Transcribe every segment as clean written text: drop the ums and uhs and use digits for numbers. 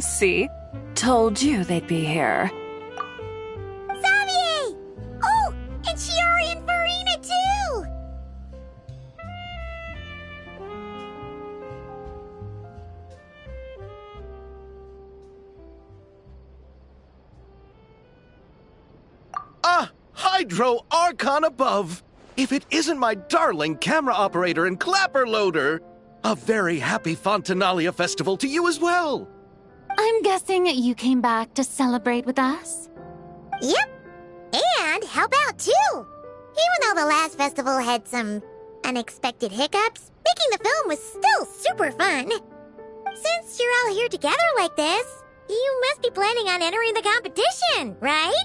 See? Told you they'd be here. Xavier! Oh, and Shiori and Farina too! Ah! Hydro Archon above! If it isn't my darling camera operator and clapper loader! A very happy Fontinalia festival to you as well! I'm guessing you came back to celebrate with us? Yep. And help out too! Even though the last festival had some unexpected hiccups, making the film was still super fun. Since you're all here together like this, you must be planning on entering the competition, right?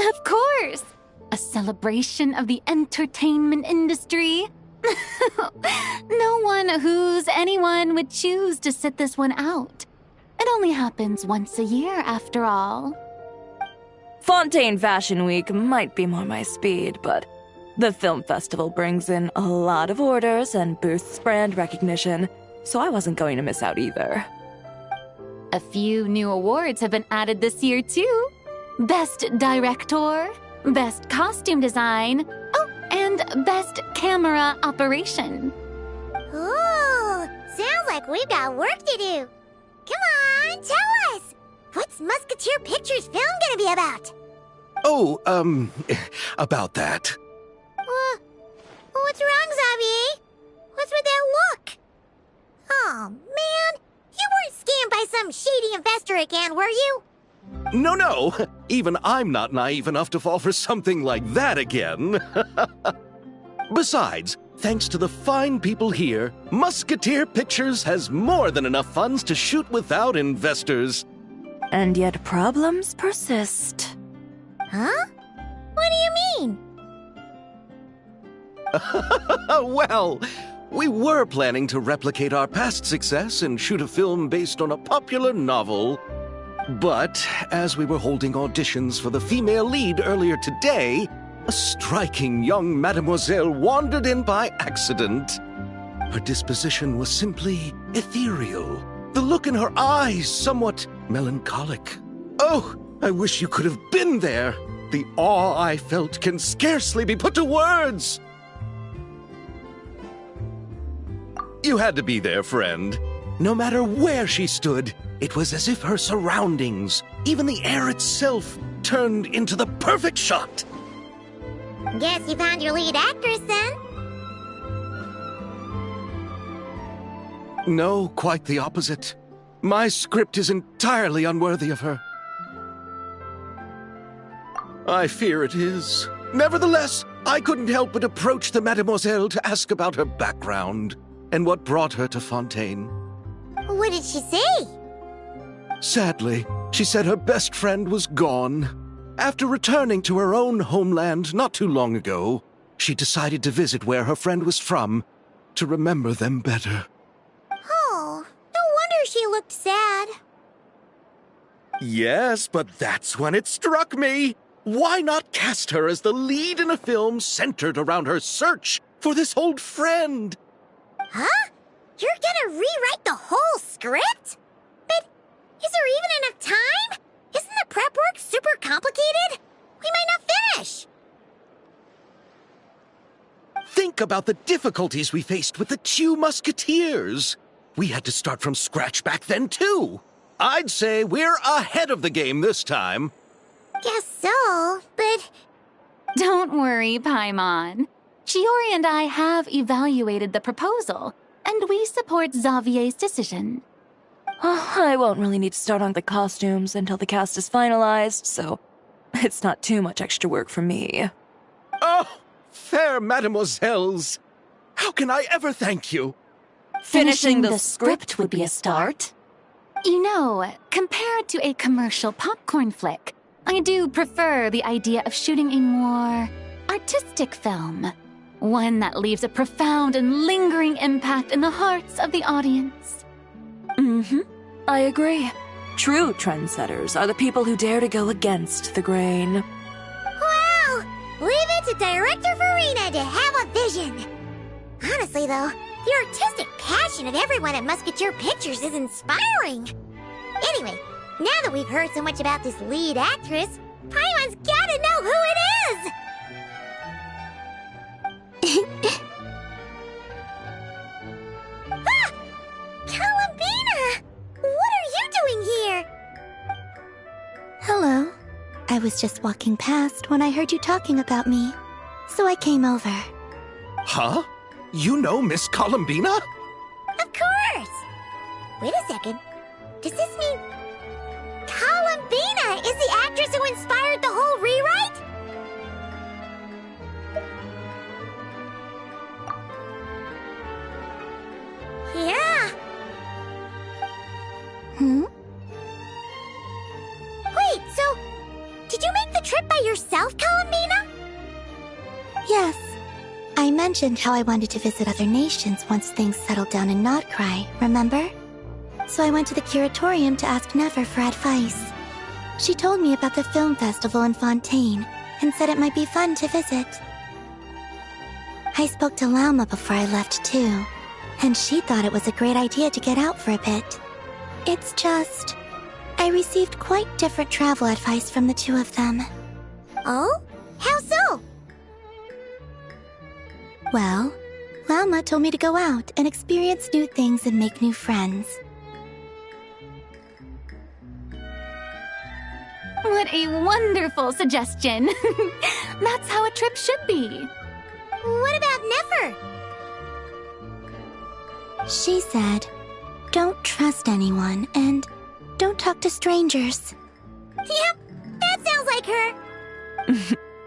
Of course! A celebration of the entertainment industry. No one who's anyone would choose to sit this one out. It only happens once a year, after all. Fontaine Fashion Week might be more my speed, but the film festival brings in a lot of orders and boosts brand recognition, so I wasn't going to miss out either. A few new awards have been added this year, too. Best Director, Best Costume Design, oh, and Best Camera Operation. Ooh, sounds like we've got work to do. Come on, tell us! What's Musketeer Pictures film gonna be about? Oh, about that. What's wrong, Xavier? What's with that look? Oh, man, you weren't scammed by some shady investor again, were you? No. Even I'm not naive enough to fall for something like that again. Besides, thanks to the fine people here, Musketeer Pictures has more than enough funds to shoot without investors. And yet problems persist. Huh? What do you mean? Well, we were planning to replicate our past success and shoot a film based on a popular novel. But as we were holding auditions for the female lead earlier today, a striking young mademoiselle wandered in by accident. Her disposition was simply ethereal. The look in her eyes somewhat melancholic. Oh, I wish you could have been there. The awe I felt can scarcely be put to words. You had to be there, friend. No matter where she stood, it was as if her surroundings, even the air itself, turned into the perfect shot. Guess you found your lead actress, then? No, quite the opposite. My script is entirely unworthy of her. I fear it is. Nevertheless, I couldn't help but approach the mademoiselle to ask about her background and what brought her to Fontaine. What did she say? Sadly, she said her best friend was gone. After returning to her own homeland not too long ago, she decided to visit where her friend was from to remember them better. Oh, no wonder she looked sad. Yes, but that's when it struck me. Why not cast her as the lead in a film centered around her search for this old friend? Huh? You're gonna rewrite the whole script? But is there even enough time? Isn't the prep work super complicated? We might not finish. Think about the difficulties we faced with the Two Musketeers. We had to start from scratch back then, too. I'd say we're ahead of the game this time. Guess so, but... Don't worry, Paimon. Shiori and I have evaluated the proposal, and we support Xavier's decision. I won't really need to start on the costumes until the cast is finalized, so it's not too much extra work for me. Oh, fair mademoiselles. How can I ever thank you? Finishing the script would be a start. You know, compared to a commercial popcorn flick, I do prefer the idea of shooting a more artistic film. One that leaves a profound and lingering impact in the hearts of the audience. I agree. True trendsetters are the people who dare to go against the grain. Wow! Leave it to Director Farina to have a vision. Honestly, though, the artistic passion of everyone at Musketeer Pictures is inspiring. Anyway, now that we've heard so much about this lead actress, Paimon's gotta know who it is! Ah! Columbina! What are you doing here? Hello. I was just walking past when I heard you talking about me, so I came over. Huh? You know Miss Columbina? Of course! Wait a second. Does this mean Columbina is the actress who inspired the whole rewrite? Yeah. Wait, so did you make the trip by yourself, Columbina? Yes. I mentioned how I wanted to visit other nations once things settled down in Notcry, remember? So I went to the curatorium to ask Never for advice. She told me about the film festival in Fontaine and said it might be fun to visit. I spoke to Lauma before I left too, and she thought it was a great idea to get out for a bit. It's just, I received quite different travel advice from the two of them. Oh? How so? Well, Lauma told me to go out and experience new things and make new friends. What a wonderful suggestion. That's how a trip should be. What about Never? She said, don't trust anyone and don't talk to strangers. Yep, that sounds like her.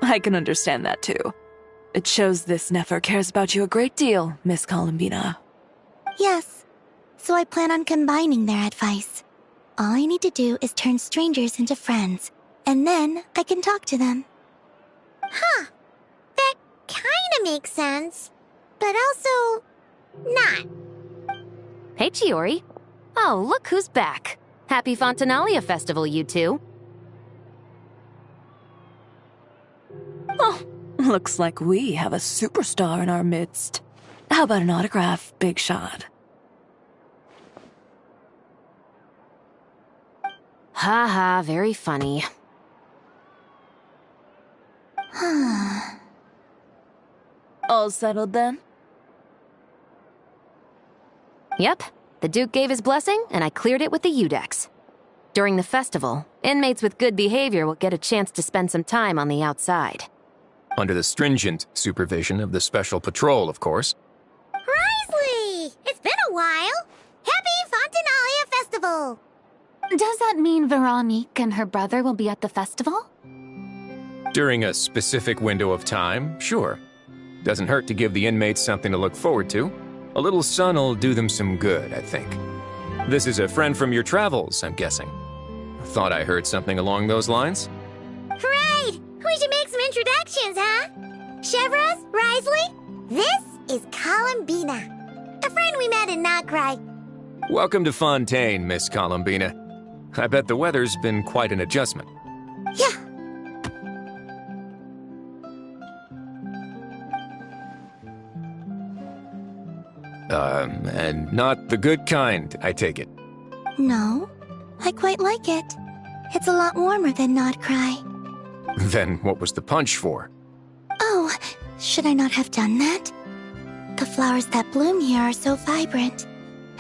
I can understand that too. It shows this Nefer cares about you a great deal, Miss Columbina. Yes, so I plan on combining their advice. All I need to do is turn strangers into friends, and then I can talk to them. Huh. That kinda makes sense, but also not. Hey, Chiori. Oh, look who's back. Happy Fontinalia Festival, you two. Oh, looks like we have a superstar in our midst. How about an autograph, Big Shot? Ha ha, very funny. All settled then? Yep, the Duke gave his blessing, and I cleared it with the Udex. During the festival, inmates with good behavior will get a chance to spend some time on the outside. Under the stringent supervision of the Special Patrol, of course. Risley! It's been a while! Happy Fontinalia Festival! Does that mean Veronique and her brother will be at the festival? During a specific window of time, sure. Doesn't hurt to give the inmates something to look forward to. A little sun'll do them some good, I think. This is a friend from your travels, I'm guessing. Thought I heard something along those lines? Right! We should make some introductions, huh? Chevros, Risley, this is Columbina, a friend we met in Notcry. Welcome to Fontaine, Miss Columbina. I bet the weather's been quite an adjustment. Yeah. And not the good kind, I take it. No, I quite like it. It's a lot warmer than Not Cry. Then what was the punch for? Oh, should I not have done that? The flowers that bloom here are so vibrant,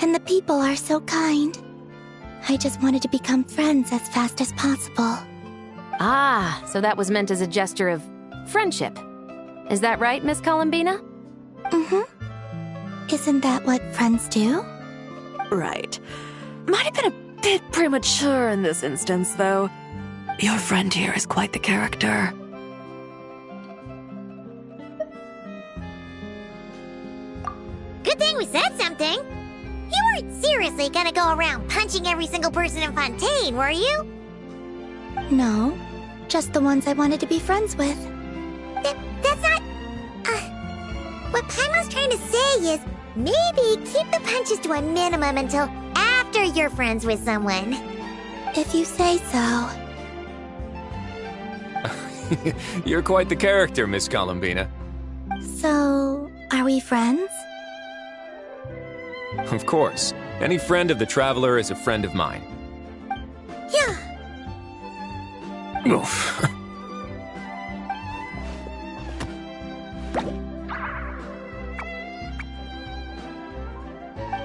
and the people are so kind. I just wanted to become friends as fast as possible. Ah, so that was meant as a gesture of friendship. Is that right, Miss Columbina? Mm-hmm. Isn't that what friends do? Right. Might have been a bit premature in this instance, though. Your friend here is quite the character. Good thing we said something. You weren't seriously gonna go around punching every single person in Fontaine, were you? No, just the ones I wanted to be friends with. That's not... what Paimon's trying to say is maybe keep the punches to a minimum until after you're friends with someone. If you say so. You're quite the character, Miss Columbina. So, are we friends? Of course. Any friend of the Traveler is a friend of mine. Yeah. Oof.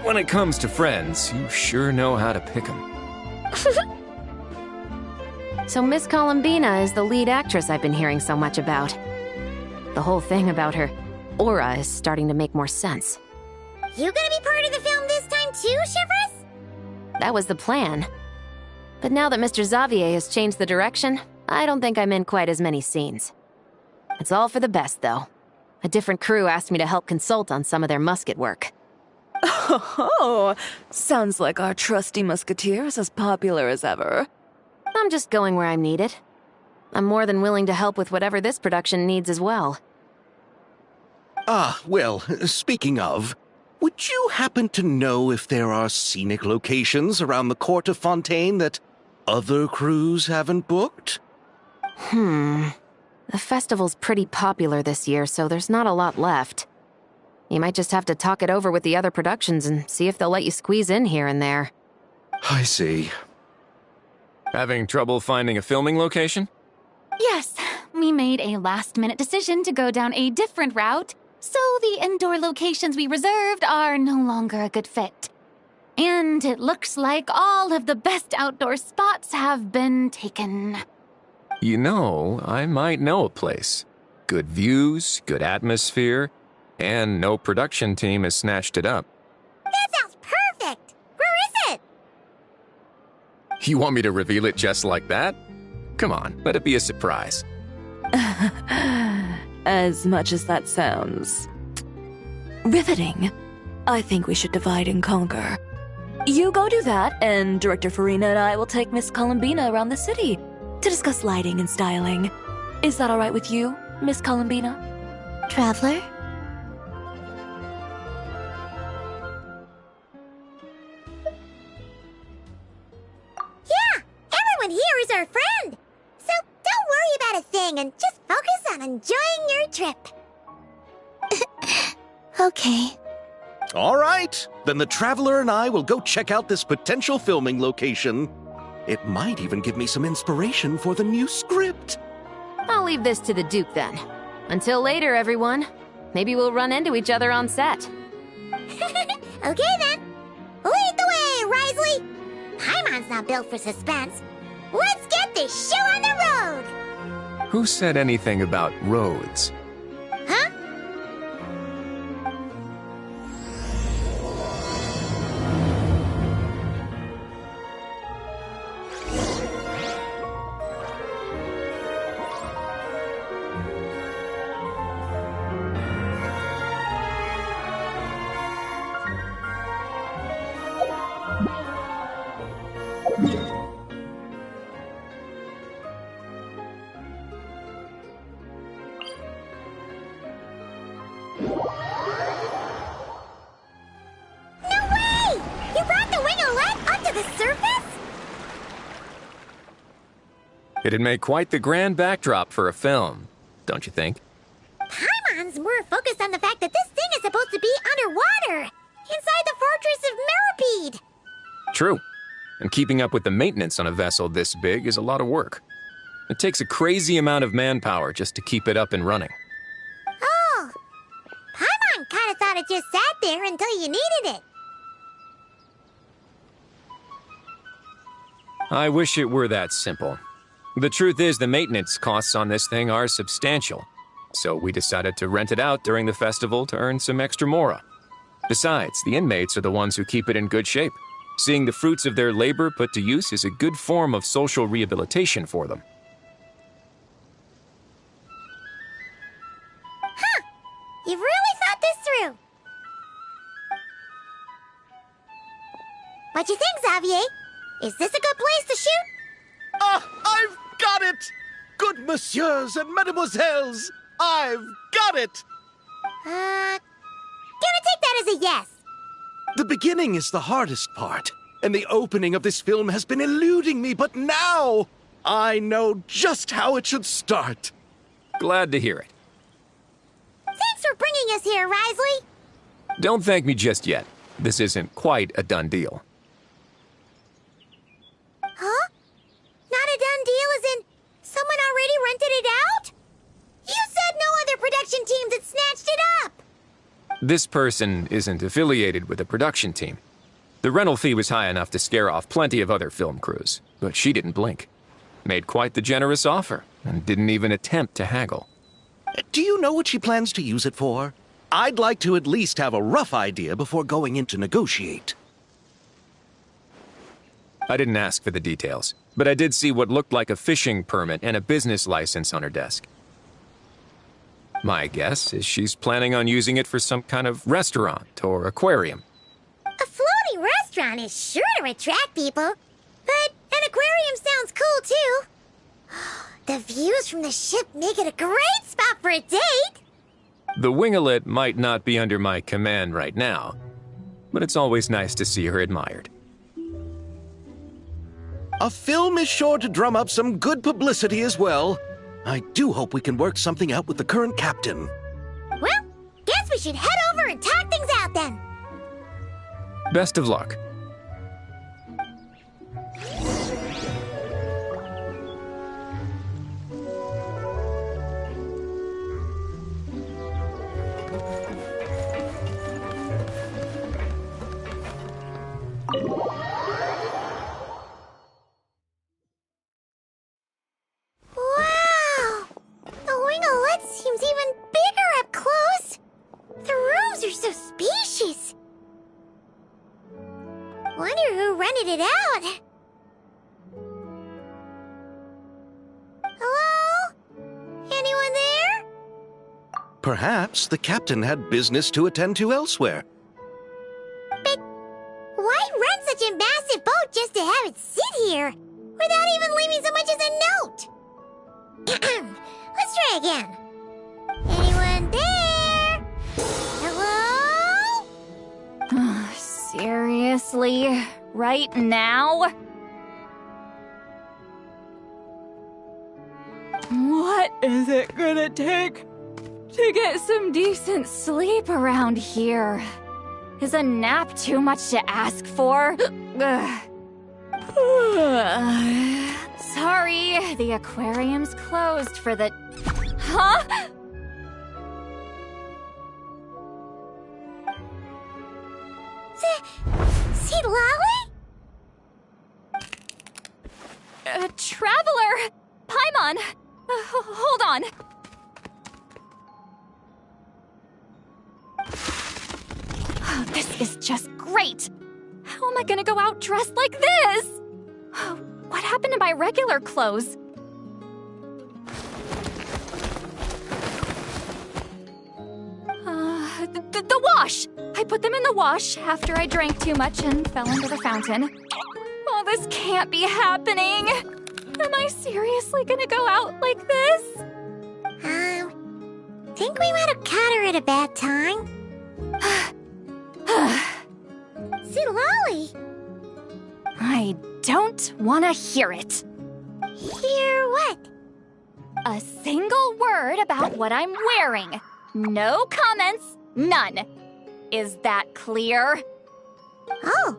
When it comes to friends, you sure know how to pick 'em. So Miss Columbina is the lead actress I've been hearing so much about. The whole thing about her aura is starting to make more sense. You gonna be part of the film this time too, Shivers? That was the plan. But now that Mr. Xavier has changed the direction, I don't think I'm in quite as many scenes. It's all for the best, though. A different crew asked me to help consult on some of their musket work. Oh, sounds like our trusty musketeer is as popular as ever. I'm just going where I'm needed. I'm more than willing to help with whatever this production needs as well. Ah, well, speaking of, would you happen to know if there are scenic locations around the court of Fontaine that other crews haven't booked? The festival's pretty popular this year, so there's not a lot left. You might just have to talk it over with the other productions and see if they'll let you squeeze in here and there. I see. Having trouble finding a filming location? Yes, we made a last-minute decision to go down a different route, so the indoor locations we reserved are no longer a good fit. And it looks like all of the best outdoor spots have been taken. You know, I might know a place. Good views, good atmosphere, and no production team has snatched it up. That sounds perfect! Where is it? You want me to reveal it just like that? Come on, let it be a surprise. As much as that sounds riveting, I think we should divide and conquer. You go do that, and Director Farina and I will take Miss Columbina around the city to discuss lighting and styling. Is that all right with you, Miss Columbina? Traveler? Yeah! Everyone here is our friend! So don't worry about a thing and just focus on enjoying your trip. Okay. All right, then the Traveler and I will go check out this potential filming location. It might even give me some inspiration for the new script. I'll leave this to the Duke then. Until later, everyone. Maybe we'll run into each other on set. Okay then. Lead the way, Risley! Paimon's not built for suspense. Let's get this show on the road! Who said anything about roads? Huh? It'd make quite the grand backdrop for a film, don't you think? Paimon's more focused on the fact that this thing is supposed to be underwater. Inside the Fortress of Mirapede! True. And keeping up with the maintenance on a vessel this big is a lot of work. It takes a crazy amount of manpower just to keep it up and running. Oh. Paimon kinda thought it just sat there until you needed it. I wish it were that simple. The truth is, the maintenance costs on this thing are substantial. So we decided to rent it out during the festival to earn some extra mora. Besides, the inmates are the ones who keep it in good shape. Seeing the fruits of their labor put to use is a good form of social rehabilitation for them. Huh! You've really thought this through. What you think, Xavier? Is this a good place to shoot? Ah, I've got it! Good messieurs and mademoiselles, I've got it! Gonna take that as a yes. The beginning is the hardest part, and the opening of this film has been eluding me, but now I know just how it should start. Glad to hear it. Thanks for bringing us here, Risley. Don't thank me just yet. This isn't quite a done deal. Huh? Not a done deal as in someone already rented it out? You said no other production teams had snatched it up. This person isn't affiliated with a production team. The rental fee was high enough to scare off plenty of other film crews, but she didn't blink. Made quite the generous offer, and didn't even attempt to haggle. Do you know what she plans to use it for? I'd like to at least have a rough idea before going in to negotiate. I didn't ask for the details, but I did see what looked like a fishing permit and a business license on her desk. My guess is she's planning on using it for some kind of restaurant or aquarium. A floating restaurant is sure to attract people, but an aquarium sounds cool too. The views from the ship make it a great spot for a date. The winglet might not be under my command right now, but it's always nice to see her admired. A film is sure to drum up some good publicity as well. I do hope we can work something out with the current captain. Well, guess we should head over and talk things out then. Best of luck. Wow! The winglet seems even bigger up close. The rooms are so spacious. Wonder who rented it out. Hello? Anyone there? Perhaps the captain had business to attend to elsewhere. But why rent such a massive boat just to have it sit here without even leaving so much as a note? Let's try again. Anyone there? Hello? Seriously? Right now? What is it gonna take to get some decent sleep around here? Is a nap too much to ask for? Sorry, the aquarium's closed for the... Huh? See Lolly? Traveler! Paimon! Hold on. Oh, this is just great! How am I gonna go out dressed like this? Oh, what happened to my regular clothes? The wash! I put them in the wash after I drank too much and fell into the fountain. Oh, this can't be happening! Am I seriously gonna go out like this? Think we might have caught her at a bad time. See Lolly? I don't want to hear it. Hear what? A single word about what I'm wearing. No comments, none. Is that clear? Oh,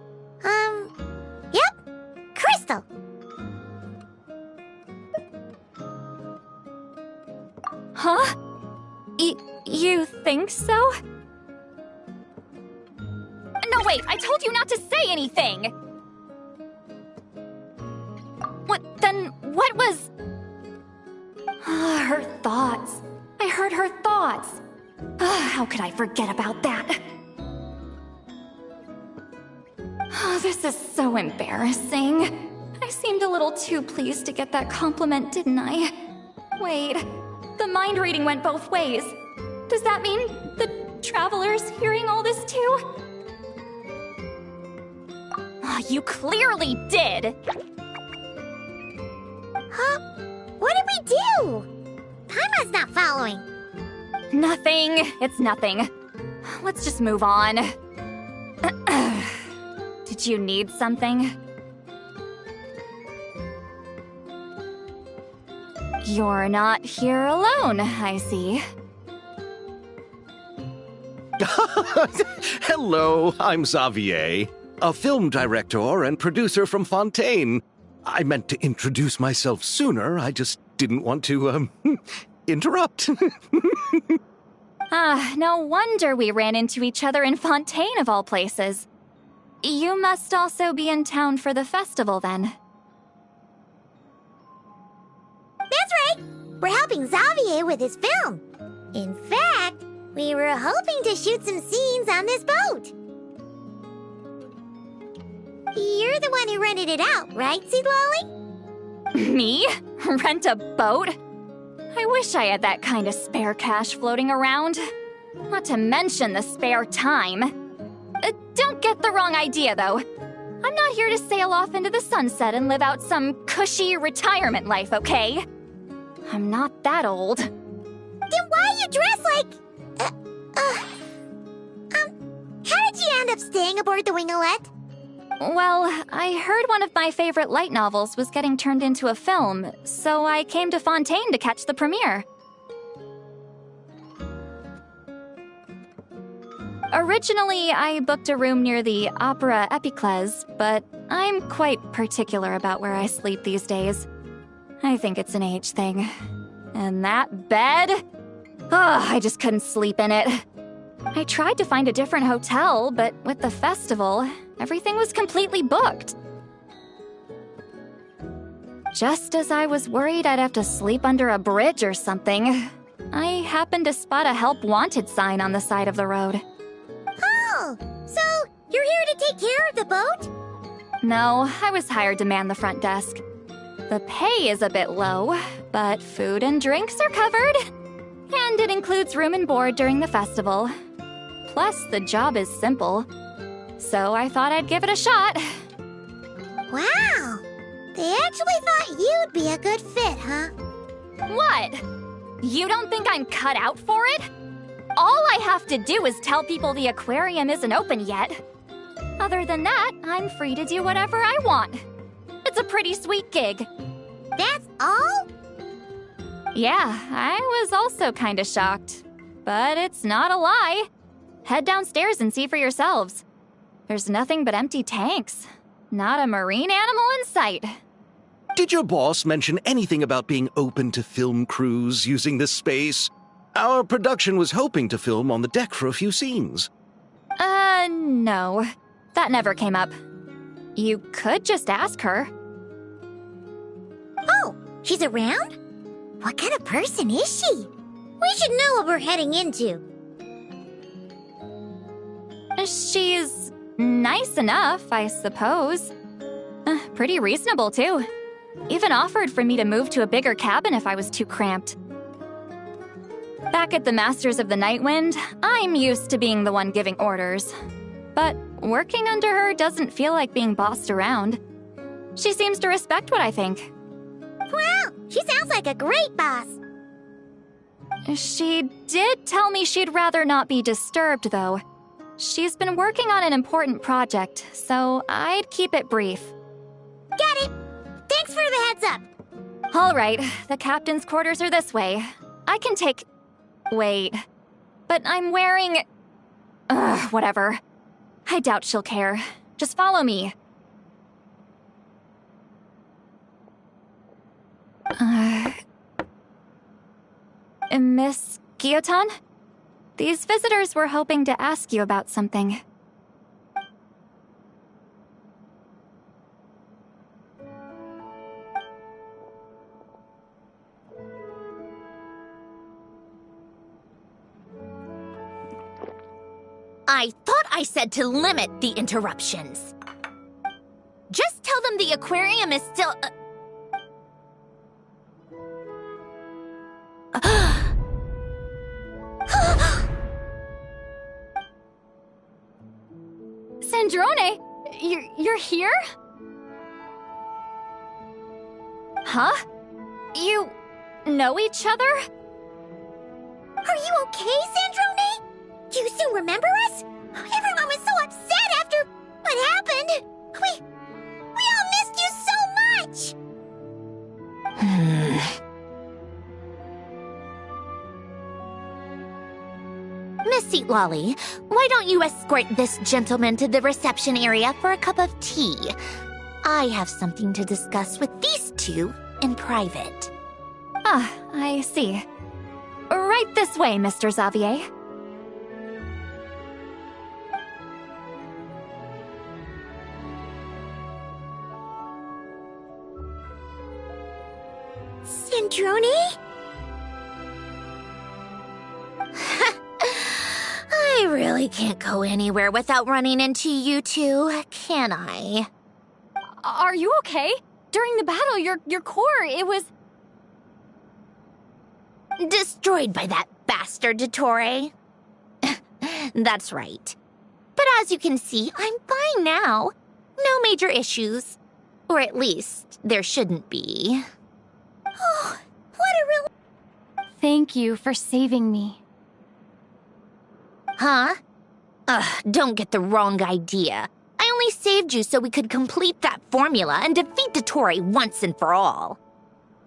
yep. Crystal. Huh? You think so? No, wait, I told you not to say anything! What was... Her thoughts. I heard her thoughts. How could I forget about that? Oh, this is so embarrassing. I seemed a little too pleased to get that compliment, didn't I? Wait, the mind reading went both ways. Does that mean the Traveler's hearing all this too? Oh, you clearly did! Huh? What did we do? Paimon's not following. Nothing. It's nothing. Let's just move on. Did you need something? You're not here alone, I see. Hello, I'm Xavier, a film director and producer from Fontaine. I meant to introduce myself sooner, I just didn't want to, interrupt. No wonder we ran into each other in Fontaine of all places. You must also be in town for the festival, then. That's right! We're helping Xavier with his film. In fact, we were hoping to shoot some scenes on this boat. You're the one who rented it out, right, Seed Lolly? Me? Rent a boat? I wish I had that kind of spare cash floating around. Not to mention the spare time. Don't get the wrong idea, though. I'm not here to sail off into the sunset and live out some cushy retirement life, okay? I'm not that old. Then why you dress like... how did you end up staying aboard the Wingolette? Well, I heard one of my favorite light novels was getting turned into a film, so I came to Fontaine to catch the premiere. Originally, I booked a room near the Opera Epicles, but I'm quite particular about where I sleep these days. I think it's an age thing. And that bed? I just couldn't sleep in it. I tried to find a different hotel, but with the festival, everything was completely booked. Just as I was worried I'd have to sleep under a bridge or something, I happened to spot a help wanted sign on the side of the road. Oh, so you're here to take care of the boat? No, I was hired to man the front desk. The pay is a bit low, but food and drinks are covered. And it includes room and board during the festival. Plus, the job is simple. So I thought I'd give it a shot. Wow! They actually thought you'd be a good fit, huh? What? You don't think I'm cut out for it? All I have to do is tell people the aquarium isn't open yet. Other than that, I'm free to do whatever I want. It's a pretty sweet gig. That's all? Yeah, I was also kinda shocked. But it's not a lie. Head downstairs and see for yourselves. There's nothing but empty tanks. Not a marine animal in sight. Did your boss mention anything about being open to film crews using this space? Our production was hoping to film on the deck for a few scenes. No. That never came up. You could just ask her. Oh, she's around? What kind of person is she? We should know what we're heading into. She's nice enough, I suppose. Pretty reasonable, too. Even offered for me to move to a bigger cabin if I was too cramped. Back at the Masters of the Nightwind, I'm used to being the one giving orders. But working under her doesn't feel like being bossed around. She seems to respect what I think. Wow, she sounds like a great boss. She did tell me she'd rather not be disturbed, though. She's been working on an important project, so I'd keep it brief. Got it. Thanks for the heads up. All right, the captain's quarters are this way. I can take... Wait. But I'm wearing... Ugh, whatever. I doubt she'll care. Just follow me. Miss Guillotin? These visitors were hoping to ask you about something. I thought I said to limit the interruptions. Just tell them the aquarium is still... Sandrone, you're here? Huh? You know each other? Are you okay, Sandrone? Do you still remember us? Everyone was so upset after what happened. We all missed you so much. Miss Seat Lolly, why don't you escort this gentleman to the reception area for a cup of tea? I have something to discuss with these two in private. Ah, I see. Right this way, Mr. Xavier. Sandrone? I really can't go anywhere without running into you two, can I? Are you okay? During the battle, your core, it was... destroyed by that bastard Dottore. That's right. But as you can see, I'm fine now. No major issues. Or at least, there shouldn't be. Oh, what a real... Thank you for saving me. Huh? Don't get the wrong idea. I only saved you so we could complete that formula and defeat Dottore once and for all.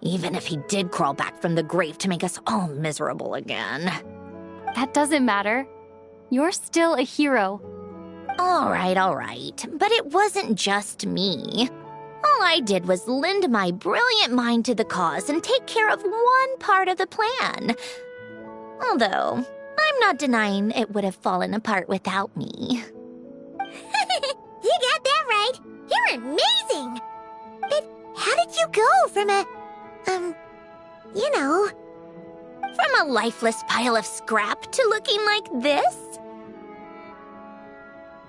Even if he did crawl back from the grave to make us all miserable again. That doesn't matter. You're still a hero. All right. But it wasn't just me. All I did was lend my brilliant mind to the cause and take care of one part of the plan. Although, I'm not denying it would have fallen apart without me. You got that right. You're amazing. But how did you go from from a lifeless pile of scrap to looking like this?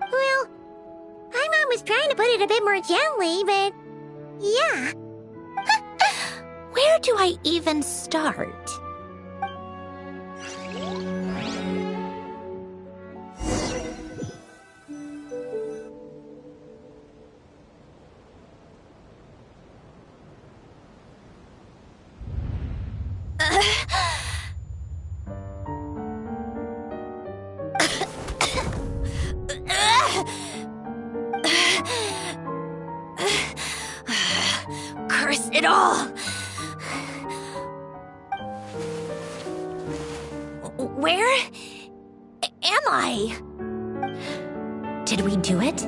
Well, my mom was trying to put it a bit more gently, but yeah. Where do I even start? Curse it all! Where am I? Did we do it?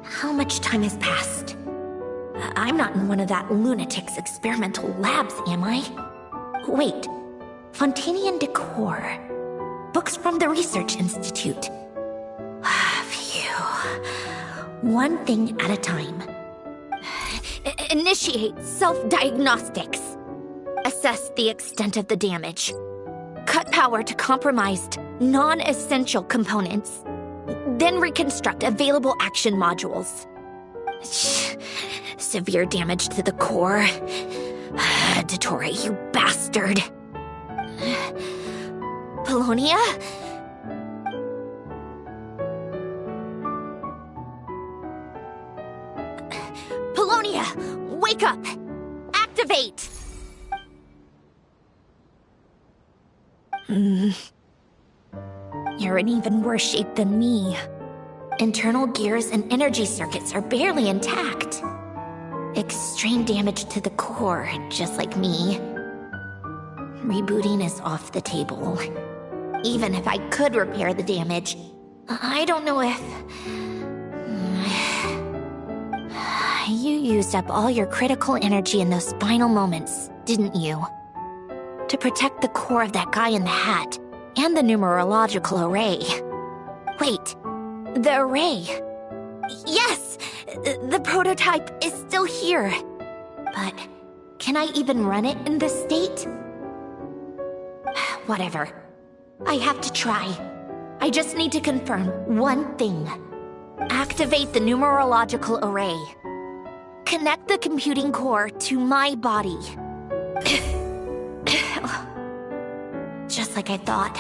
How much time has passed? I'm not in one of that lunatic's experimental labs, am I? Wait, Fontinian decor. Books from the Research Institute. Phew. One thing at a time. Initiate self-diagnostics. Assess the extent of the damage. Cut power to compromised, non-essential components. Then reconstruct available action modules. Severe damage to the core. Dottore, you bastard. Polonia? Polonia, wake up! Activate! You're in even worse shape than me. Internal gears and energy circuits are barely intact. Extreme damage to the core, just like me. Rebooting is off the table. Even if I could repair the damage, I don't know if... You used up all your critical energy in those final moments, didn't you? To protect the core of that guy in the hat, and the numerological array. Wait, the array. Yes! The prototype is still here. But can I even run it in this state? Whatever. I have to try. I just need to confirm one thing. Activate the numerological array. Connect the computing core to my body. Just like I thought.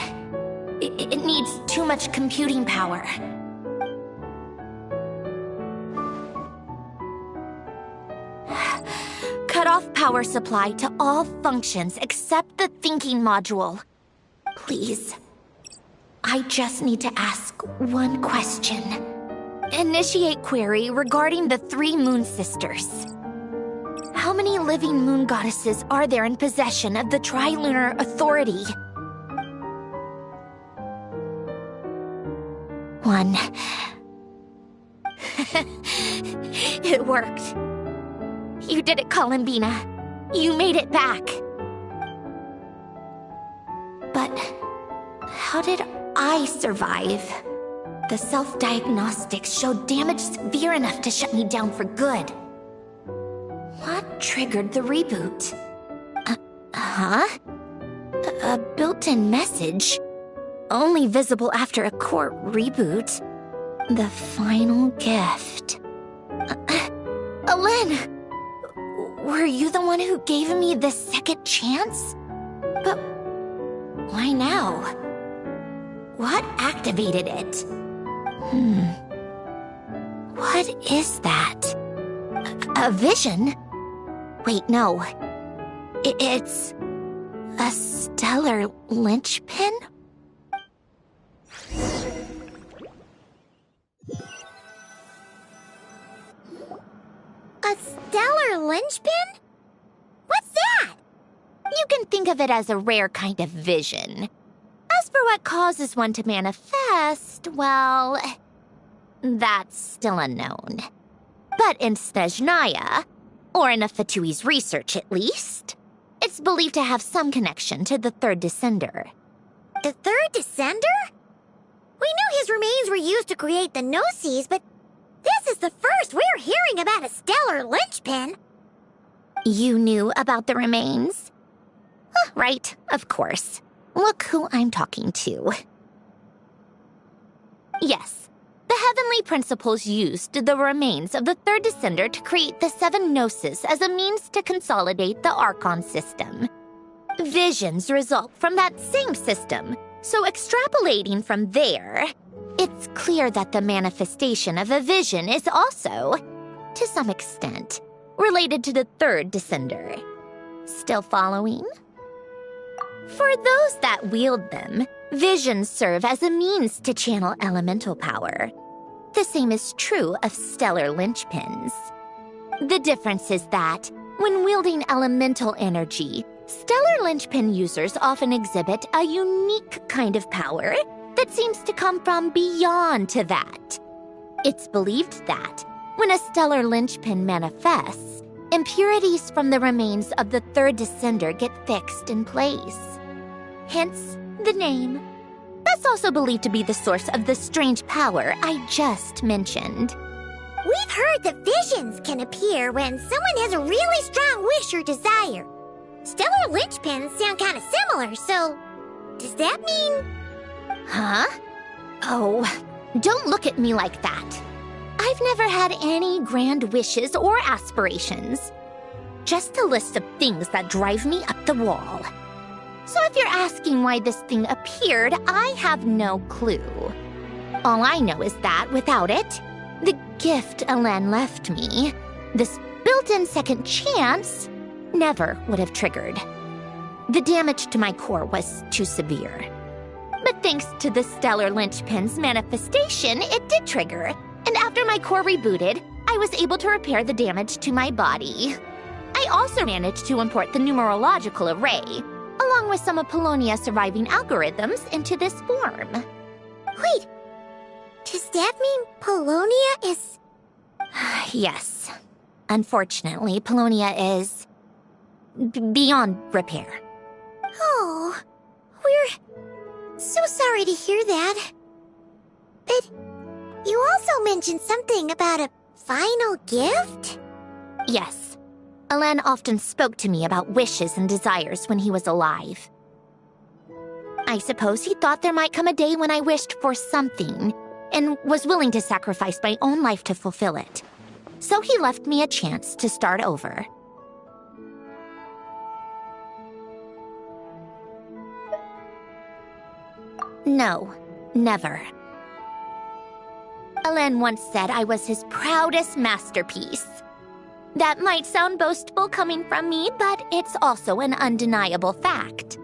It needs too much computing power. Cut off power supply to all functions except the thinking module. Please. I just need to ask one question. Initiate query regarding the 3 moon sisters. How many living moon goddesses are there in possession of the Trilunar Authority? 1. It worked. You did it, Columbina. You made it back. But how did I survive? The self-diagnostics showed damage severe enough to shut me down for good. What triggered the reboot? A built-in message? Only visible after a core reboot. The final gift. Alen! Were you the one who gave me this second chance? But why now? What activated it? What is that? A vision? Wait, no. It's a stellar linchpin? A stellar linchpin? What's that? You can think of it as a rare kind of vision. As for what causes one to manifest, well, that's still unknown. But in Snezhnaya, or in Afatui's research at least, it's believed to have some connection to the Third Descender. The Third Descender? We knew his remains were used to create the Gnosis, but this is the first we're hearing about a stellar linchpin. You knew about the remains? Right, of course. Look who I'm talking to. Yes, the Heavenly Principles used the remains of the Third Descender to create the 7 Gnosis as a means to consolidate the Archon system. Visions result from that same system, so extrapolating from there, it's clear that the manifestation of a vision is also, to some extent, related to the Third Descender. Still following? For those that wield them, visions serve as a means to channel elemental power. The same is true of stellar linchpins. The difference is that, when wielding elemental energy, stellar linchpin users often exhibit a unique kind of power that seems to come from beyond to that. It's believed that, when a stellar linchpin manifests, impurities from the remains of the Third Descender get fixed in place. Hence, the name. That's also believed to be the source of the strange power I just mentioned. We've heard that visions can appear when someone has a really strong wish or desire. Stellar linchpins sound kind of similar, so does that mean... Huh? Oh, don't look at me like that. I've never had any grand wishes or aspirations. Just a list of things that drive me up the wall. So if you're asking why this thing appeared, I have no clue. All I know is that without it, the gift Alen left me, this built-in second chance, never would have triggered. The damage to my core was too severe. But thanks to the stellar linchpin's manifestation, it did trigger. And after my core rebooted, I was able to repair the damage to my body. I also managed to import the numerological array, along with some of Polonia's surviving algorithms into this form. Wait, does that mean Polonia is... Yes. Unfortunately, Polonia is... beyond repair. Oh, we're so sorry to hear that. But you also mentioned something about a final gift? Yes. Alen often spoke to me about wishes and desires when he was alive. I suppose he thought there might come a day when I wished for something, and was willing to sacrifice my own life to fulfill it. So he left me a chance to start over. No, never. Alen once said I was his proudest masterpiece. That might sound boastful coming from me, but it's also an undeniable fact.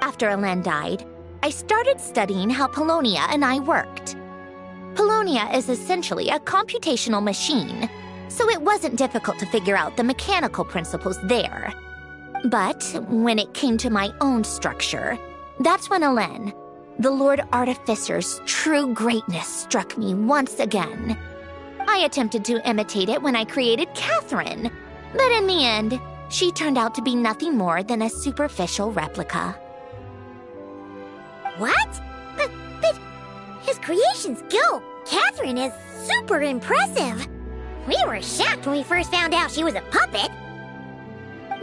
After Alen died, I started studying how Polonia and I worked. Polonia is essentially a computational machine, so it wasn't difficult to figure out the mechanical principles there. But when it came to my own structure, that's when Alen, the Lord Artificer's true greatness, struck me once again. I attempted to imitate it when I created Catherine, but in the end, she turned out to be nothing more than a superficial replica. What? But his creation skill, Catherine, is super impressive. We were shocked when we first found out she was a puppet.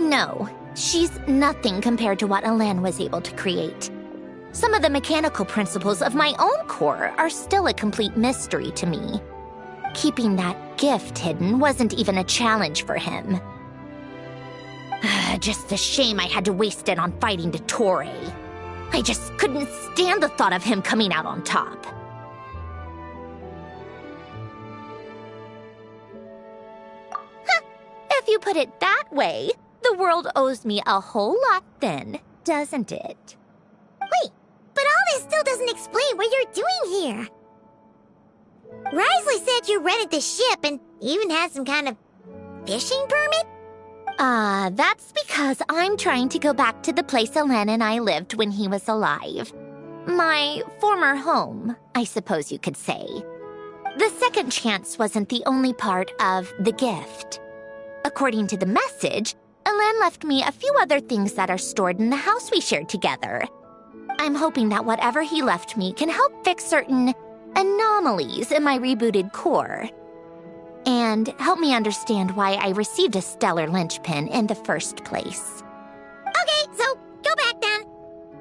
No, she's nothing compared to what Alen was able to create. Some of the mechanical principles of my own core are still a complete mystery to me. Keeping that gift hidden wasn't even a challenge for him. Just a shame I had to waste it on fighting Dottore. I just couldn't stand the thought of him coming out on top. If you put it that way, the world owes me a whole lot then, doesn't it? Wait, but all this still doesn't explain what you're doing here. Risley said you rented the ship and even had some kind of fishing permit? That's because I'm trying to go back to the place Alen and I lived when he was alive. My former home, I suppose you could say. The second chance wasn't the only part of the gift. According to the message, Alen left me a few other things that are stored in the house we shared together. I'm hoping that whatever he left me can help fix certain anomalies in my rebooted core. And help me understand why I received a stellar linchpin in the first place. Okay, so go back then.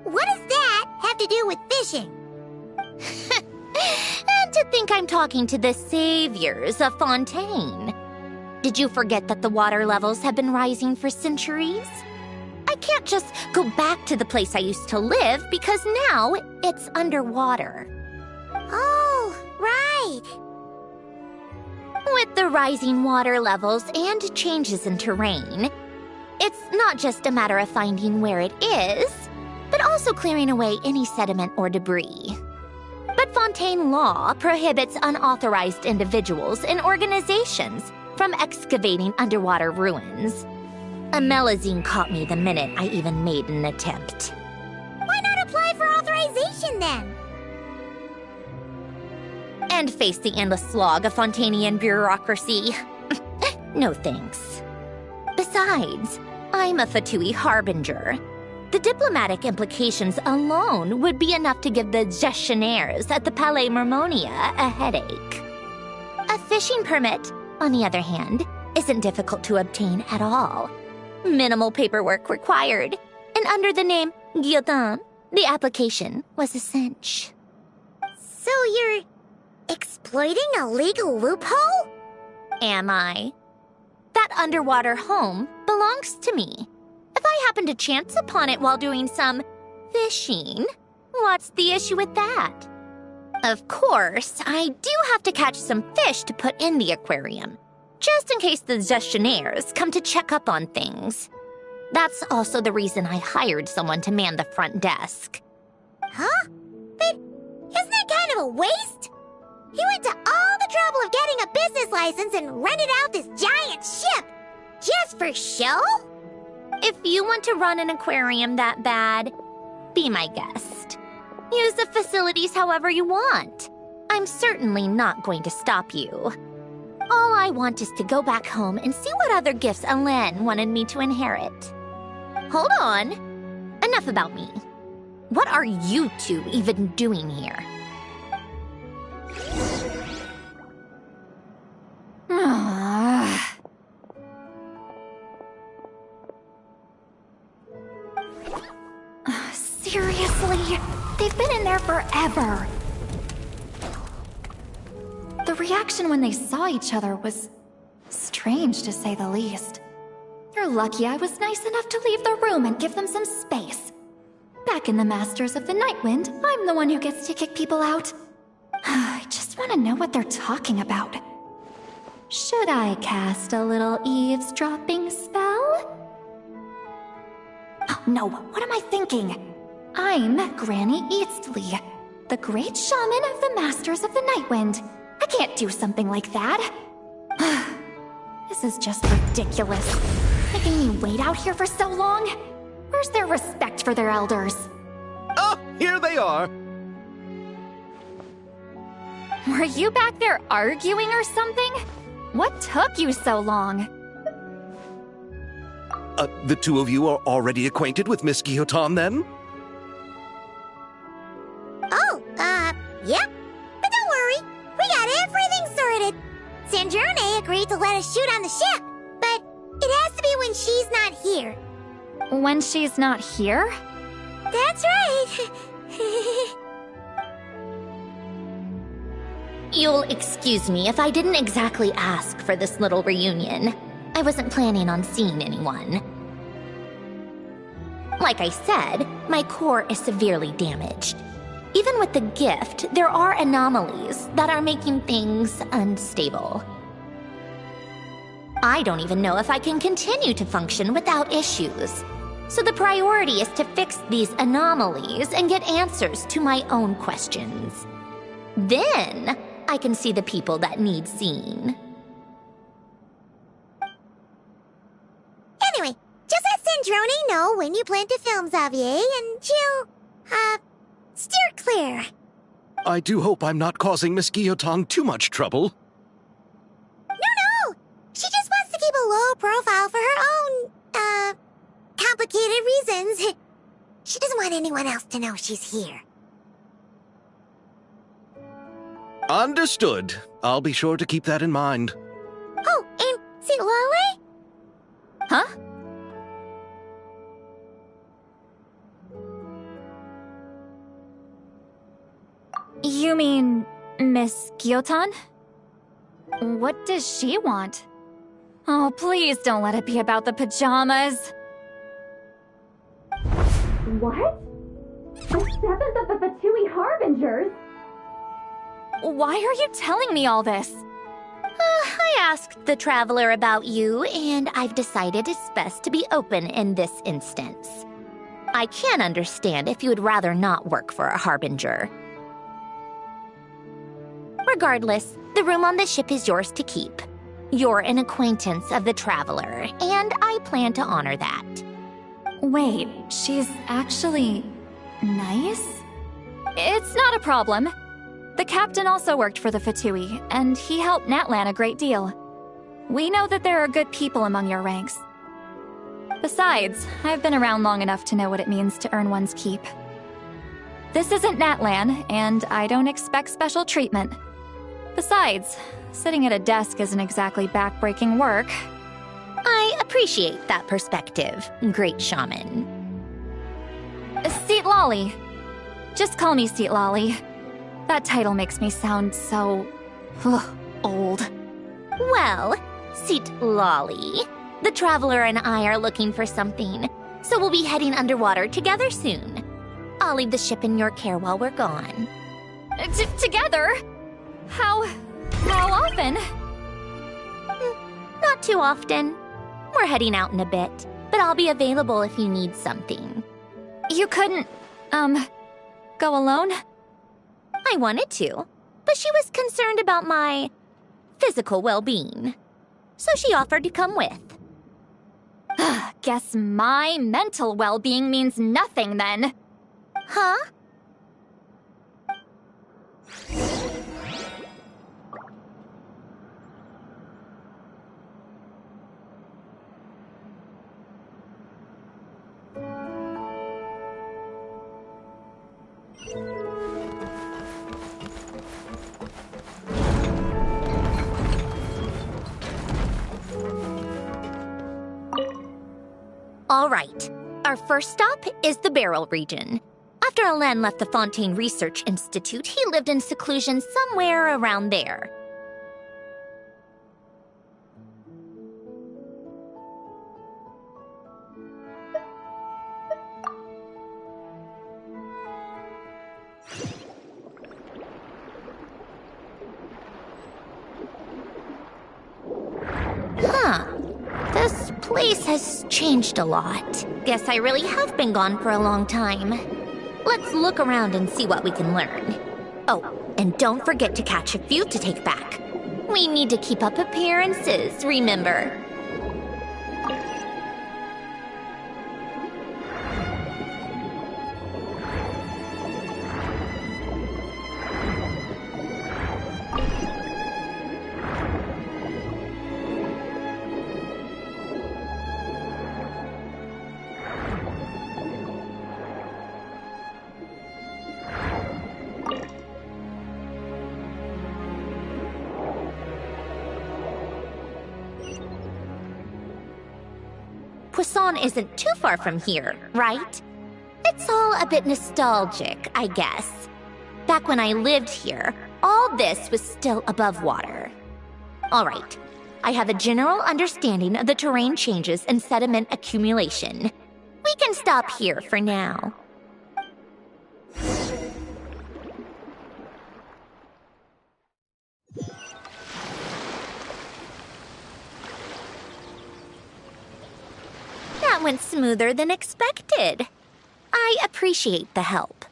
What does that have to do with fishing? And to think I'm talking to the saviors of Fontaine. Did you forget that the water levels have been rising for centuries? I can't just go back to the place I used to live because now it's underwater. Oh, right. With the rising water levels and changes in terrain, it's not just a matter of finding where it is, but also clearing away any sediment or debris. But Fontaine law prohibits unauthorized individuals and organizations from excavating underwater ruins. A Melazine caught me the minute I even made an attempt. Why not apply for authorization then? And face the endless slog of Fontainian bureaucracy. No thanks. Besides, I'm a Fatui harbinger. The diplomatic implications alone would be enough to give the gestionnaires at the Palais Mermonia a headache. A fishing permit, on the other hand, isn't difficult to obtain at all. Minimal paperwork required, and under the name Guillotin, the application was a cinch. So you're exploiting a legal loophole? Am I? That underwater home belongs to me. If I happen to chance upon it while doing some fishing, what's the issue with that? Of course, I do have to catch some fish to put in the aquarium, just in case the gestionnaires come to check up on things. That's also the reason I hired someone to man the front desk. Huh? But isn't that kind of a waste? He went to all the trouble of getting a business license and rented out this giant ship. Just for show? If you want to run an aquarium that bad, be my guest. Use the facilities however you want. I'm certainly not going to stop you. All I want is to go back home and see what other gifts Alain wanted me to inherit. Hold on. Enough about me. What are you two even doing here? Seriously? They've been in there forever. The reaction when they saw each other was strange, to say the least. You're lucky I was nice enough to leave the room and give them some space. Back in the Masters of the Nightwind, I'm the one who gets to kick people out. I just want to know what they're talking about. Should I cast a little eavesdropping spell? Oh no, what am I thinking? I'm Granny Eastley, the great shaman of the Masters of the Nightwind. I can't do something like that. This is just ridiculous. Making me wait out here for so long? Where's their respect for their elders? Oh, here they are. Were you back there arguing or something? What took you so long? The two of you are already acquainted with Miss Guillotin, then? Oh, yep. But don't worry, we got everything sorted. Sanjurne agreed to let us shoot on the ship, but it has to be when she's not here. When she's not here? That's right. You'll excuse me if I didn't exactly ask for this little reunion. I wasn't planning on seeing anyone. Like I said, my core is severely damaged. Even with the gift, there are anomalies that are making things unstable. I don't even know if I can continue to function without issues. So the priority is to fix these anomalies and get answers to my own questions. Then, I can see the people that need seeing. Anyway, just let Sandrone know when you plan to film Xavier, and she'll, steer clear. I do hope I'm not causing Miss Guillotin too much trouble. No! She just wants to keep a low profile for her own, complicated reasons. She doesn't want anyone else to know she's here. Understood. I'll be sure to keep that in mind. Oh, and see Lale? Huh? You mean Miss Guillotin? What does she want? Oh, please don't let it be about the pajamas. What? The 7th of the Fatui Harbingers? Why are you telling me all this? I asked the Traveler about you, and I've decided it's best to be open in this instance. I can understand if you would rather not work for a Harbinger. Regardless, the room on the ship is yours to keep. You're an acquaintance of the Traveler, and I plan to honor that. Wait, she's actually nice? It's not a problem. The captain also worked for the Fatui, and he helped Natlan a great deal. We know that there are good people among your ranks. Besides, I've been around long enough to know what it means to earn one's keep. This isn't Natlan, and I don't expect special treatment. Besides, sitting at a desk isn't exactly back-breaking work. I appreciate that perspective, great shaman. Seat Lolly. Just call me Seat Lolly. That title makes me sound so... old. Well, Seat Lolly, the Traveler and I are looking for something, so we'll be heading underwater together soon. I'll leave the ship in your care while we're gone. Together? How often? Not too often. We're heading out in a bit, but I'll be available if you need something. You couldn't, go alone? I wanted to, but she was concerned about my physical well-being, so she offered to come with. Guess my mental well-being means nothing then. Huh? All right. Our first stop is the Beryl region. After Alain left the Fontaine Research Institute, he lived in seclusion somewhere around there. Huh. This place has changed a lot. Guess I really have been gone for a long time. Let's look around and see what we can learn. Oh, and don't forget to catch a few to take back. We need to keep up appearances, remember? Poisson isn't too far from here, right? It's all a bit nostalgic, I guess. Back when I lived here, all this was still above water. All right, I have a general understanding of the terrain changes and sediment accumulation. We can stop here for now. That went smoother than expected. I appreciate the help.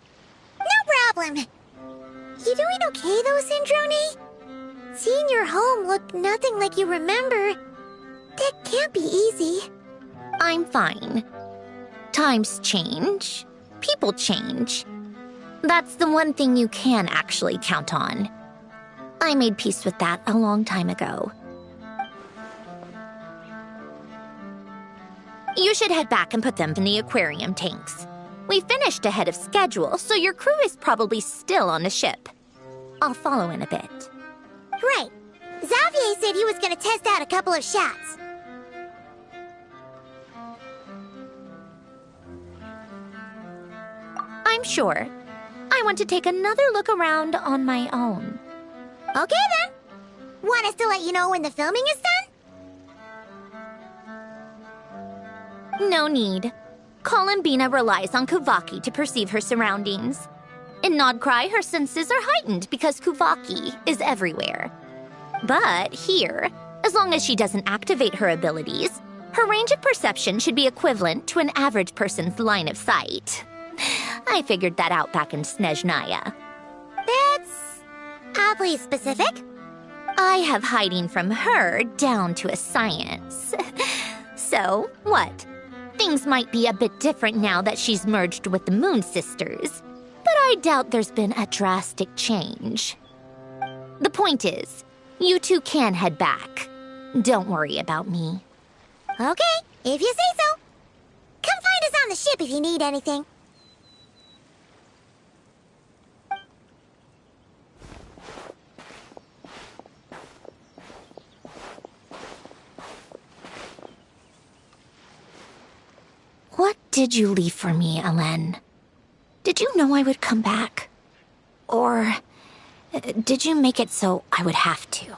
No problem. You doing okay though, Syndrone? Seeing your home look nothing like you remember, that can't be easy. I'm fine. Times change. People change. That's the one thing you can actually count on. I made peace with that a long time ago. You should head back and put them in the aquarium tanks. We finished ahead of schedule, so your crew is probably still on the ship. I'll follow in a bit. Right. Xavier said he was gonna test out a couple of shots. I'm sure. I want to take another look around on my own. Okay then. Want us to let you know when the filming is done? No need. Columbina relies on Kuvaki to perceive her surroundings. In Nodcry, her senses are heightened because Kuvaki is everywhere. But here, as long as she doesn't activate her abilities, her range of perception should be equivalent to an average person's line of sight. I figured that out back in Snezhnaya. That's oddly specific. I have hiding from her down to a science. So, what? Things might be a bit different now that she's merged with the Moon Sisters, but I doubt there's been a drastic change. The point is, you two can head back. Don't worry about me. Okay, if you say so. Come find us on the ship if you need anything. What did you leave for me, Alain? Did you know I would come back? Or did you make it so I would have to?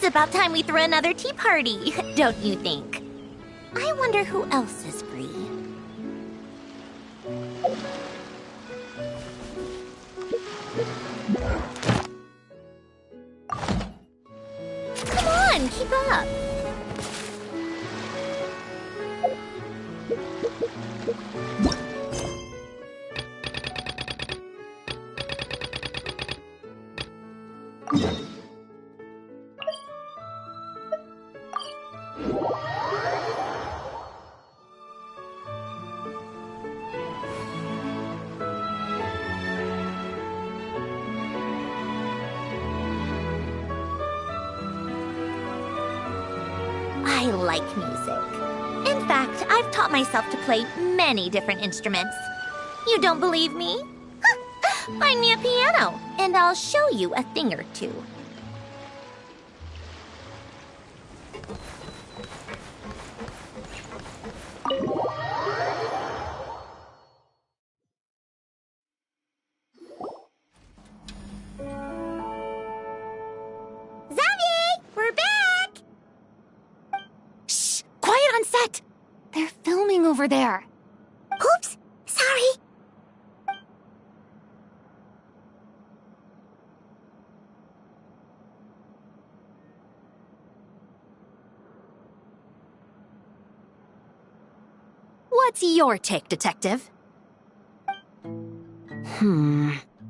It's about time we threw another tea party, don't you think? I wonder who else is free. Come on, keep up. I like music. In fact, I've taught myself to play many different instruments. You don't believe me? Find me a piano, and I'll show you a thing or two. Xavier, we're back! Shh! Quiet on set! They're filming over there. Oops, sorry. What's your take, Detective?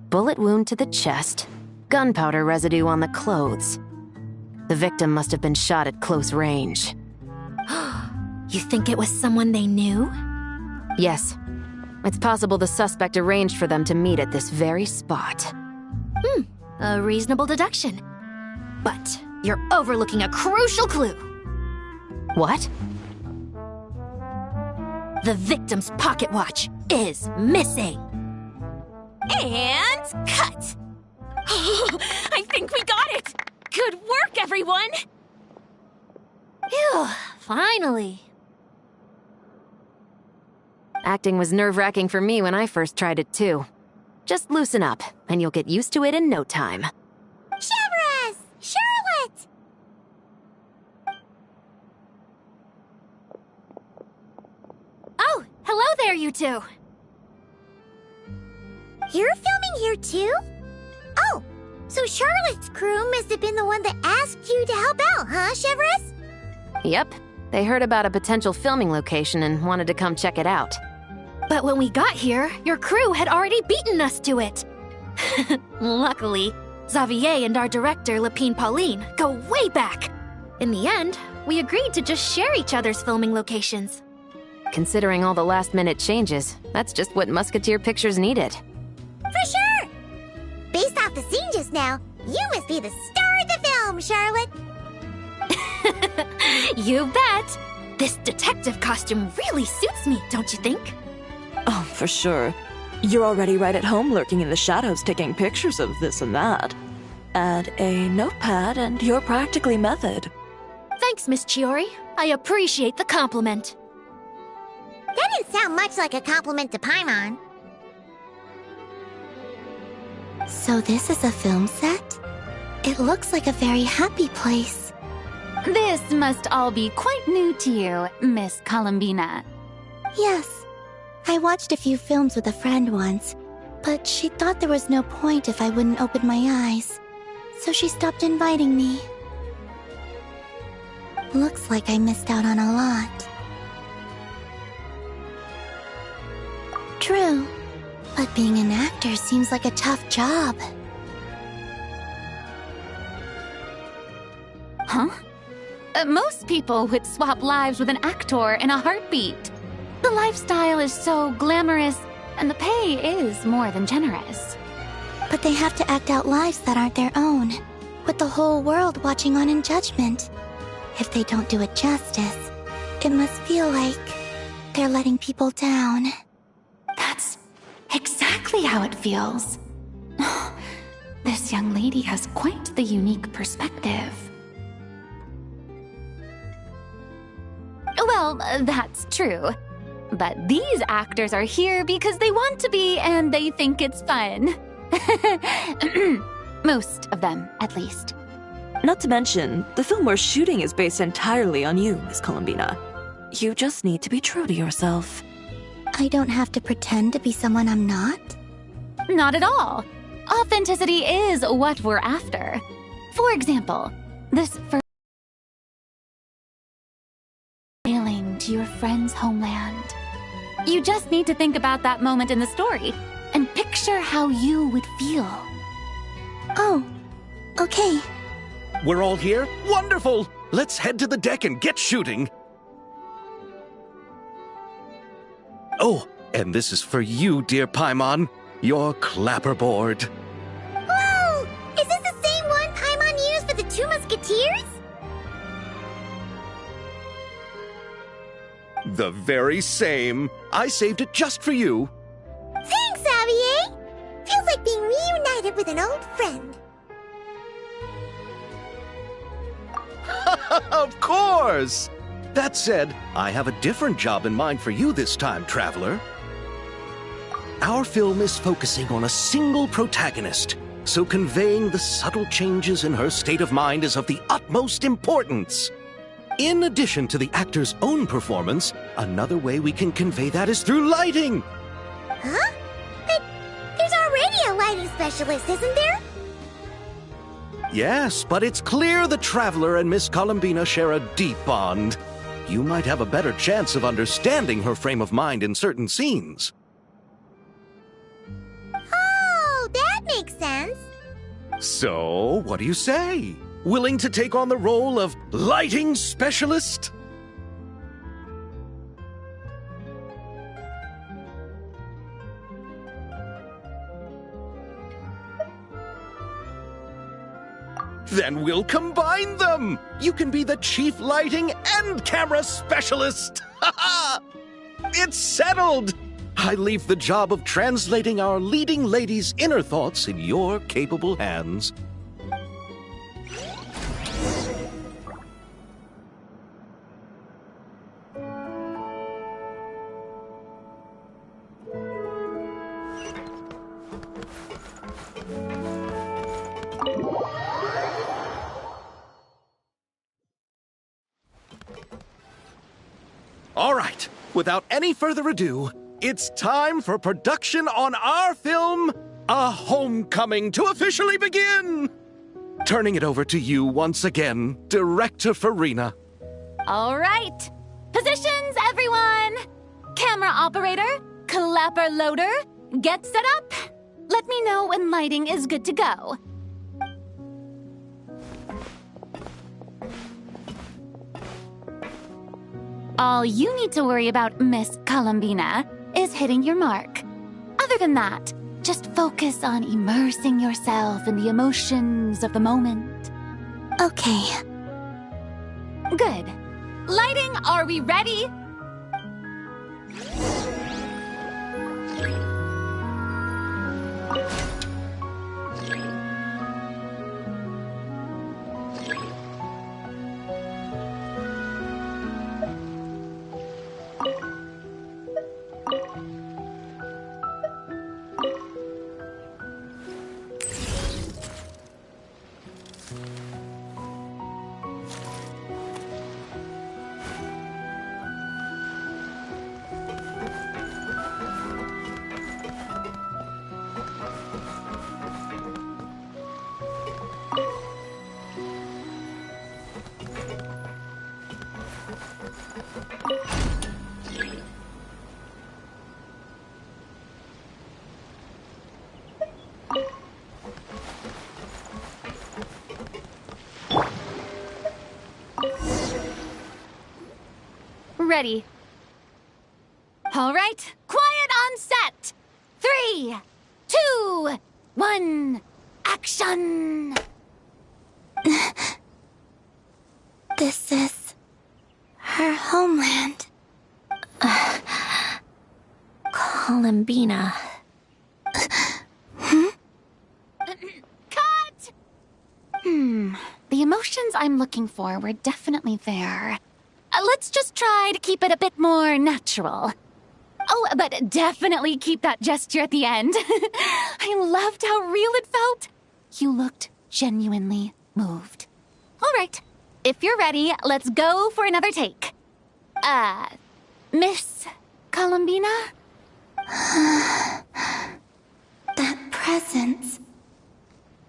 Bullet wound to the chest. Gunpowder residue on the clothes. The victim must have been shot at close range. You think it was someone they knew? Yes. It's possible the suspect arranged for them to meet at this very spot. A reasonable deduction. But you're overlooking a crucial clue. What? The victim's pocket watch is missing. And cut! I think we got it! Good work, everyone! Phew, finally. Acting was nerve-wracking for me when I first tried it too. Just loosen up, and you'll get used to it in no time. Severus! Charlotte! Oh, hello there, you two. You're filming here too? Oh, so Charlotte's crew must have been the one that asked you to help out, huh, Severus? Yep. They heard about a potential filming location and wanted to come check it out. But when we got here, your crew had already beaten us to it. Luckily, Xavier and our director, Lapine Pauline, go way back. In the end, we agreed to just share each other's filming locations. Considering all the last-minute changes, that's just what Musketeer Pictures needed. For sure! Based off the scene just now, you must be the star of the film, Charlotte! You bet! This detective costume really suits me, don't you think? Oh, for sure. You're already right at home lurking in the shadows taking pictures of this and that. Add a notepad and you're practically method. Thanks, Miss Chiori. I appreciate the compliment. That didn't sound much like a compliment to Paimon. So this is a film set? It looks like a very happy place. This must all be quite new to you, Miss Columbina. Yes. I watched a few films with a friend once, but she thought there was no point if I wouldn't open my eyes. So she stopped inviting me. Looks like I missed out on a lot. True, but being an actor seems like a tough job. Huh? Most people would swap lives with an actor in a heartbeat. The lifestyle is so glamorous, and the pay is more than generous. But they have to act out lives that aren't their own, with the whole world watching on in judgment. If they don't do it justice, it must feel like they're letting people down. That's exactly how it feels. This young lady has quite the unique perspective. Well, that's true. But these actors are here because they want to be and they think it's fun. Most of them, at least. Not to mention, the film we're shooting is based entirely on you, Miss Columbina. You just need to be true to yourself. I don't have to pretend to be someone I'm not? Not at all. Authenticity is what we're after. For example, this first sailing to your friend's homeland. You just need to think about that moment in the story and picture how you would feel. Oh, okay. We're all here? Wonderful! Let's head to the deck and get shooting. Oh, and this is for you, dear Paimon. Your clapperboard. Whoa! Is this the same one Paimon used for the Two Musketeers? The very same. I saved it just for you. Thanks, Xavier! Feels like being reunited with an old friend. Of course! That said, I have a different job in mind for you this time, Traveler. Our film is focusing on a single protagonist, so conveying the subtle changes in her state of mind is of the utmost importance. In addition to the actor's own performance, another way we can convey that is through lighting. Huh? But there's already a lighting specialist, isn't there? Yes, but it's clear the Traveler and Miss Columbina share a deep bond. You might have a better chance of understanding her frame of mind in certain scenes. Oh, that makes sense. So, what do you say? Willing to take on the role of lighting specialist? Then we'll combine them! You can be the chief lighting and camera specialist! Ha ha! It's settled! I leave the job of translating our leading lady's inner thoughts in your capable hands. All right, without any further ado, it's time for production on our film, A Homecoming, to officially begin! Turning it over to you once again, Director Farina. All right. Positions, everyone! Camera operator, clapper loader, get set up. Let me know when lighting is good to go. All you need to worry about, Miss Columbina, is hitting your mark. Other than that, just focus on immersing yourself in the emotions of the moment. Okay. Good. Lighting, are we ready? Ready. All right, quiet on set. 3, 2, 1, action! This is her homeland. Columbina. Cut! The emotions I'm looking for were definitely there. Let's just try to keep it a bit more natural. Oh, but definitely keep that gesture at the end. I loved how real it felt. You looked genuinely moved. All right. If you're ready, let's go for another take. Miss Columbina? That presence.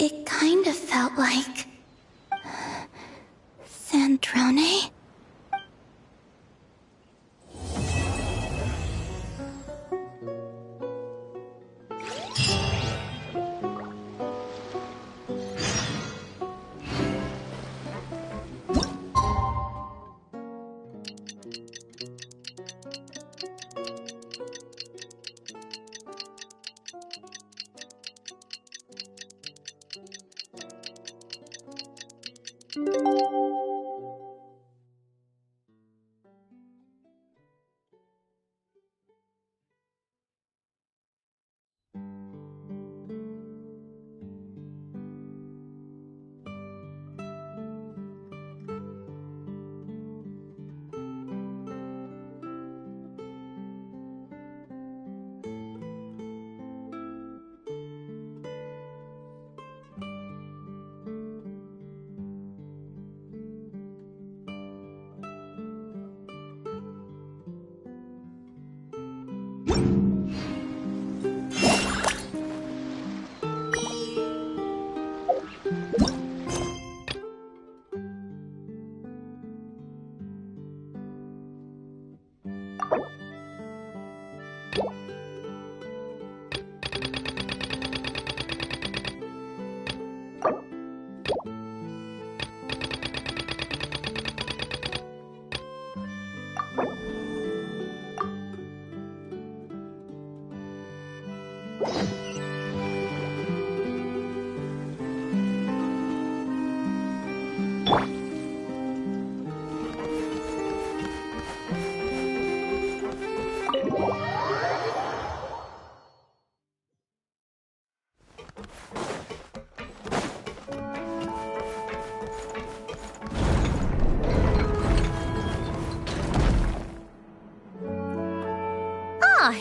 It kind of felt like... Sandrone?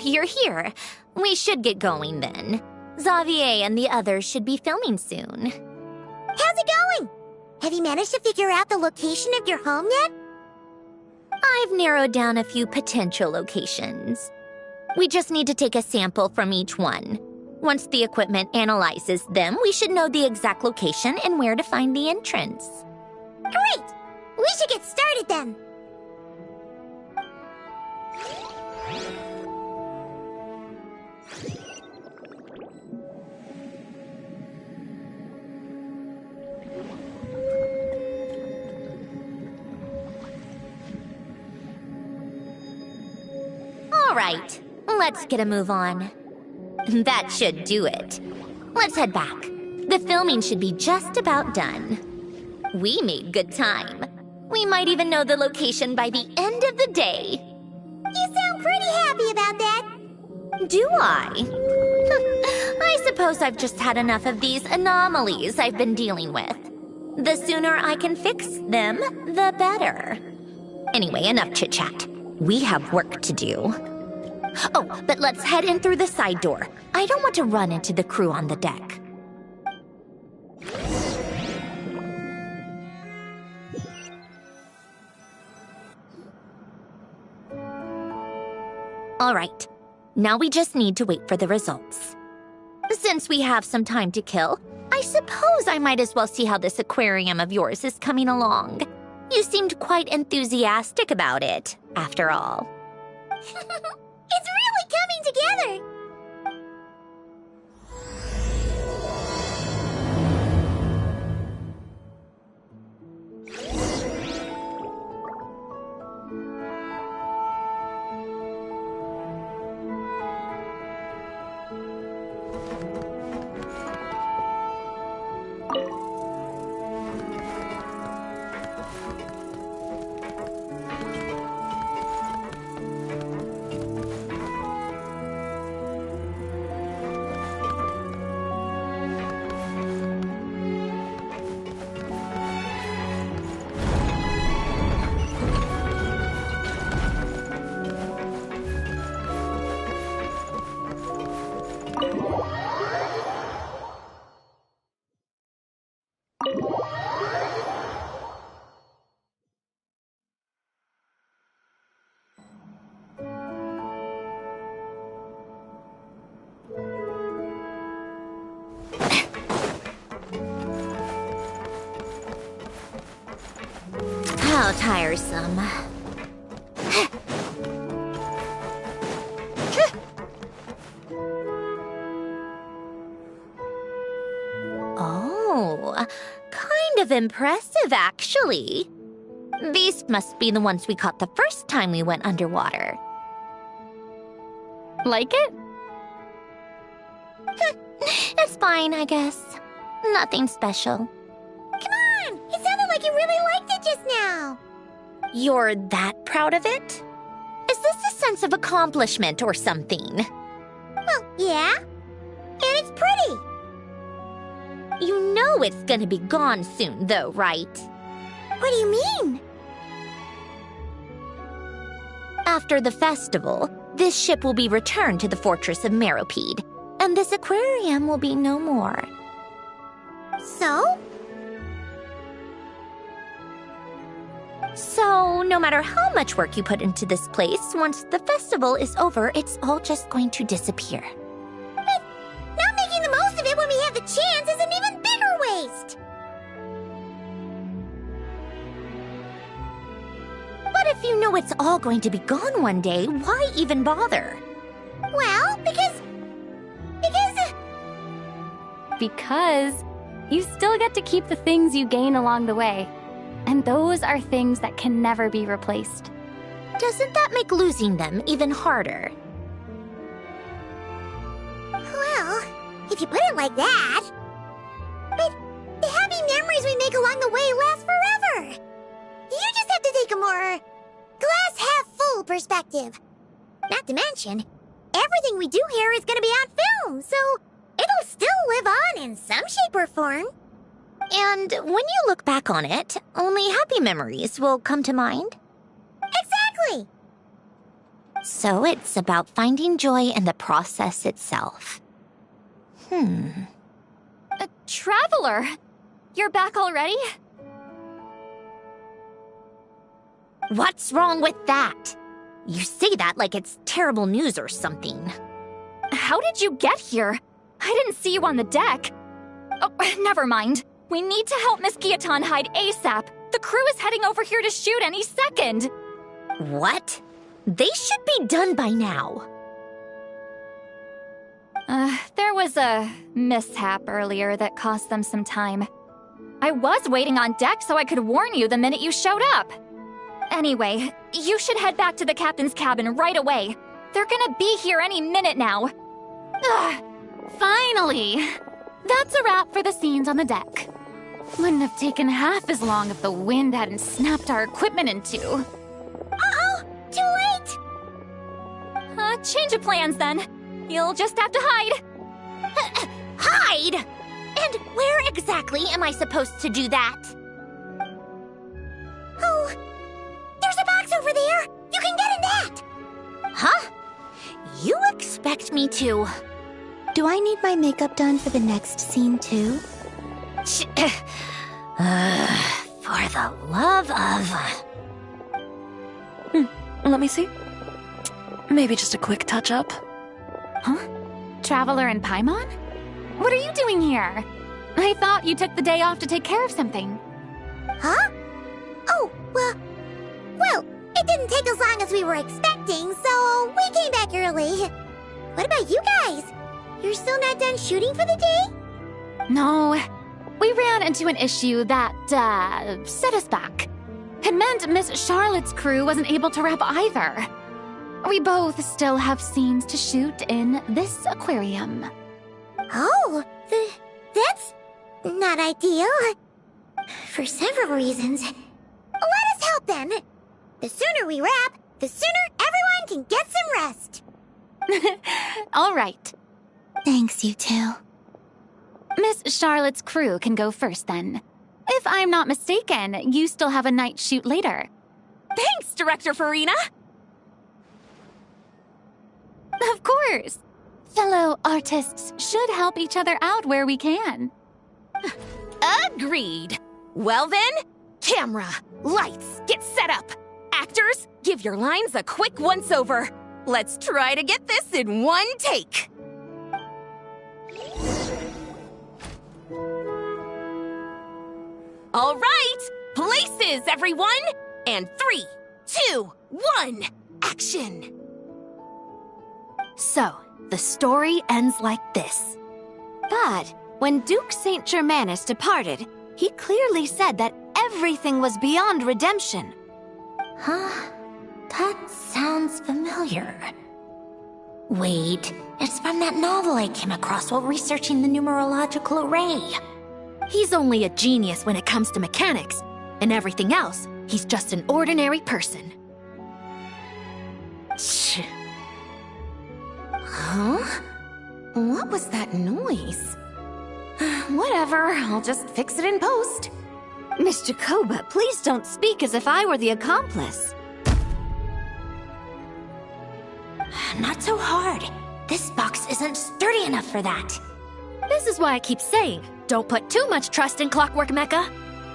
You're here. We should get going then. Xavier and the others should be filming soon. How's it going? Have you managed to figure out the location of your home yet? I've narrowed down a few potential locations. We just need to take a sample from each one. Once the equipment analyzes them, we should know the exact location and where to find the entrance. Great! We should get started then. All right, let's get a move on. That should do it. Let's head back. The filming should be just about done. We made good time. We might even know the location by the end of the day. You sound pretty happy about that. Do I? I suppose I've just had enough of these anomalies I've been dealing with. The sooner I can fix them, the better. Anyway, enough chit-chat. We have work to do. Oh, but let's head in through the side door. I don't want to run into the crew on the deck. All right, now we just need to wait for the results. Since we have some time to kill, I suppose I might as well see how this aquarium of yours is coming along. You seemed quite enthusiastic about it, after all. It's really coming together! How tiresome. Oh, kind of impressive, actually. These must be the ones we caught the first time we went underwater. Like it? It's fine, I guess. Nothing special. Come on! It sounded like you really liked it just now. You're that proud of it? Is this a sense of accomplishment or something? Well, yeah. And it's pretty. You know it's gonna be gone soon, though, right? What do you mean? After the festival, this ship will be returned to the fortress of Meropide, and this aquarium will be no more. So? So, no matter how much work you put into this place, once the festival is over, it's all just going to disappear. But not making the most of it when we have the chance is an even bigger waste. But if you know it's all going to be gone one day, why even bother? Well, because... Because you still get to keep the things you gain along the way. And those are things that can never be replaced. Doesn't that make losing them even harder? Well, if you put it like that... But the happy memories we make along the way last forever. You just have to take a more glass-half-full perspective. Not to mention, everything we do here is going to be on film, so it'll still live on in some shape or form. And when you look back on it, only happy memories will come to mind? Exactly! So it's about finding joy in the process itself. Traveler! You're back already? What's wrong with that? You say that like it's terrible news or something. How did you get here? I didn't see you on the deck. Oh, never mind. We need to help Miss Guillotin hide ASAP. The crew is heading over here to shoot any second. What? They should be done by now. There was a mishap earlier that cost them some time. I was waiting on deck so I could warn you the minute you showed up. Anyway, you should head back to the captain's cabin right away. They're gonna be here any minute now. Ugh, finally! That's a wrap for the scenes on the deck. Wouldn't have taken half as long if the wind hadn't snapped our equipment in two. Uh-oh! Too late! Change of plans then. You'll just have to hide. Hide? And where exactly am I supposed to do that? Oh, there's a box over there! You can get in that! Huh? You expect me to... Do I need my makeup done for the next scene too? For the love of... Let me see. Maybe just a quick touch-up. Huh? Traveler and Paimon? What are you doing here? I thought you took the day off to take care of something. Huh? Oh, well, it didn't take as long as we were expecting, so we came back early. What about you guys? You're still not done shooting for the day? No. We ran into an issue that, set us back. It meant Miss Charlotte's crew wasn't able to wrap either. We both still have scenes to shoot in this aquarium. Oh, that's not ideal. For several reasons. Let us help then. The sooner we wrap, the sooner everyone can get some rest. All right. Thanks, you two. Miss Charlotte's crew can go first then. If I'm not mistaken, you still have a night shoot later. Thanks, Director Farina. Of course. Fellow artists should help each other out where we can. Agreed. Well then, camera, lights, get set up. Actors, give your lines a quick once-over. Let's try to get this in one take. All right, places, everyone. And 3, 2, 1, action! So, the story ends like this. But when Duke St. Germanus departed, he clearly said that everything was beyond redemption. Huh? That sounds familiar. Wait, it's from that novel I came across while researching the numerological array. He's only a genius when it comes to mechanics, and everything else, he's just an ordinary person. Huh? What was that noise? Whatever, I'll just fix it in post. Miss Jacoba, please don't speak as if I were the accomplice. Not so hard. This box isn't sturdy enough for that. This is why I keep saying, don't put too much trust in Clockwork Mecha.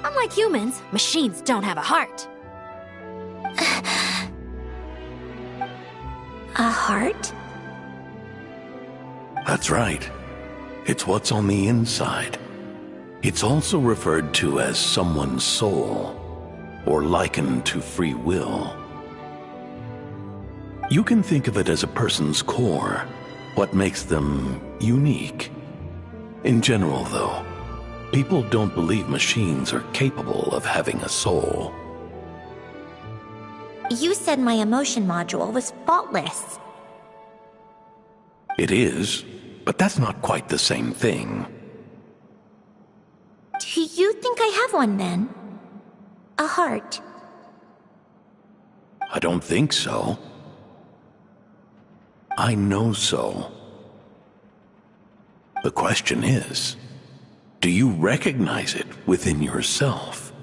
Unlike humans, machines don't have a heart. A heart? That's right. It's what's on the inside. It's also referred to as someone's soul, or likened to free will. You can think of it as a person's core, what makes them unique. In general, though, people don't believe machines are capable of having a soul. You said my emotion module was faultless. It is, but that's not quite the same thing. Do you think I have one then? A heart? I don't think so. I know so. The question is, do you recognize it within yourself?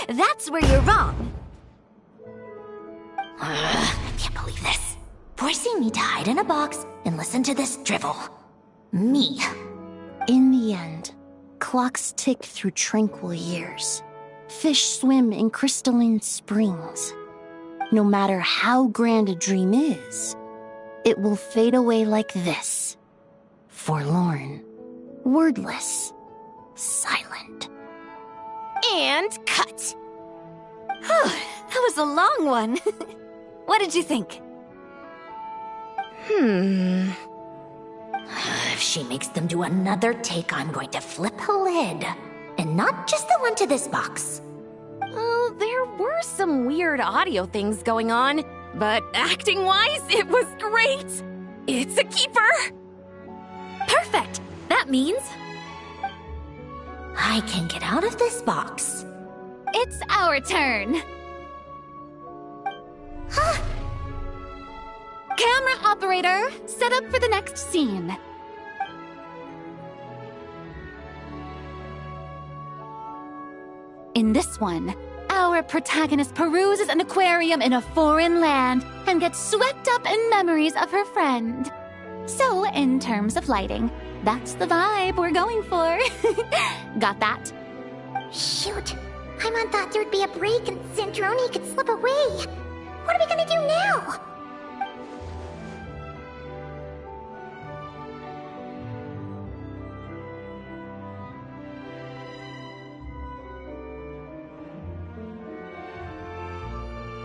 That's where you're wrong. I can't believe this. Forcing me to hide in a box and listen to this drivel. Me. In the end, clocks tick through tranquil years. Fish swim in crystalline springs. No matter how grand a dream is, it will fade away like this. Forlorn, wordless, silent. And cut. That was a long one. What did you think? If she makes them do another take, I'm going to flip her lid. And not just the one to this box. Oh, there were some weird audio things going on, but acting-wise, it was great. It's a keeper. Perfect. That means I can get out of this box. It's our turn. Camera operator, set up for the next scene. In this one, our protagonist peruses an aquarium in a foreign land and gets swept up in memories of her friend. So, in terms of lighting, that's the vibe we're going for. Got that? Shoot. Paimon thought there'd be a break and Zandroni could slip away. What are we gonna do now?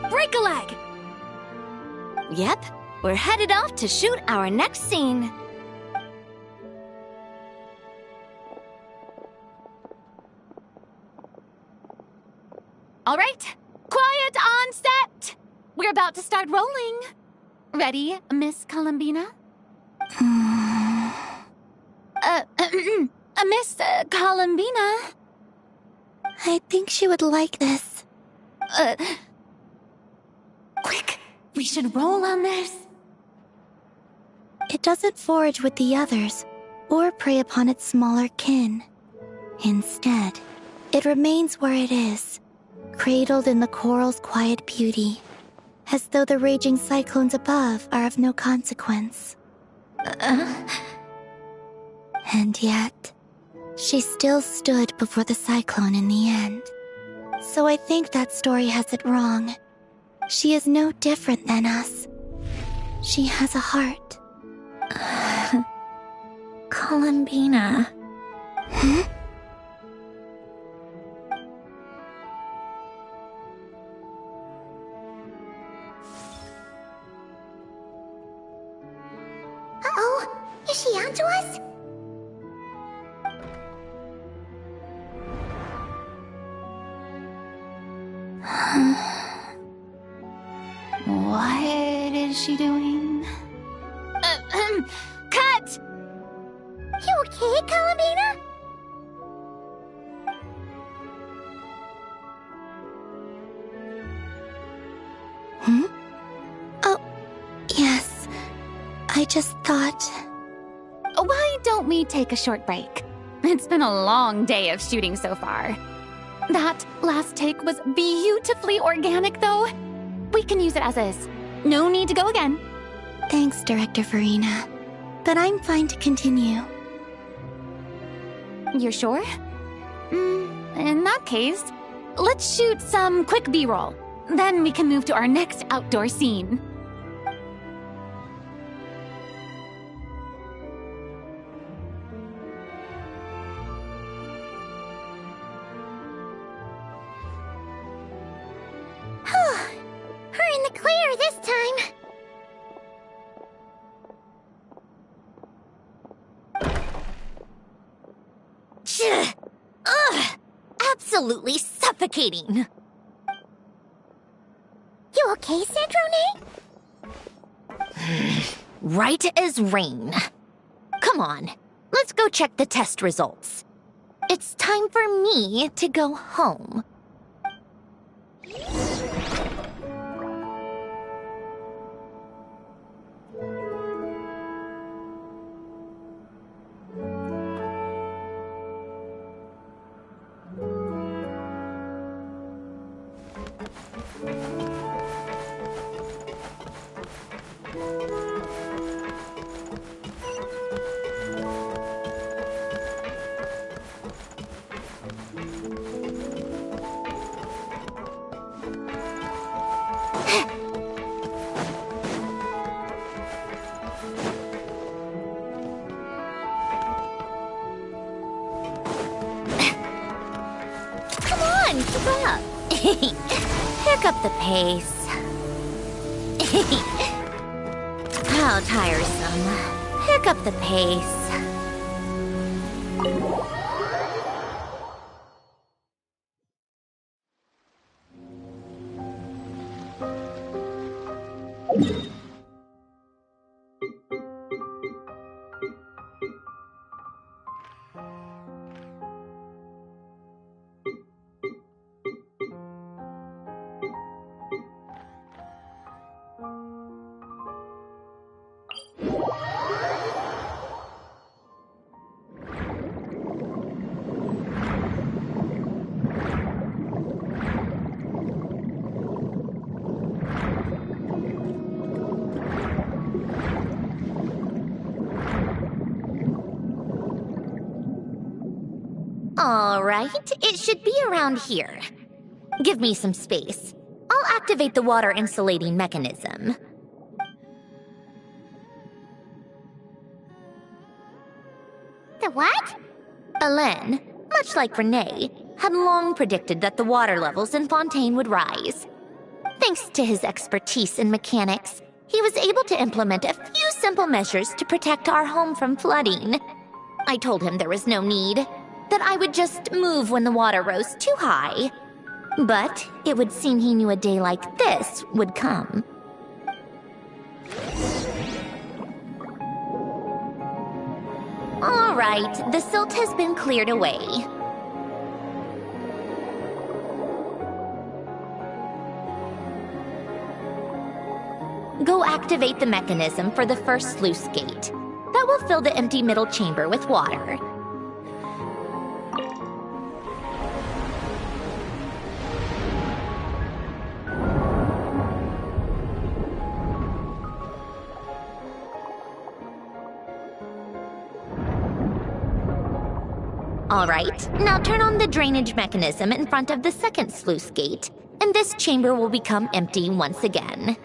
Break a leg! Yep, we're headed off to shoot our next scene. All right, quiet on set. We're about to start rolling. Ready, Miss Columbina? Miss Columbina? I think she would like this. Quick, we should roll on this. It doesn't forage with the others, or prey upon its smaller kin. Instead, it remains where it is, cradled in the coral's quiet beauty, as though the raging cyclones above are of no consequence. And yet, she still stood before the cyclone in the end. So I think that story has it wrong. She is no different than us. She has a heart. Columbina. Is she onto us? What is she doing? Cut! You okay, Columbina? Oh, yes. I just thought... Why don't we take a short break? It's been a long day of shooting so far. That last take was beautifully organic, though. We can use it as is. No need to go again. Thanks, Director Farina. But I'm fine to continue. You're sure? In that case, let's shoot some quick B-roll. Then we can move to our next outdoor scene. We're in the clear this time. Ugh! Absolutely suffocating. You okay, Sandrone? Right as rain. Come on, let's go check the test results. It's time for me to go home. Keep up. Pick up the pace. How tiresome. Pick up the pace. All right, it should be around here. Give me some space. I'll activate the water insulating mechanism. The what? Alen, much like Renee, had long predicted that the water levels in Fontaine would rise. Thanks to his expertise in mechanics, he was able to implement a few simple measures to protect our home from flooding. I told him there was no need, that I would just move when the water rose too high. But it would seem he knew a day like this would come. All right, the silt has been cleared away. Go activate the mechanism for the first sluice gate. That will fill the empty middle chamber with water. All right, now turn on the drainage mechanism in front of the second sluice gate, and this chamber will become empty once again.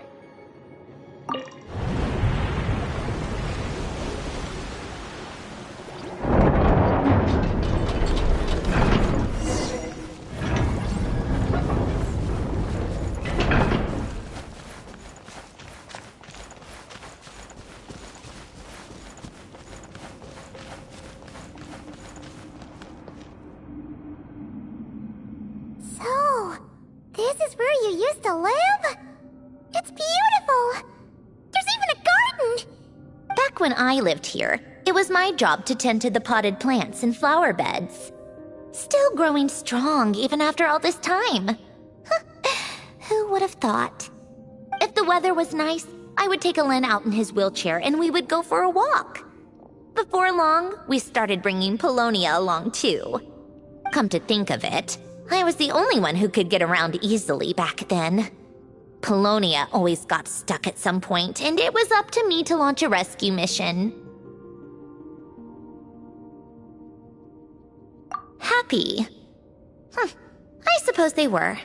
beautiful! There's even a garden! Back when I lived here, it was my job to tend to the potted plants and flower beds. Still growing strong even after all this time. Who would have thought? If the weather was nice, I would take Alen out in his wheelchair and we would go for a walk. Before long, we started bringing Polonia along too. Come to think of it, I was the only one who could get around easily back then. Polonia always got stuck at some point, and it was up to me to launch a rescue mission. Happy? I suppose they were.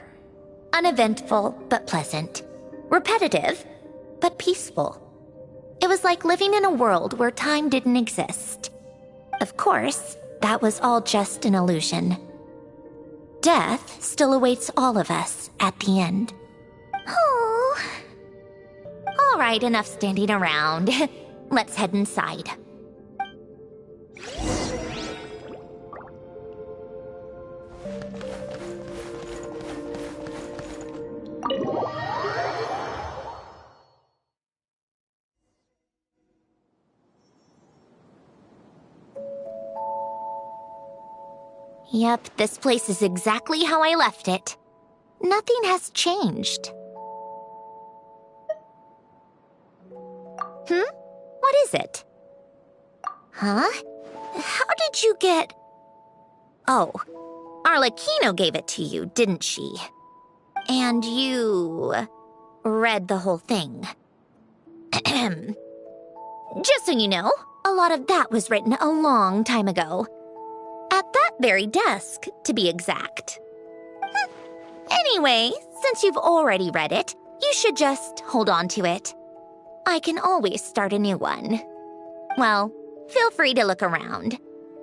Uneventful, but pleasant. Repetitive, but peaceful. It was like living in a world where time didn't exist. Of course, that was all just an illusion. Death still awaits all of us at the end. Oh. All right, enough standing around. Let's head inside. Yep, this place is exactly how I left it. Nothing has changed. What is it? Huh? How did you get... Oh, Arlecchino gave it to you, didn't she? And you... read the whole thing. Just so you know, a lot of that was written a long time ago. At that very desk, to be exact. Anyway, since you've already read it, you should just hold on to it. I can always start a new one. Well, feel free to look around.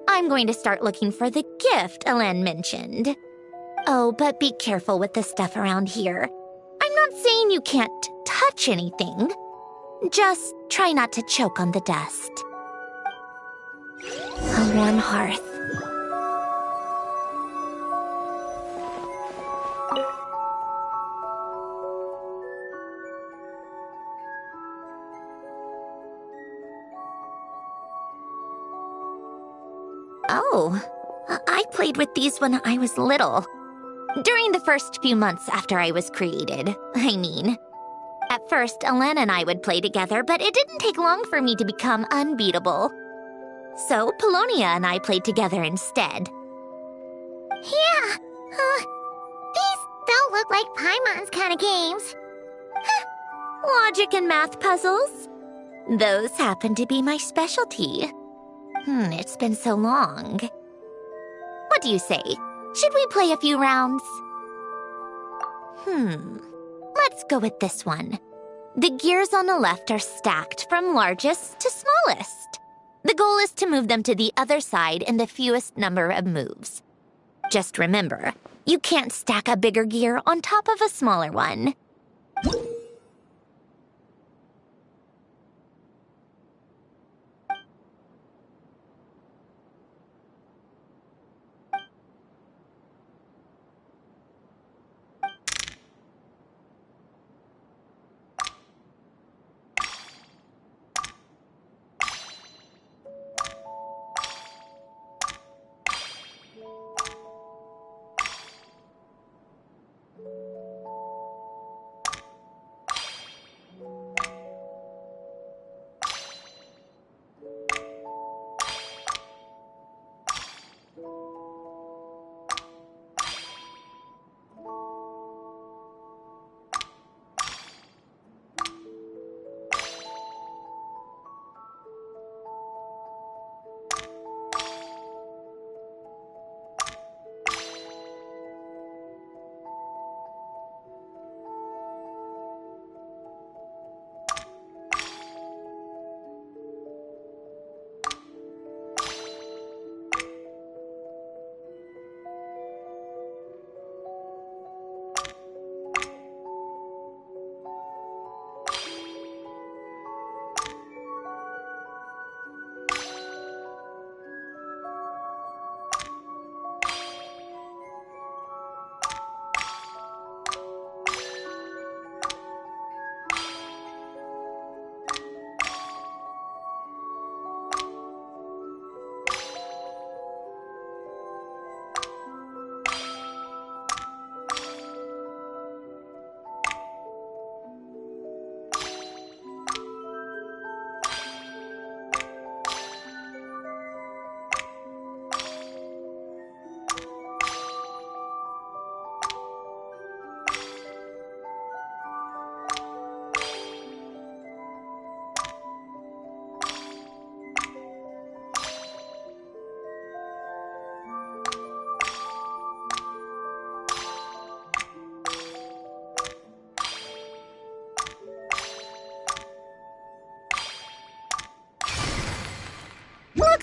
I'm going to start looking for the gift Alen mentioned. Oh, but be careful with the stuff around here. I'm not saying you can't touch anything. Just try not to choke on the dust. A warm hearth. Oh, I played with these when I was little. During the first few months after I was created, I mean. At first, Alen and I would play together, but it didn't take long for me to become unbeatable. So, Polonia and I played together instead. Yeah, these don't look like Paimon's kind of games. Logic and math puzzles? Those happen to be my specialty. It's been so long. What do you say? Should we play a few rounds? Let's go with this one. The gears on the left are stacked from largest to smallest. The goal is to move them to the other side in the fewest number of moves. Just remember, you can't stack a bigger gear on top of a smaller one.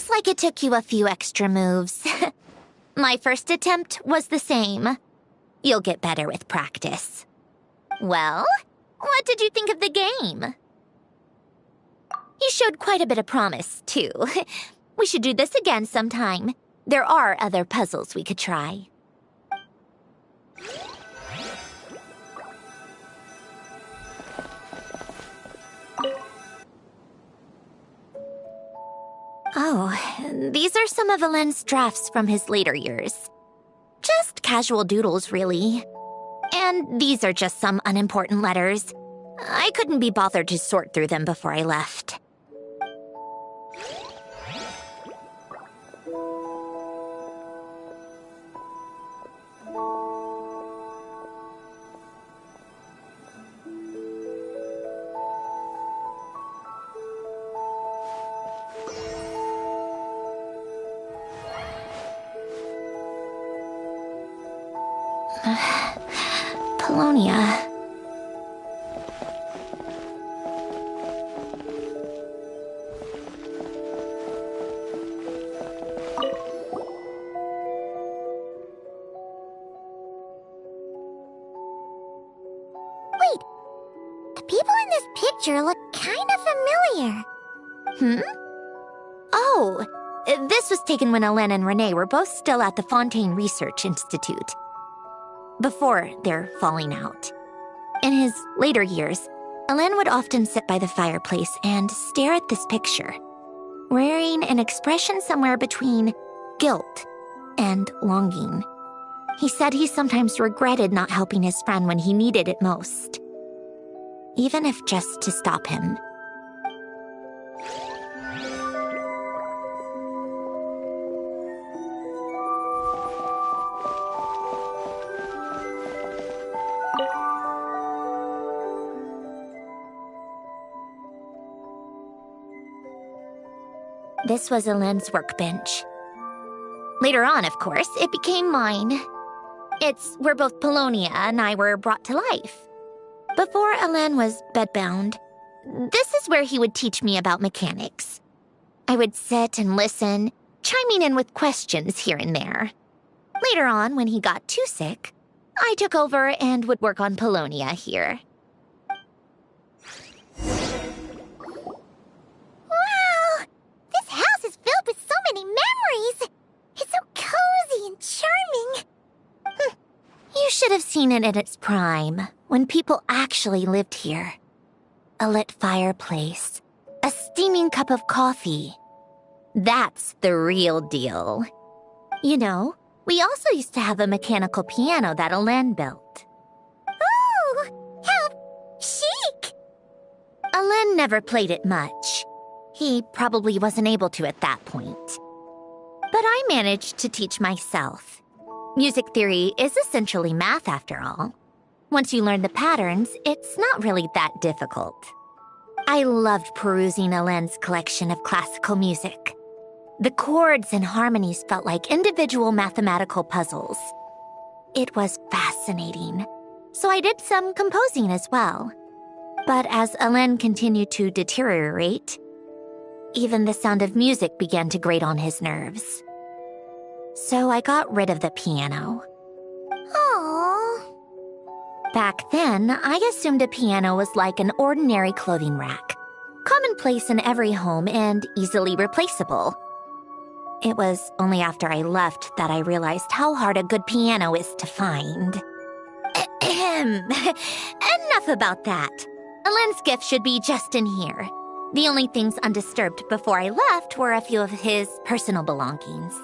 Looks like it took you a few extra moves. My first attempt was the same. You'll get better with practice. Well, what did you think of the game? You showed quite a bit of promise, too. We should do this again sometime. There are other puzzles we could try. Oh, these are some of Alen's drafts from his later years. Just casual doodles, really. And these are just some unimportant letters. I couldn't be bothered to sort through them before I left. Polonia. Wait, the people in this picture look kind of familiar. Oh, this was taken when Alen and Renee were both still at the Fontaine Research Institute. Before their falling out. In his later years, Alen would often sit by the fireplace and stare at this picture, wearing an expression somewhere between guilt and longing. He said he sometimes regretted not helping his friend when he needed it most, even if just to stop him. This was Alen's workbench. Later on, of course, it became mine. It's where both Polonia and I were brought to life. Before Alen was bedbound, this is where he would teach me about mechanics. I would sit and listen, chiming in with questions here and there. Later on, when he got too sick, I took over and would work on Polonia here. With so many memories! It's so cozy and charming! You should have seen it in its prime, when people actually lived here. A lit fireplace, a steaming cup of coffee. That's the real deal. You know, we also used to have a mechanical piano that Alen built. Oh, how chic! Alen never played it much. He probably wasn't able to at that point. But I managed to teach myself. Music theory is essentially math, after all. Once you learn the patterns, it's not really that difficult. I loved perusing Alen's collection of classical music. The chords and harmonies felt like individual mathematical puzzles. It was fascinating. So I did some composing as well. But as Alen continued to deteriorate, even the sound of music began to grate on his nerves. So I got rid of the piano. Aww. Back then, I assumed a piano was like an ordinary clothing rack, commonplace in every home and easily replaceable. It was only after I left that I realized how hard a good piano is to find. Enough about that. Alen's gift should be just in here. The only things undisturbed before I left were a few of his personal belongings.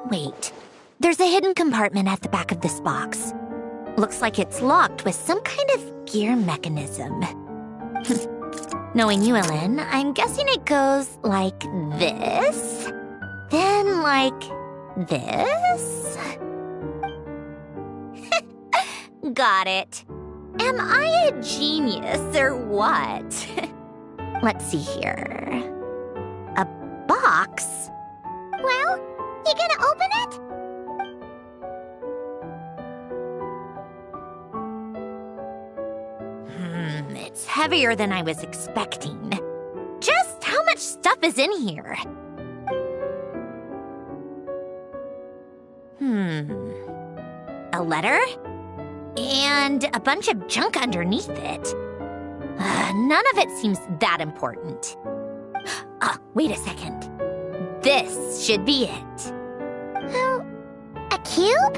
Wait, there's a hidden compartment at the back of this box. Looks like it's locked with some kind of gear mechanism. Knowing you, Alen, I'm guessing it goes like this, then like this. Got it. Am I a genius or what? Let's see here. A box? Well, you gonna open it? It's heavier than I was expecting. Just how much stuff is in here? A letter? And a bunch of junk underneath it. None of it seems that important. Wait a second. This should be it. A cube?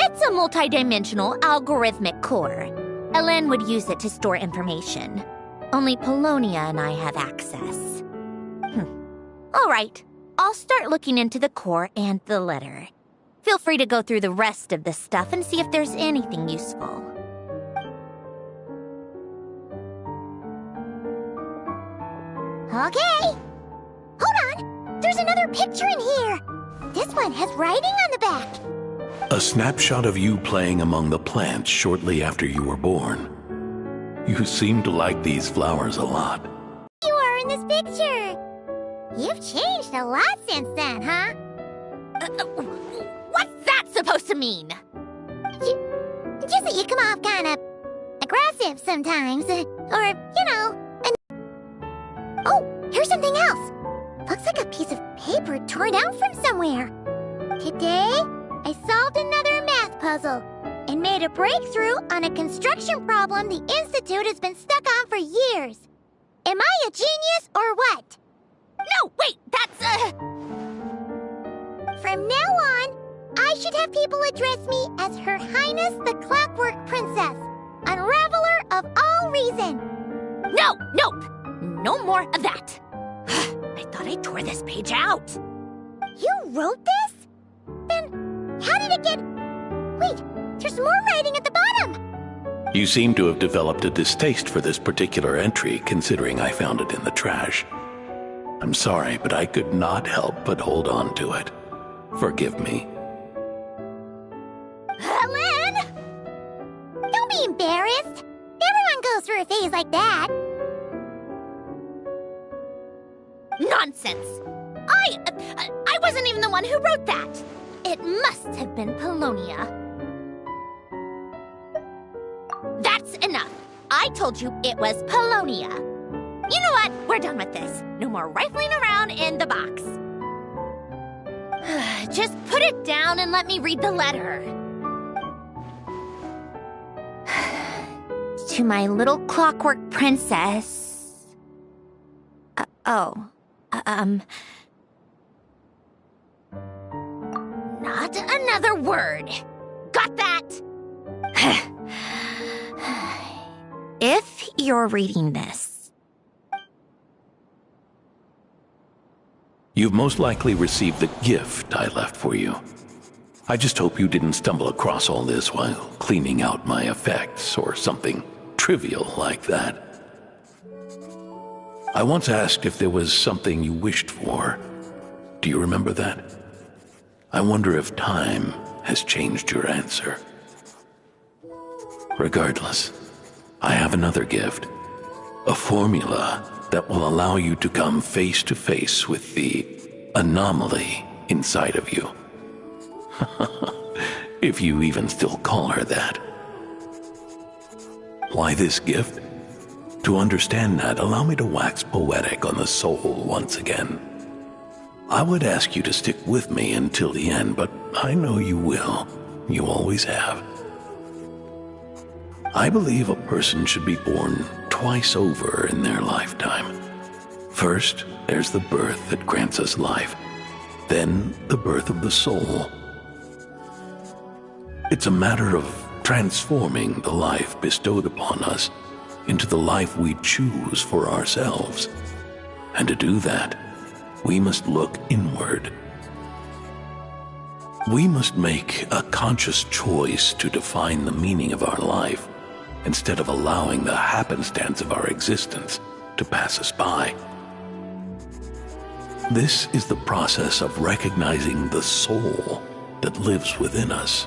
It's a multidimensional algorithmic core. Ellen would use it to store information. Only Polonia and I have access. All right, I'll start looking into the core and the letter. Feel free to go through the rest of the stuff and see if there's anything useful. Okay. Hold on. There's another picture in here. This one has writing on the back. A snapshot of you playing among the plants shortly after you were born. You seem to like these flowers a lot. You are in this picture. You've changed a lot since then, huh? What's that supposed to mean? Just that you come off kind of aggressive sometimes. Or, you know... Oh, here's something else. Looks like a piece of paper torn out from somewhere. Today, I solved another math puzzle and made a breakthrough on a construction problem the Institute has been stuck on for years. Am I a genius or what? No, wait, that's From now on, I should have people address me as Her Highness the Clockwork Princess, Unraveler of all reason. No, nope. No more of that. I thought I tore this page out. You wrote this? Then how did it get... Wait, there's more writing at the bottom. You seem to have developed a distaste for this particular entry, considering I found it in the trash. I'm sorry, but I could not help but hold on to it. Forgive me. Lynn! Don't be embarrassed. Everyone goes through a phase like that. Nonsense! I wasn't even the one who wrote that. It must have been Polonia. That's enough. I told you it was Polonia. You know what? We're done with this. No more rifling around in the box. Just put it down and let me read the letter. To my little clockwork princess. Not another word. Got that? If you're reading this, You've most likely received the gift I left for you. I just hope you didn't stumble across all this while cleaning out my effects or something trivial like that. I once asked if there was something you wished for. Do you remember that? I wonder if time has changed your answer. Regardless, I have another gift. A formula that will allow you to come face to face with the anomaly inside of you. If you even still call her that. Why this gift? To understand that, allow me to wax poetic on the soul once again. I would ask you to stick with me until the end, but I know you will. You always have. I believe a person should be born twice over in their lifetime. First, there's the birth that grants us life. Then, the birth of the soul. It's a matter of transforming the life bestowed upon us into the life we choose for ourselves. And to do that, we must look inward. We must make a conscious choice to define the meaning of our life instead of allowing the happenstance of our existence to pass us by. This is the process of recognizing the soul that lives within us.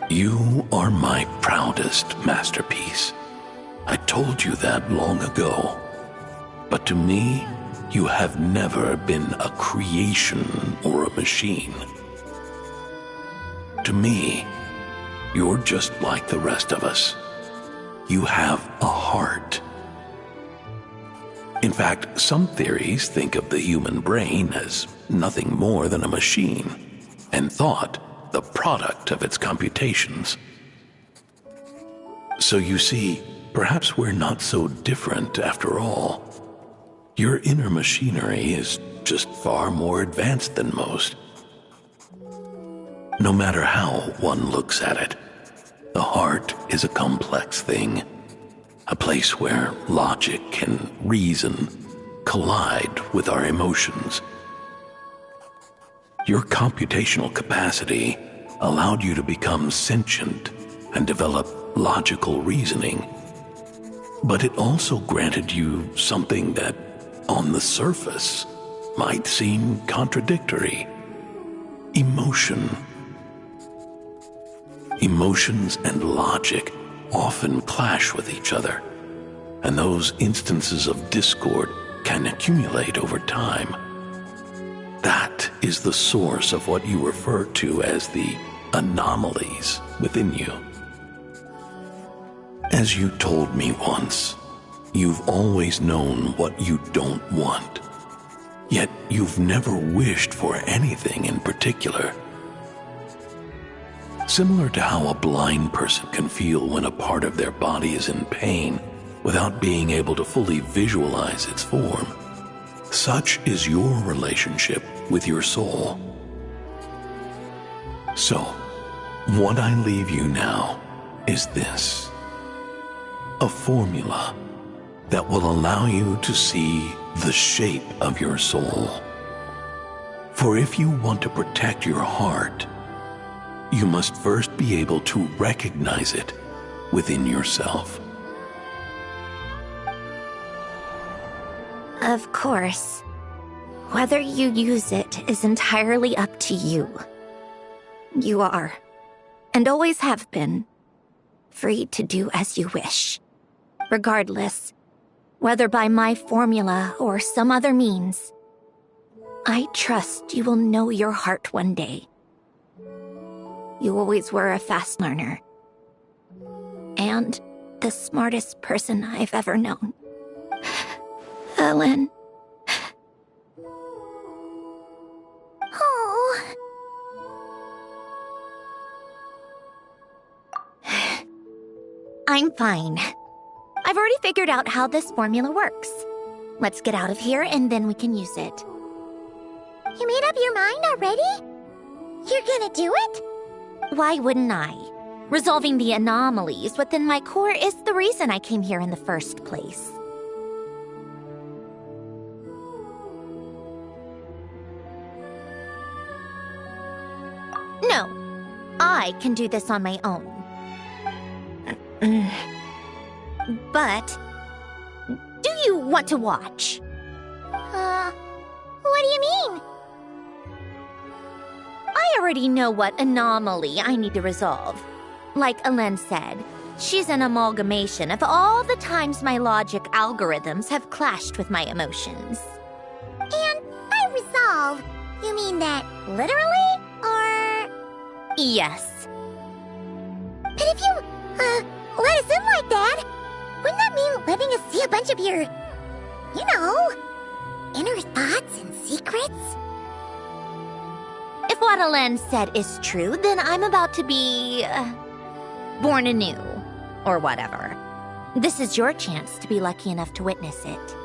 You are my proudest masterpiece. I told you that long ago. But to me, you have never been a creation or a machine. To me, you're just like the rest of us. You have a heart. In fact, some theories think of the human brain as nothing more than a machine, and thought the product of its computations. So you see, perhaps we're not so different after all. Your inner machinery is just far more advanced than most. No matter how one looks at it, the heart is a complex thing, a place where logic and reason collide with our emotions. Your computational capacity allowed you to become sentient and develop logical reasoning, but it also granted you something that, on the surface, might seem contradictory: emotion. Emotions and logic often clash with each other, and those instances of discord can accumulate over time. That is the source of what you refer to as the anomalies within you. As you told me once, you've always known what you don't want, yet you've never wished for anything in particular. Similar to how a blind person can feel when a part of their body is in pain without being able to fully visualize its form, such is your relationship with your soul. So, what I leave you now is this: a formula that will allow you to see the shape of your soul. For if you want to protect your heart, you must first be able to recognize it within yourself. Of course. Whether you use it is entirely up to you. You are, and always have been, free to do as you wish. Regardless, whether by my formula or some other means, I trust you will know your heart one day. You always were a fast learner, and the smartest person I've ever known. Ellen. Oh. I'm fine. I've already figured out how this formula works. Let's get out of here and then we can use it. You made up your mind already? You're gonna do it? Why wouldn't I? Resolving the anomalies within my core is the reason I came here in the first place. No, I can do this on my own. But, do you want to watch? What do you mean? I already know what anomaly I need to resolve. Like Ellen said, she's an amalgamation of all the times my logic algorithms have clashed with my emotions. And by resolve, you mean that literally, or...? Yes. But if you, let us in like that, wouldn't that mean letting us see a bunch of your, inner thoughts and secrets? If what Ellen said is true, then I'm about to be... born anew, or whatever. This is your chance to be lucky enough to witness it.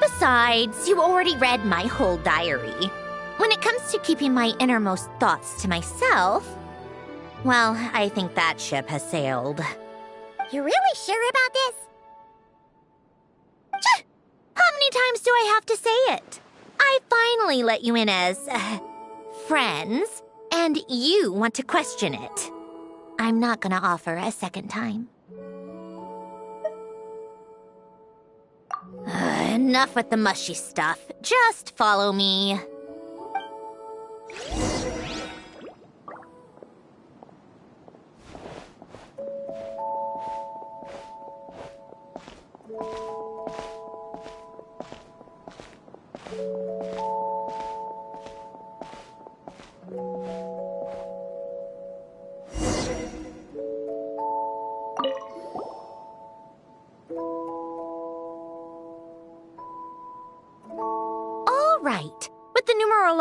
Besides, you already read my whole diary. When it comes to keeping my innermost thoughts to myself, well, I think that ship has sailed. You're really sure about this? How many times do I have to say it? I finally let you in as... friends, and you want to question it. I'm not gonna offer a second time. Enough with the mushy stuff. Just follow me.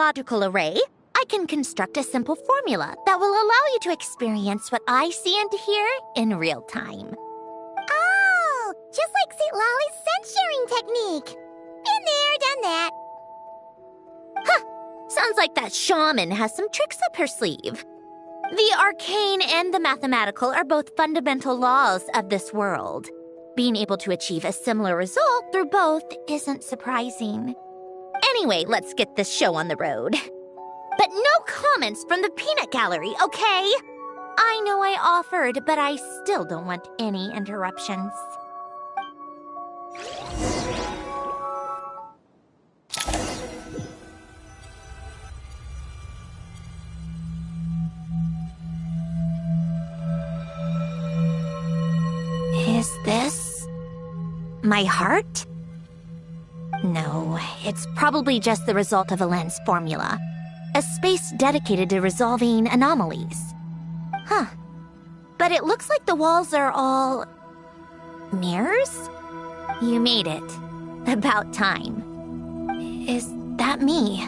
logical array, I can construct a simple formula that will allow you to experience what I see and hear in real time. Oh, just like St. Lolly's sense-sharing technique. Been there, done that. Sounds like that shaman has some tricks up her sleeve. The arcane and the mathematical are both fundamental laws of this world. Being able to achieve a similar result through both isn't surprising. Anyway, let's get this show on the road. But no comments from the peanut gallery, okay? I know I offered, but I still don't want any interruptions. Is this my heart? No, it's probably just the result of a lens formula. A space dedicated to resolving anomalies. But it looks like the walls are all mirrors? You made it. About time. Is that me?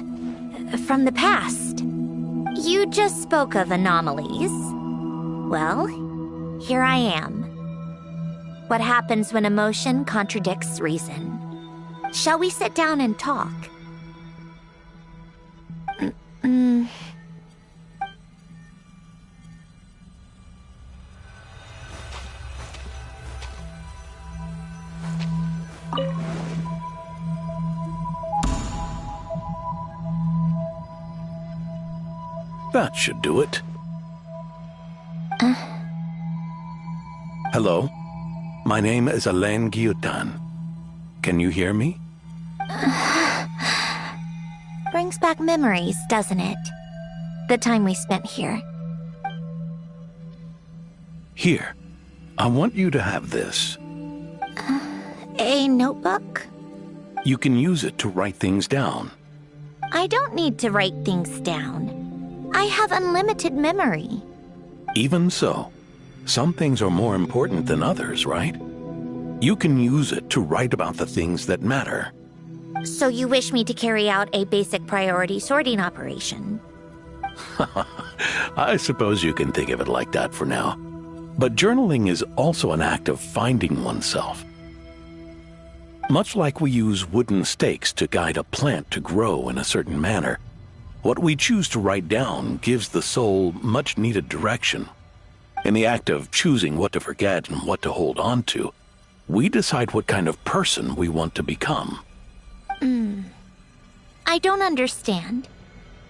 From the past? You just spoke of anomalies. Well, here I am. What happens when emotion contradicts reason? Shall we sit down and talk? That should do it. Hello? My name is Alain Guillotin. Can you hear me? Brings back memories, doesn't it? The time we spent here. Here. I want you to have this. A notebook? You can use it to write things down. I don't need to write things down. I have unlimited memory. Even so, some things are more important than others, right? You can use it to write about the things that matter. So you wish me to carry out a basic priority sorting operation? I suppose you can think of it like that for now. But journaling is also an act of finding oneself. Much like we use wooden stakes to guide a plant to grow in a certain manner, what we choose to write down gives the soul much-needed direction. In the act of choosing what to forget and what to hold on to, we decide what kind of person we want to become. I don't understand.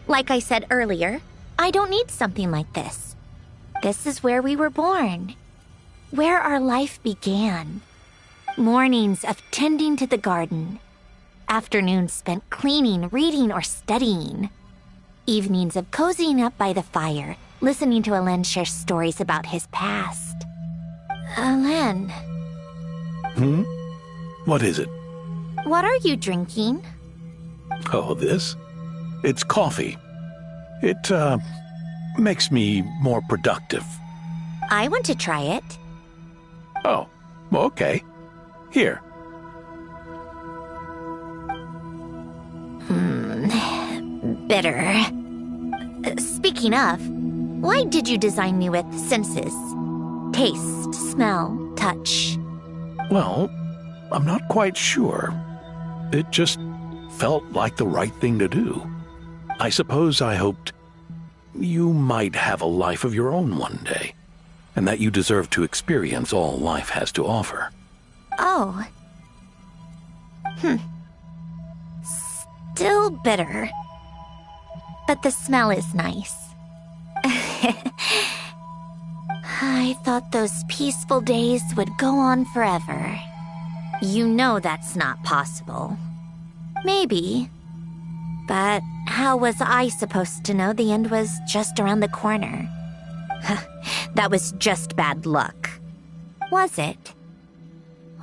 Like I said earlier, I don't need something like this. This is where we were born. Where our life began. Mornings of tending to the garden. Afternoons spent cleaning, reading, or studying. Evenings of cozying up by the fire, listening to Alain share stories about his past. Alain. What is it? What are you drinking? Oh, this? It's coffee. It, makes me more productive. I want to try it. Oh, okay. Here. Bitter. Speaking of, why did you design me with senses? Taste, smell, touch. Well, I'm not quite sure. It just felt like the right thing to do. I suppose I hoped you might have a life of your own one day, and that you deserve to experience all life has to offer. Oh. Still bitter. But the smell is nice. I thought those peaceful days would go on forever. You know that's not possible. Maybe. But how was I supposed to know the end was just around the corner? That was just bad luck. Was it?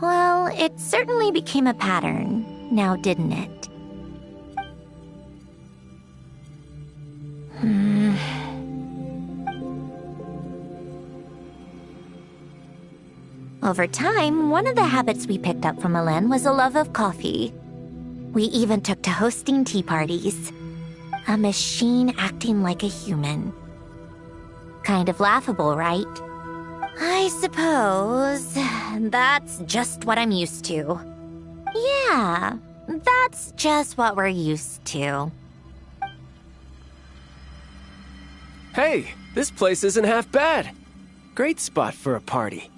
Well, it certainly became a pattern, now didn't it? Over time, one of the habits we picked up from Alain was a love of coffee. We even took to hosting tea parties. A machine acting like a human. Kind of laughable, right? I suppose that's just what I'm used to. Yeah, that's just what we're used to. Hey, this place isn't half bad. Great spot for a party.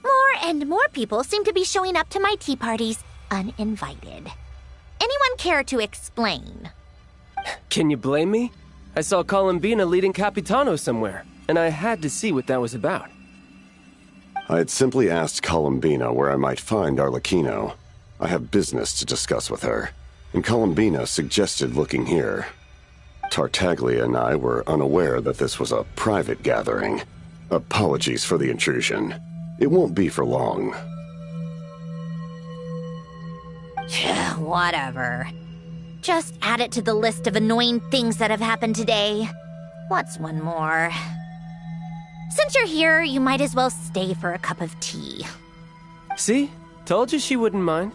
More and more people seem to be showing up to my tea parties uninvited. Anyone care to explain? Can you blame me? I saw Columbina leading Capitano somewhere, and I had to see what that was about. I had simply asked Columbina where I might find Arlecchino. I have business to discuss with her, and Columbina suggested looking here. Tartaglia and I were unaware that this was a private gathering. Apologies for the intrusion. It won't be for long. Whatever. Just add it to the list of annoying things that have happened today. What's one more? Since you're here, you might as well stay for a cup of tea. See? Told you she wouldn't mind.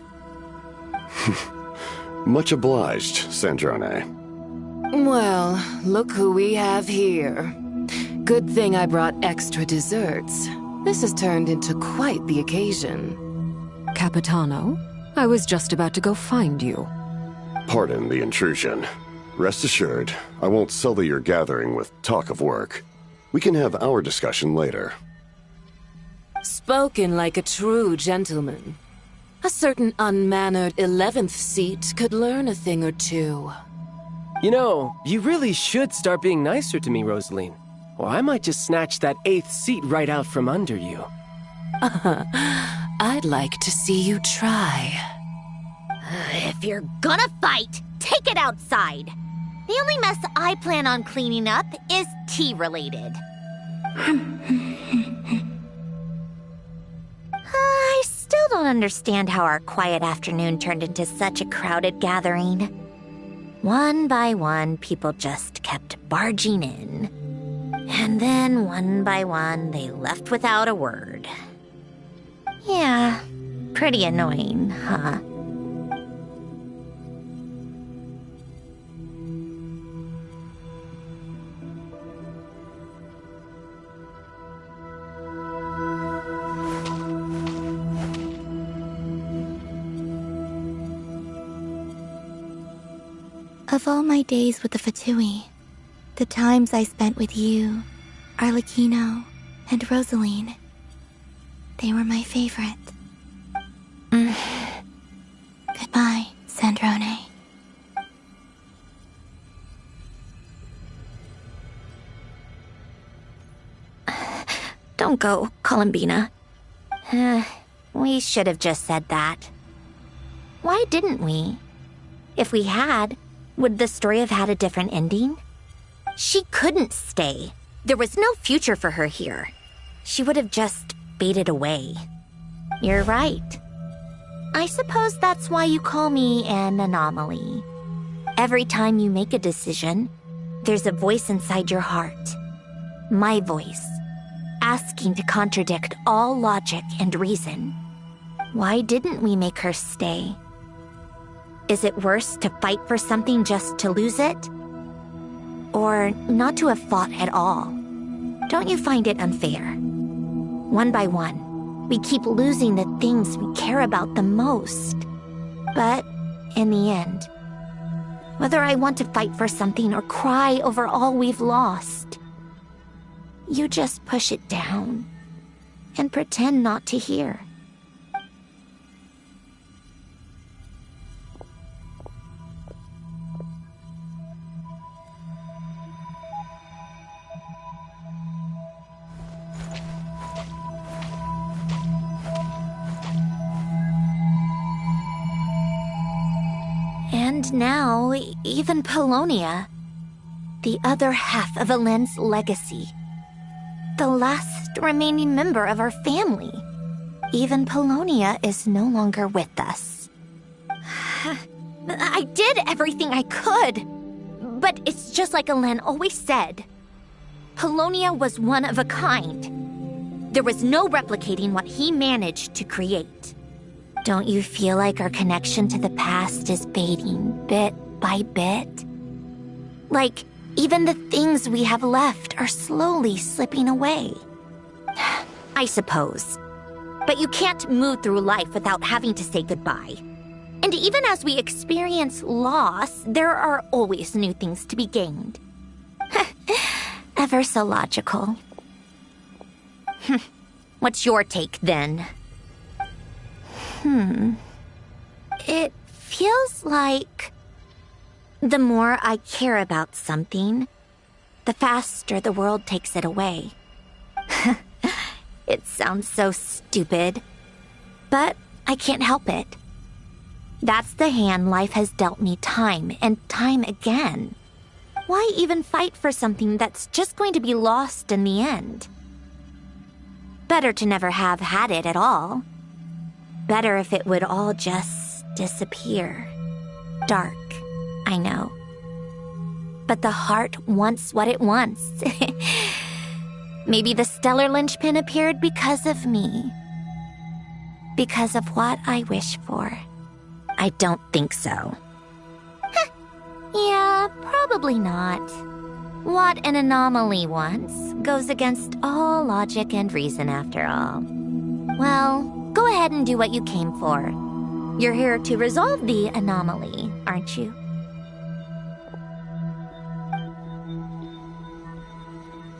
Much obliged, Sandrone. Well, look who we have here. Good thing I brought extra desserts. This has turned into quite the occasion. Capitano, I was just about to go find you. Pardon the intrusion. Rest assured, I won't sully your gathering with talk of work. We can have our discussion later. Spoken like a true gentleman. A certain unmannered 11th seat could learn a thing or two. You know, you really should start being nicer to me, Rosaline. Or I might just snatch that 8th seat right out from under you. I'd like to see you try. If you're gonna fight, take it outside. The only mess I plan on cleaning up is tea-related. I still don't understand how our quiet afternoon turned into such a crowded gathering. One by one, people just kept barging in. And then, one by one, they left without a word. Yeah, pretty annoying, huh? Of all my days with the Fatui, the times I spent with you, Arlecchino, and Rosaline, they were my favorite. Goodbye, Sandrone. Don't go, Columbina. We should have just said that. Why didn't we? If we had, would the story have had a different ending? She couldn't stay. There was no future for her here. She would have just faded away. You're right. I suppose that's why you call me an anomaly. Every time you make a decision, there's a voice inside your heart. My voice, asking to contradict all logic and reason. Why didn't we make her stay? Is it worse to fight for something just to lose it? Or not to have fought at all? Don't you find it unfair? One by one, we keep losing the things we care about the most. But in the end, whether I want to fight for something or cry over all we've lost, you just push it down and pretend not to hear. And now, even Polonia, the other half of Helen's legacy, the last remaining member of our family. Even Polonia is no longer with us. I did everything I could, but it's just like Helen always said. Polonia was one of a kind. There was no replicating what he managed to create. Don't you feel like our connection to the past is fading bit by bit? Like, even the things we have left are slowly slipping away. I suppose. But you can't move through life without having to say goodbye. And even as we experience loss, there are always new things to be gained. Ever so logical. What's your take, then? It feels like the more I care about something, the faster the world takes it away. It sounds so stupid, but I can't help it. That's the hand life has dealt me time and time again. Why even fight for something that's just going to be lost in the end? Better to never have had it at all. Better if it would all just disappear. Dark, I know. But the heart wants what it wants. Maybe the stellar linchpin appeared because of me. Because of what I wish for. I don't think so. Yeah, probably not. What an anomaly wants goes against all logic and reason after all. Well, go ahead and do what you came for. You're here to resolve the anomaly, aren't you?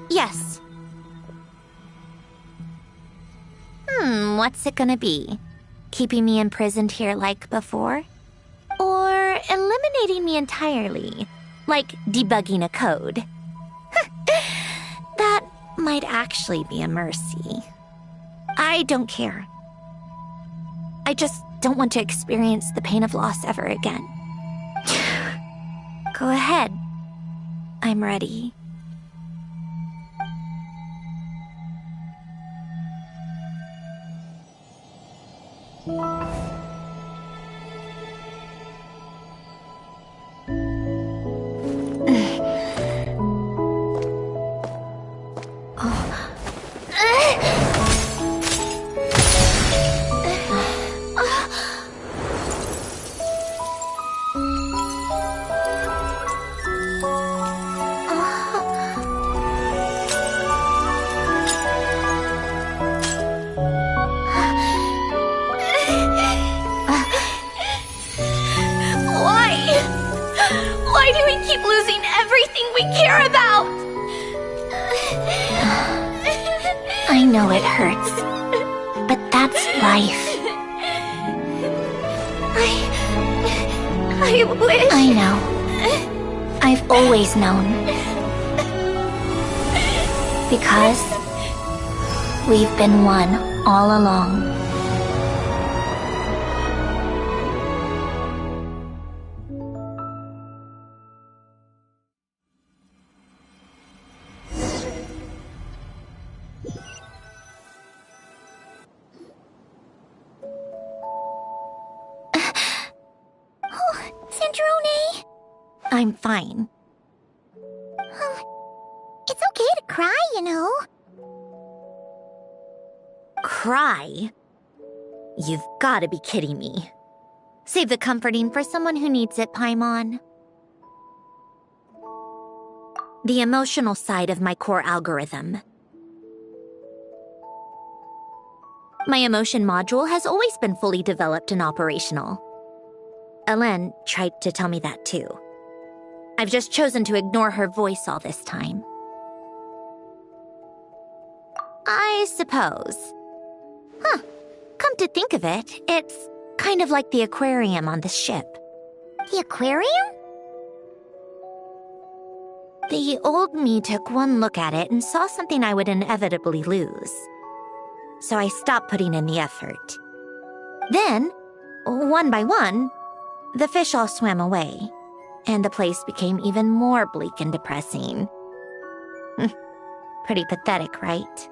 Yes. What's it gonna be? Keeping me imprisoned here like before? Or eliminating me entirely, like debugging a code? That might actually be a mercy. I don't care. I just don't want to experience the pain of loss ever again. Go ahead. I'm ready. Why do we keep losing everything we care about? I know it hurts, but that's life. I wish... I know. I've always known. Because we've been one all along. Sandrone? I'm fine. It's okay to cry, you know. Cry? You've gotta be kidding me. Save the comforting for someone who needs it, Paimon. The emotional side of my core algorithm. My emotion module has always been fully developed and operational. Ellen tried to tell me that too. I've just chosen to ignore her voice all this time. I suppose. Come to think of it, it's kind of like the aquarium on the ship. The aquarium? The old me took one look at it and saw something I would inevitably lose. So I stopped putting in the effort. Then, one by one, the fish all swam away, and the place became even more bleak and depressing. Pretty pathetic, right?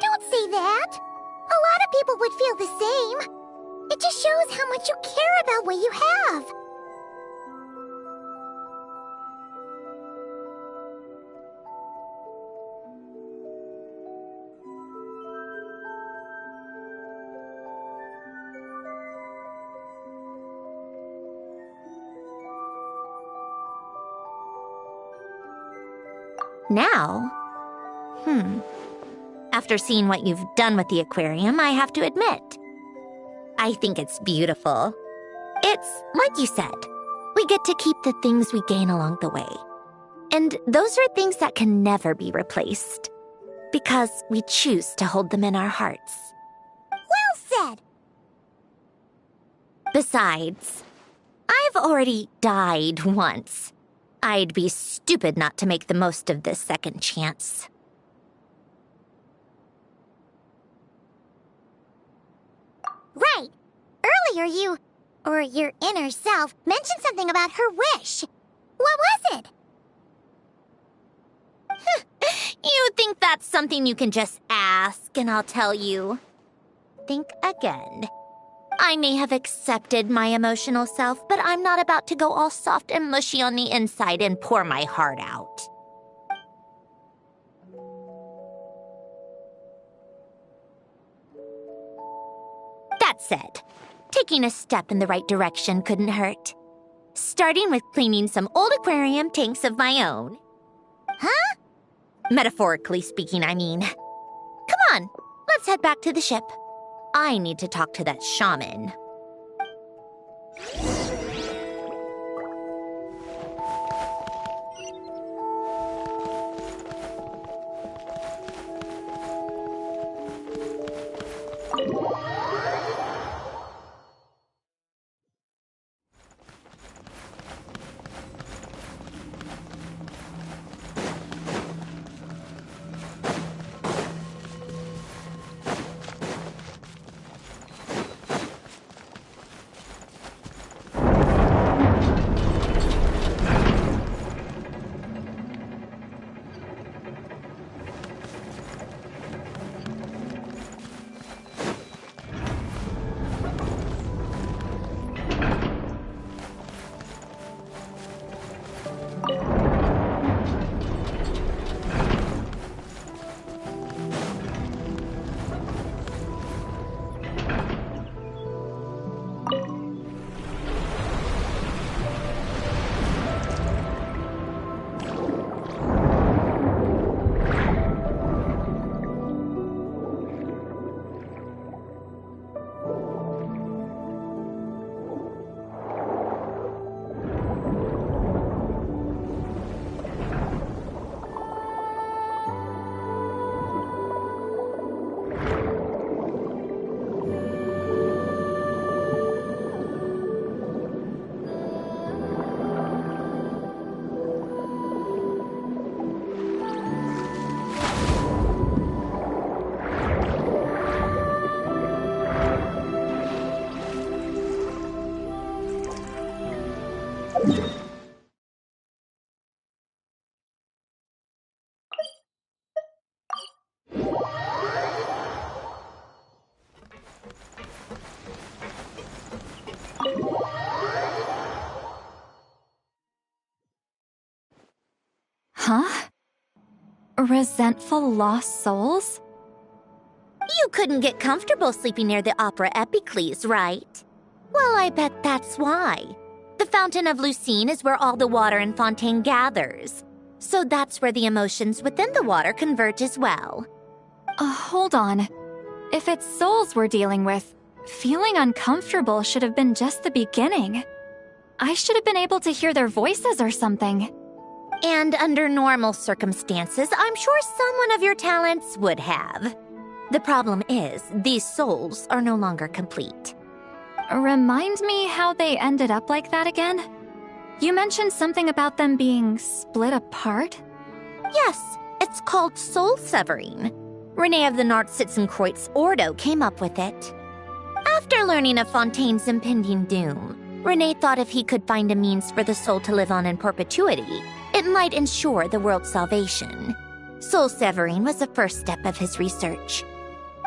Don't say that. A lot of people would feel the same. It just shows how much you care about what you have. now? After seeing what you've done with the aquarium, I have to admit, I think it's beautiful. It's like you said, we get to keep the things we gain along the way. And those are things that can never be replaced, because we choose to hold them in our hearts. Well said! Besides, I've already died once. I'd be stupid not to make the most of this second chance. Right! Earlier you, or your inner self, mentioned something about her wish. What was it? You think that's something you can just ask, and I'll tell you. Think again. I may have accepted my emotional self, but I'm not about to go all soft and mushy on the inside and pour my heart out. That said, taking a step in the right direction couldn't hurt. Starting with cleaning some old aquarium tanks of my own. Huh? Metaphorically speaking, I mean. Come on, let's head back to the ship. I need to talk to that shaman. Huh? Resentful lost souls? You couldn't get comfortable sleeping near the opera Epicles, right? Well, I bet that's why. The Fountain of Lucine is where all the water in Fontaine gathers. So that's where the emotions within the water converge as well. Hold on. If it's souls we're dealing with, feeling uncomfortable should have been just the beginning. I should have been able to hear their voices or something. And under normal circumstances, I'm sure someone of your talents would have. The problem is, these souls are no longer complete. Remind me how they ended up like that again? You mentioned something about them being split apart? Yes, it's called soul severing. Renee of the Nartsitzenkreuz Ordo came up with it. After learning of Fontaine's impending doom, Renee thought if he could find a means for the soul to live on in perpetuity, it might ensure the world's salvation. Soul severing was the first step of his research.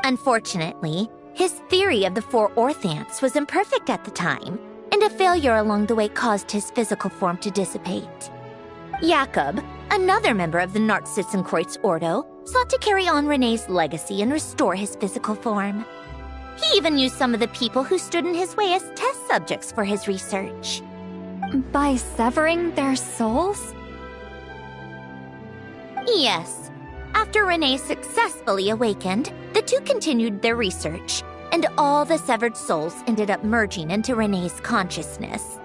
Unfortunately, his theory of the four orthants was imperfect at the time, and a failure along the way caused his physical form to dissipate. Jakob, another member of the Nartsitzenkreuz Ordo, sought to carry on Renee's legacy and restore his physical form. He even used some of the people who stood in his way as test subjects for his research. By severing their souls? Yes. After Renee successfully awakened, the two continued their research, and all the severed souls ended up merging into Renee's consciousness.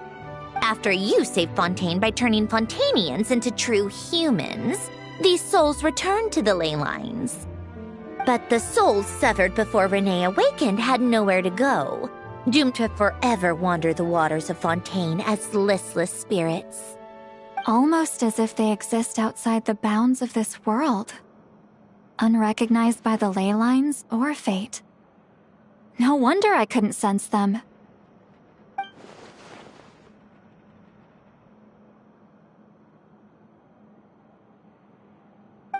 After you saved Fontaine by turning Fontanians into true humans, these souls returned to the ley lines. But the souls severed before Renee awakened had nowhere to go, doomed to forever wander the waters of Fontaine as listless spirits. Almost as if they exist outside the bounds of this world, unrecognized by the ley lines or fate. No wonder I couldn't sense them.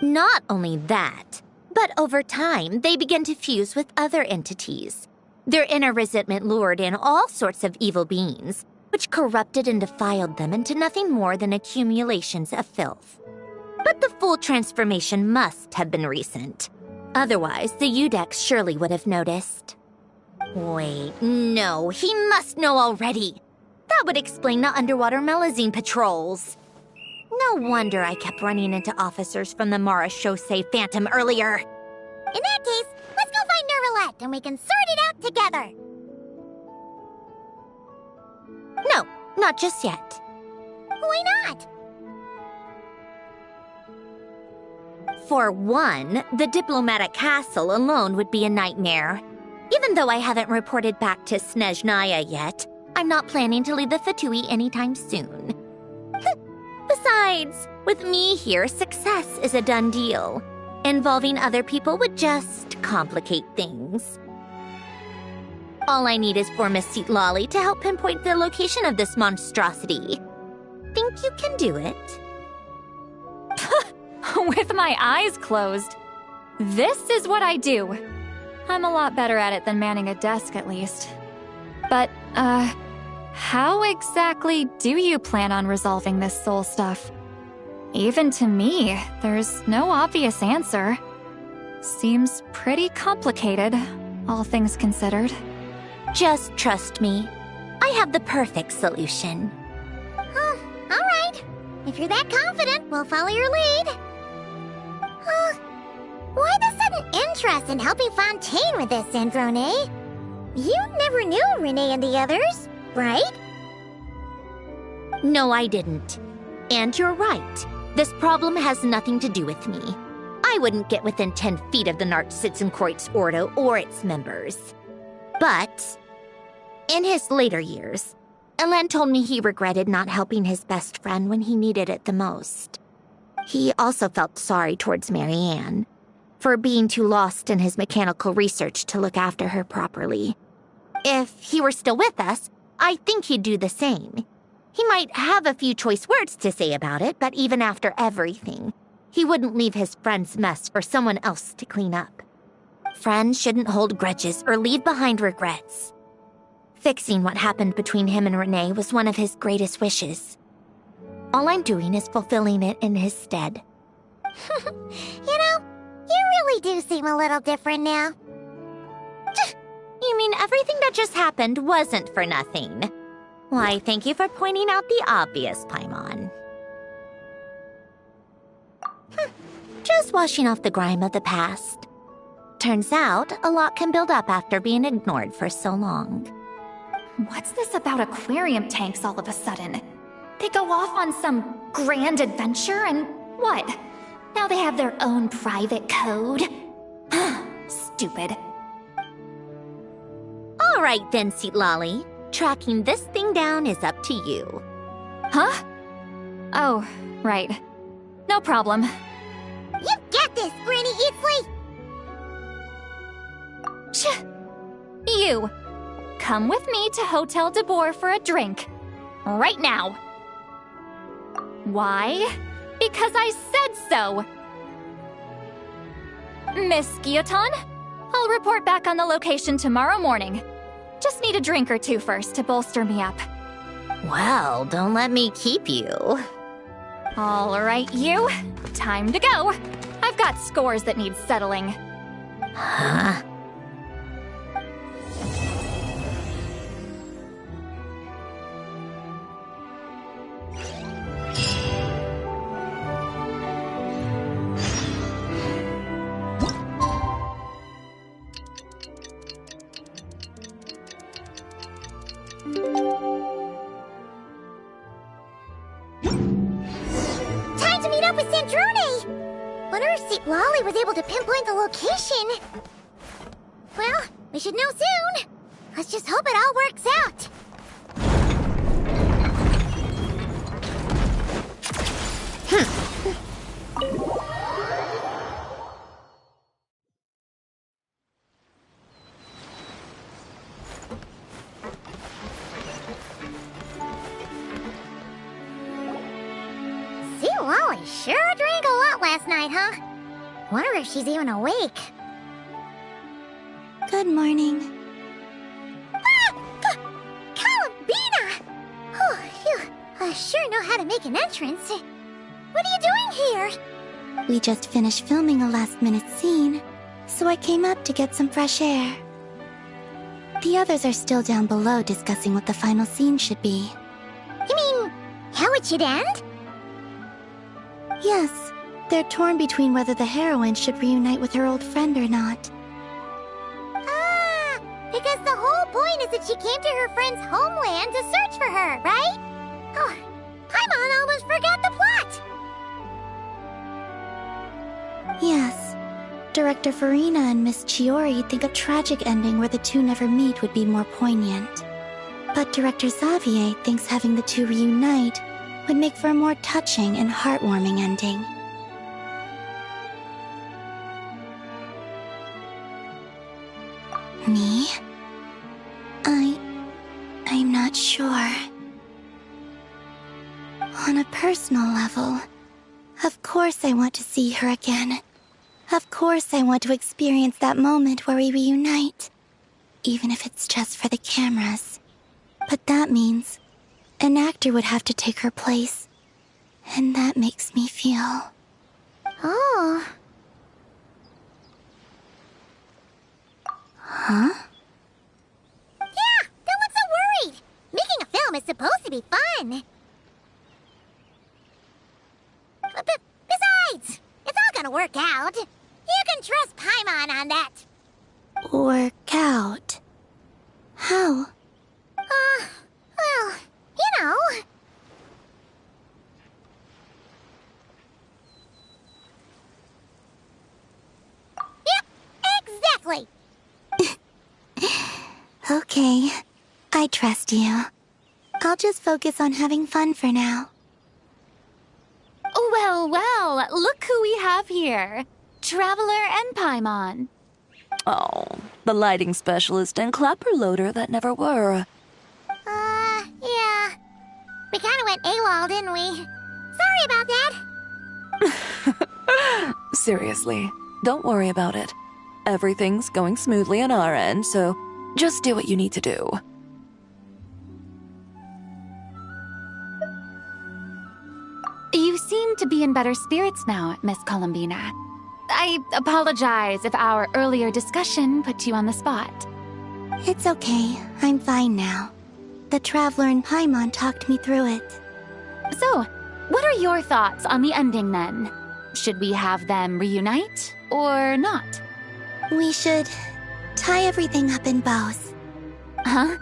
Not only that, but over time, they began to fuse with other entities. Their inner resentment lured in all sorts of evil beings, which corrupted and defiled them into nothing more than accumulations of filth. But the full transformation must have been recent. Otherwise, the Udex surely would have noticed. Wait, no, he must know already. That would explain the underwater melazine patrols. No wonder I kept running into officers from the Mara Chaussee Phantom earlier. In that case, let's go find Nervalette and we can sort it out together. No, not just yet. Why not? For one, the diplomatic castle alone would be a nightmare. Even though I haven't reported back to Snezhnaya yet, I'm not planning to leave the Fatui anytime soon. Besides, with me here, success is a done deal. Involving other people would just complicate things. All I need is for Miss Citlali to help pinpoint the location of this monstrosity. Think you can do it? With my eyes closed. This is what I do. I'm a lot better at it than manning a desk, at least. But, how exactly do you plan on resolving this soul stuff? Even to me, there's no obvious answer. Seems pretty complicated, all things considered. Just trust me. I have the perfect solution. Oh, all right. If you're that confident, we'll follow your lead. Why the sudden interest in helping Fontaine with this, Androne? You never knew Renee and the others, right? No, I didn't. And you're right. This problem has nothing to do with me. I wouldn't get within 10 feet of the Nartsitzenkreuz Ordo or its members. But in his later years, Elen told me he regretted not helping his best friend when he needed it the most. He also felt sorry towards Marianne for being too lost in his mechanical research to look after her properly. If he were still with us, I think he'd do the same. He might have a few choice words to say about it, but even after everything, he wouldn't leave his friend's mess for someone else to clean up. Friends shouldn't hold grudges or leave behind regrets. Fixing what happened between him and Renee was one of his greatest wishes. All I'm doing is fulfilling it in his stead. You know, you really do seem a little different now. You mean everything that just happened wasn't for nothing? Why, thank you for pointing out the obvious, Paimon. Just washing off the grime of the past. Turns out, a lot can build up after being ignored for so long. What's this about aquarium tanks all of a sudden? They go off on some grand adventure and what? Now they have their own private code? Stupid. All right then, Citlali. Tracking this thing down is up to you. Huh? Oh, right. No problem. You got this, Granny Eatsley! You! Come with me to Hotel de Boer for a drink. Right now. Why? Because I said so! Miss Guillotin, I'll report back on the location tomorrow morning. Just need a drink or two first to bolster me up. Well, don't let me keep you. All right, you. Time to go. I've got scores that need settling. Huh? Androne! Wonder if Lolly was able to pinpoint the location. Well, we should know soon. Let's just hope it all works out. Lolly sure drank a lot last night, huh? Wonder if she's even awake. Good morning. Columbina! Oh, you sure know how to make an entrance. What are you doing here? We just finished filming a last-minute scene, so I came up to get some fresh air. The others are still down below discussing what the final scene should be. You mean, how it should end? Yes, they're torn between whether the heroine should reunite with her old friend or not. Ah, because the whole point is that she came to her friend's homeland to search for her, right? Oh, Paimon almost forgot the plot! Yes. Director Farina and Miss Chiori think a tragic ending where the two never meet would be more poignant. But Director Xavier thinks having the two reunite would make for a more touching and heartwarming ending. Me? I'm not sure. On a personal level, of course I want to see her again. Of course I want to experience that moment where we reunite, even if it's just for the cameras. But that means an actor would have to take her place, and that makes me feel... Oh. Huh? Yeah, don't look so worried. Making a film is supposed to be fun. But besides, it's all gonna work out. You can trust Paimon on that. Work out? How? Well, you know. Yep, exactly. Okay, I trust you. I'll just focus on having fun for now. Well, well, look who we have here. Traveler and Paimon. Oh, the lighting specialist and clapper loader that never were. Yeah. We kinda went AWOL, didn't we? Sorry about that. Seriously, don't worry about it. Everything's going smoothly on our end, so just do what you need to do. You seem to be in better spirits now, Miss Columbina. I apologize if our earlier discussion put you on the spot. It's okay. I'm fine now. The Traveler and Paimon talked me through it. So, what are your thoughts on the ending then? Should we have them reunite or not? We should tie everything up in bows. Huh?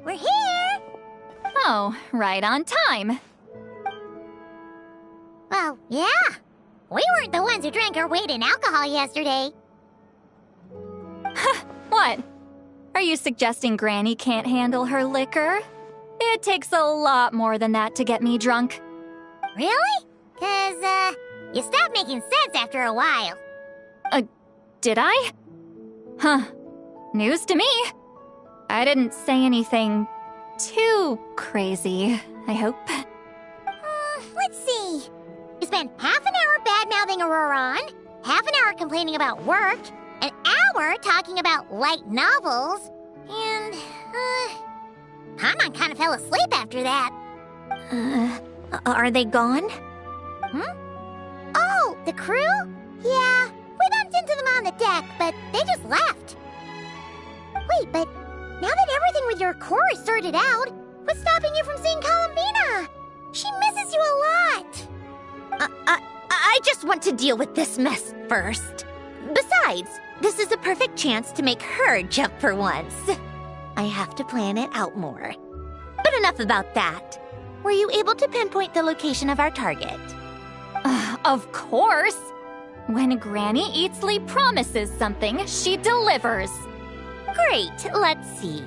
We're here! Oh, right on time. Well, yeah. We weren't the ones who drank our weight in alcohol yesterday. What? Are you suggesting Granny can't handle her liquor? It takes a lot more than that to get me drunk. Really? 'Cause, you stopped making sense after a while. Did I? Huh. News to me. I didn't say anything too crazy, I hope. Let's see. You spent half an hour bad-mouthing Auroron, half an hour complaining about work, an hour talking about light novels, and, Paimon kind of fell asleep after that. Are they gone? Oh, the crew? Yeah, we bumped into them on the deck, but they just left. Wait, but now that everything with your core is sorted out, what's stopping you from seeing Columbina? She misses you a lot. I just want to deal with this mess first. Besides, this is a perfect chance to make her jump for once. I have to plan it out more. But enough about that. Were you able to pinpoint the location of our target? Of course! When Granny Eatsley promises something, she delivers. Great, let's see.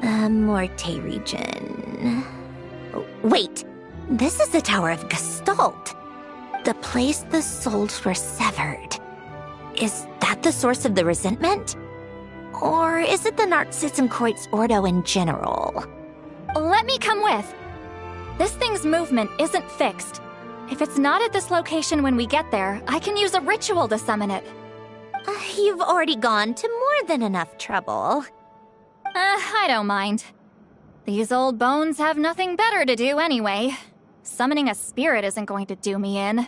The Morte region. Wait, this is the Tower of Gestalt. The place the souls were severed. Is that the source of the resentment? Or is it the Narcissenkreuz Ordo in general? Let me come with. This thing's movement isn't fixed. If it's not at this location when we get there, I can use a ritual to summon it. You've already gone to more than enough trouble. I don't mind. These old bones have nothing better to do anyway. Summoning a spirit isn't going to do me in.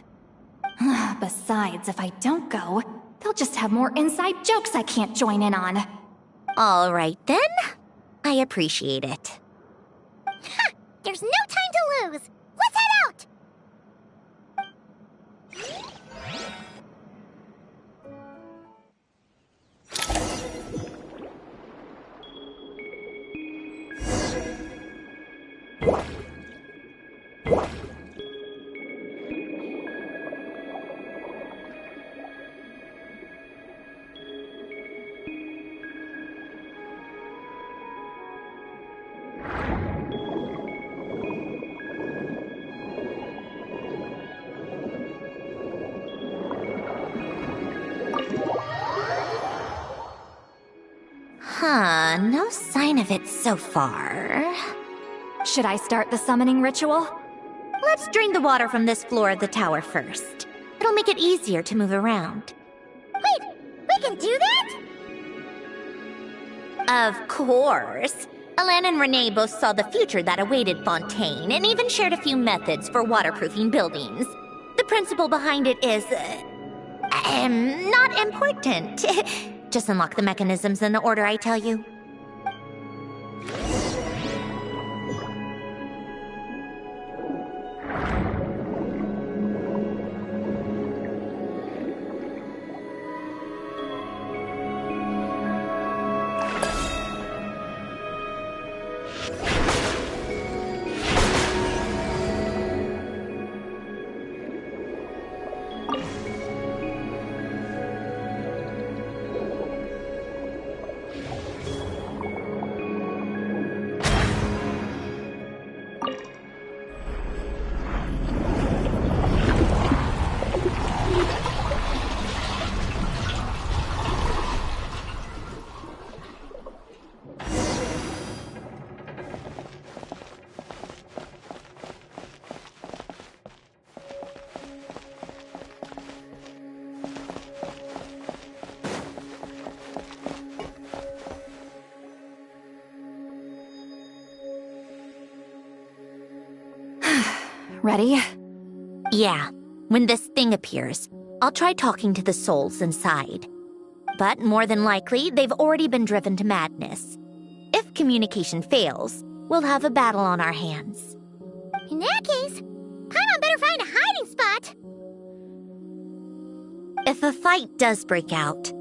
Besides, if I don't go, they'll just have more inside jokes I can't join in on. All right then. I appreciate it. Ha! There's no time to lose. Let's head out! No sign of it so far. Should I start the summoning ritual? Let's drain the water from this floor of the tower first. It'll make it easier to move around. Wait, we can do that? Of course. Alan and Renee both saw the future that awaited Fontaine and even shared a few methods for waterproofing buildings. The principle behind it is... not important. Just unlock the mechanisms in the order I tell you. Ready? Yeah. When this thing appears, I'll try talking to the souls inside. But more than likely, they've already been driven to madness. If communication fails, we'll have a battle on our hands. In that case, Paimon better find a hiding spot. If a fight does break out,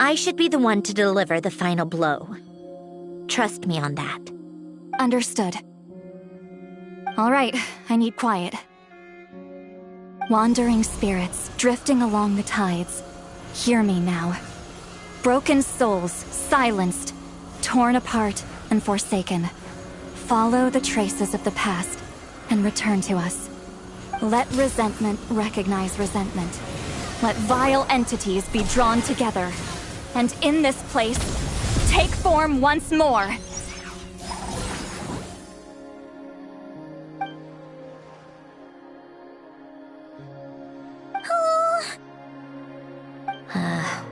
I should be the one to deliver the final blow. Trust me on that. Understood. All right, I need quiet. Wandering spirits, drifting along the tides. Hear me now. Broken souls, silenced, torn apart, and forsaken. Follow the traces of the past, and return to us. Let resentment recognize resentment. Let vile entities be drawn together. And in this place, take form once more.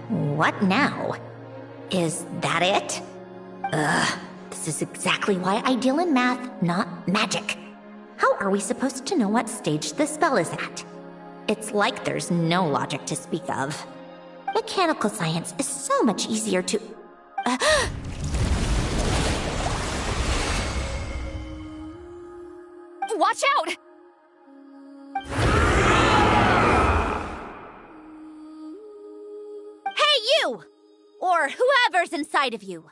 What now? Is that it? This is exactly why I deal in math, not magic. How are we supposed to know what stage the spell is at? it's like there's no logic to speak of. Mechanical science is so much easier to... Watch out! Hey, you! Or whoever's inside of you.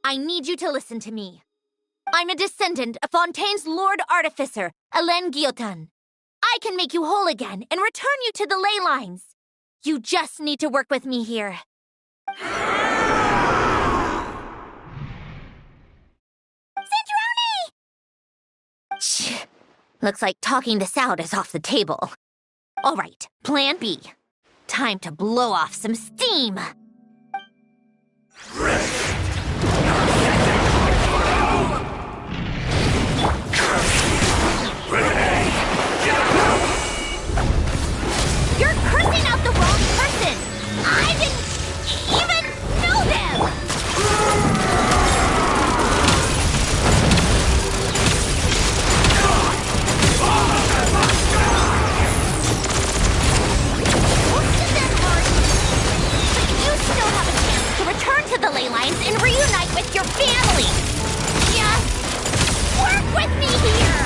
I need you to listen to me. I'm a descendant of Fontaine's Lord Artificer, Hélène Guillotin. I can make you whole again and return you to the ley lines. You just need to work with me here. Centrone! Shh. Looks like talking this out is off the table. All right, plan B. Time to blow off some steam. You're cursing out the wrong person! I didn't even know them! Most of them aren't. But you still have a chance to return to the ley lines and reunite with your family! Just work with me here!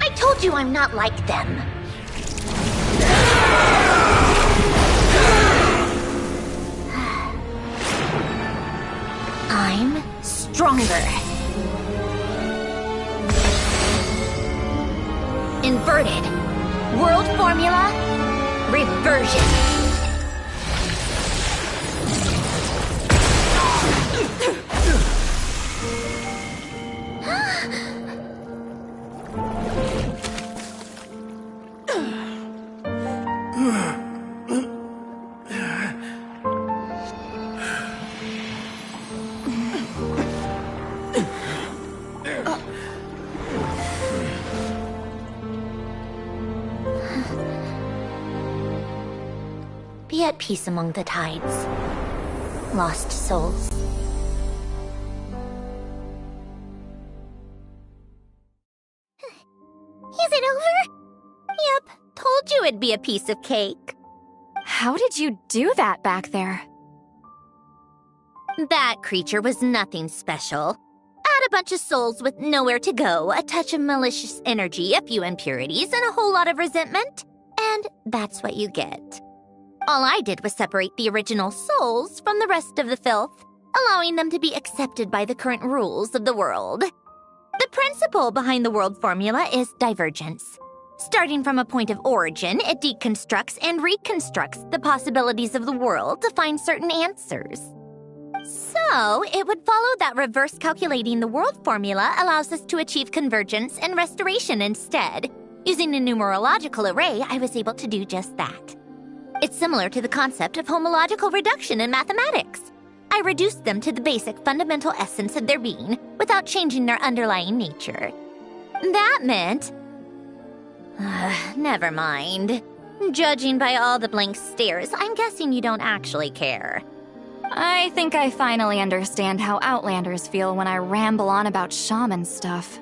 I told you I'm not like them. I'm stronger. Inverted. World formula. Reversion. Be at peace among the tides. Lost souls. Is it over? Yep, told you it'd be a piece of cake. How did you do that back there? That creature was nothing special. Add a bunch of souls with nowhere to go, a touch of malicious energy, a few impurities, and a whole lot of resentment. And that's what you get. All I did was separate the original souls from the rest of the filth, allowing them to be accepted by the current rules of the world. The principle behind the world formula is divergence. Starting from a point of origin, it deconstructs and reconstructs the possibilities of the world to find certain answers. So, it would follow that reverse calculating the world formula allows us to achieve convergence and restoration instead. Using a numerological array, I was able to do just that. It's similar to the concept of homological reduction in mathematics. I reduced them to the basic fundamental essence of their being without changing their underlying nature. That meant... never mind. Judging by all the blank stares, I'm guessing you don't actually care. I think I finally understand how Outlanders feel when I ramble on about shaman stuff.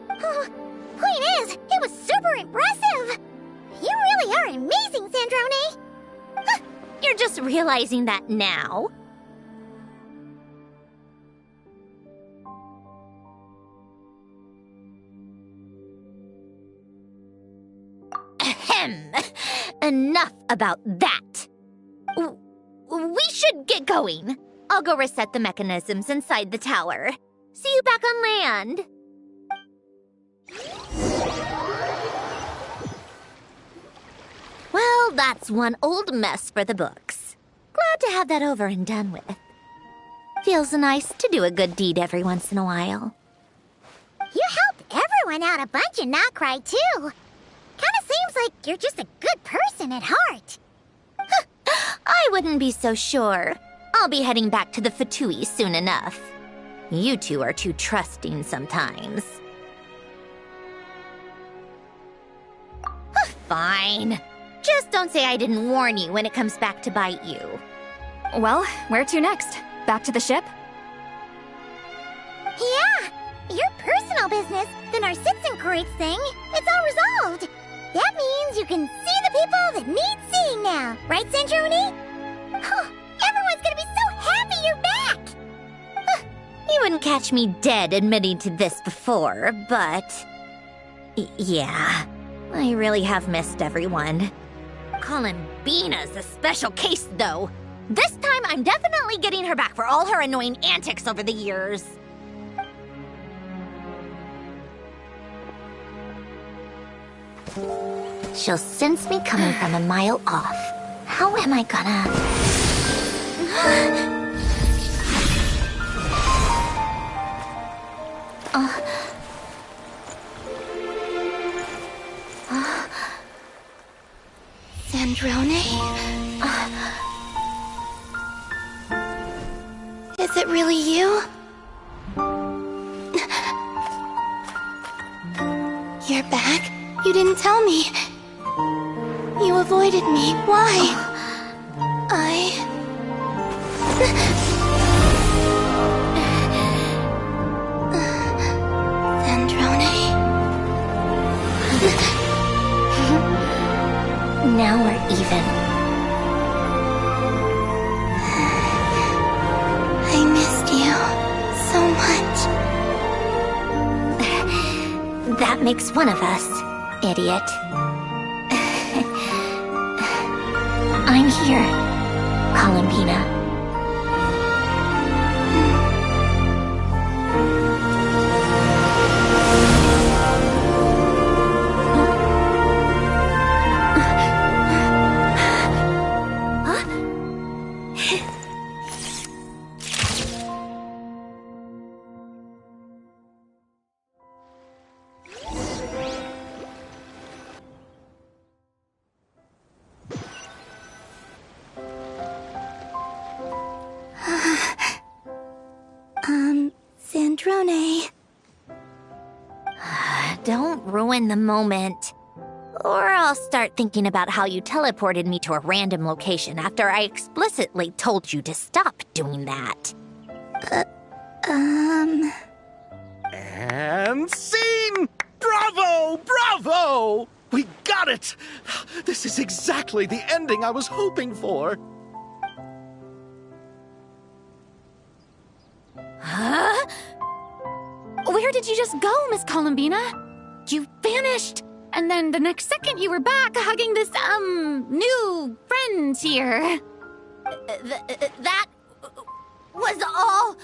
Point is, it was super impressive! You really are amazing, Sandrone! You're just realizing that now? Ahem. Enough about that. We should get going. I'll go reset the mechanisms inside the tower. See you back on land. Well, that's one old mess for the books. Glad to have that over and done with. Feels nice to do a good deed every once in a while. You helped everyone out a bunch and not cry, too. Kinda seems like you're just a good person at heart. I wouldn't be so sure. I'll be heading back to the Fatui soon enough. You two are too trusting sometimes. Fine. Just don't say I didn't warn you when it comes back to bite you. Well, where to next? Back to the ship? Yeah! Your personal business, the Narcitsan crates thing, it's all resolved. That means you can see the people that need seeing now, right, Centroni? Oh, everyone's gonna be so happy you're back! You wouldn't catch me dead admitting to this before, but... yeah, I really have missed everyone. Columbina's a special case, though. This time, I'm definitely getting her back for all her annoying antics over the years. She'll sense me coming from a mile off. How am I gonna... Sandrone? Is it really you? You're back? You didn't tell me. You avoided me. Why? Now we're even. I missed you so much. That makes one of us, idiot. I'm here, Columbina. Sandrone. Don't ruin the moment. Or I'll start thinking about how you teleported me to a random location after I explicitly told you to stop doing that. And scene! Bravo! Bravo! We got it! This is exactly the ending I was hoping for. Huh? Where did you just go, Miss Columbina? You vanished! And then the next second you were back hugging this, new friend here. That was all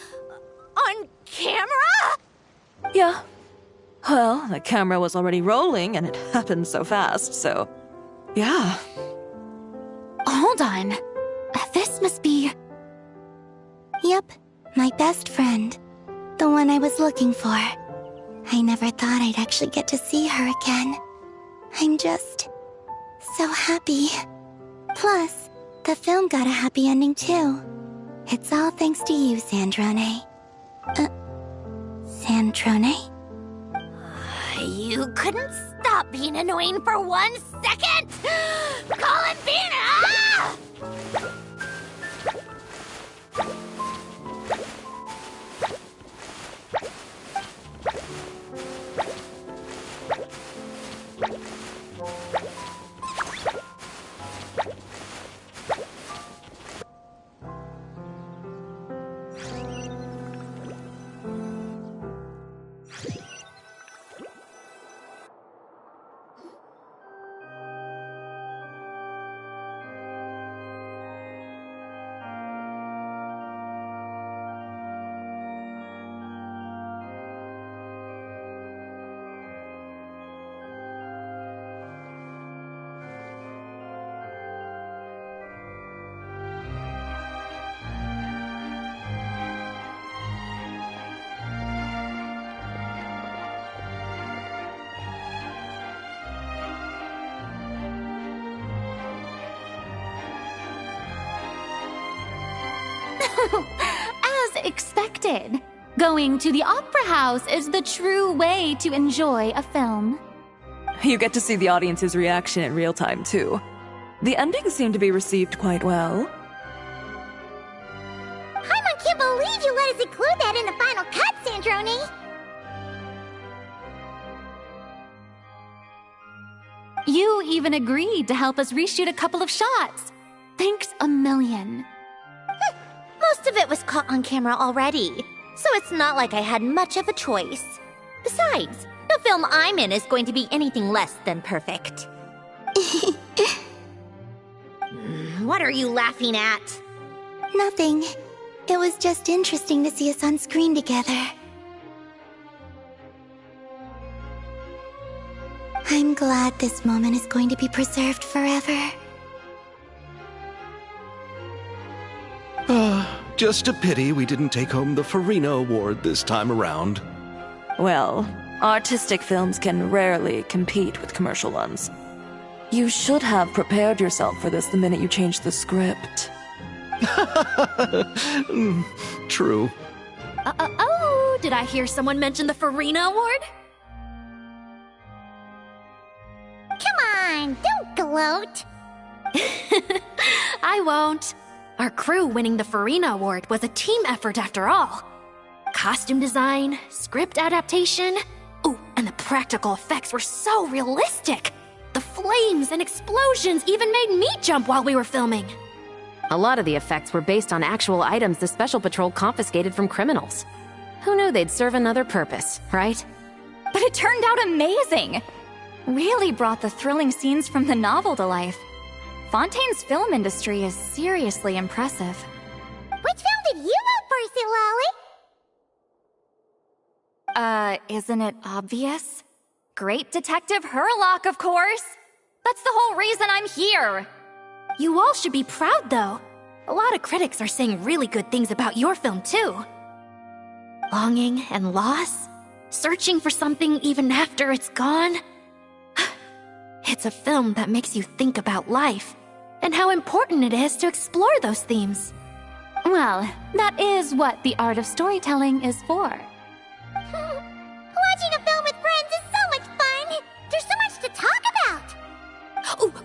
on camera? Yeah. Well, the camera was already rolling and it happened so fast, so... yeah. Hold on. This must be... Yep, my best friend. The one I was looking for. I never thought I'd actually get to see her again. I'm just... so happy. Plus, the film got a happy ending too. It's all thanks to you, Sandrone. Sandrone? You couldn't stop being annoying for 1 second? Columbina! As expected. Going to the opera house is the true way to enjoy a film. You get to see the audience's reaction in real time, too. The ending seemed to be received quite well. I can't believe you let us include that in the final cut, Sandrone! You even agreed to help us reshoot a couple of shots. Thanks a million. Most of it was caught on camera already, so it's not like I had much of a choice. Besides, the film I'm in is going to be anything less than perfect. What are you laughing at? Nothing. It was just interesting to see us on screen together. I'm glad this moment is going to be preserved forever. Just a pity we didn't take home the Farina Award this time around. Well, artistic films can rarely compete with commercial ones. You should have prepared yourself for this the minute you changed the script. True. Oh, did I hear someone mention the Farina Award? Come on, don't gloat. I won't. Our crew winning the Farina Award was a team effort after all. Costume design, script adaptation. Ooh, and the practical effects were so realistic. The flames and explosions even made me jump while we were filming. A lot of the effects were based on actual items the Special Patrol confiscated from criminals. Who knew they'd serve another purpose, right? But it turned out amazing! Really brought the thrilling scenes from the novel to life. Fontaine's film industry is seriously impressive. Which film did you vote for, Silali? Isn't it obvious? Great Detective Hurlock, of course! That's the whole reason I'm here! You all should be proud, though. A lot of critics are saying really good things about your film, too. Longing and loss? Searching for something even after it's gone? It's a film that makes you think about life, and how important it is to explore those themes. Well, that is what the art of storytelling is for. Watching a film with friends is so much fun! There's so much to talk about!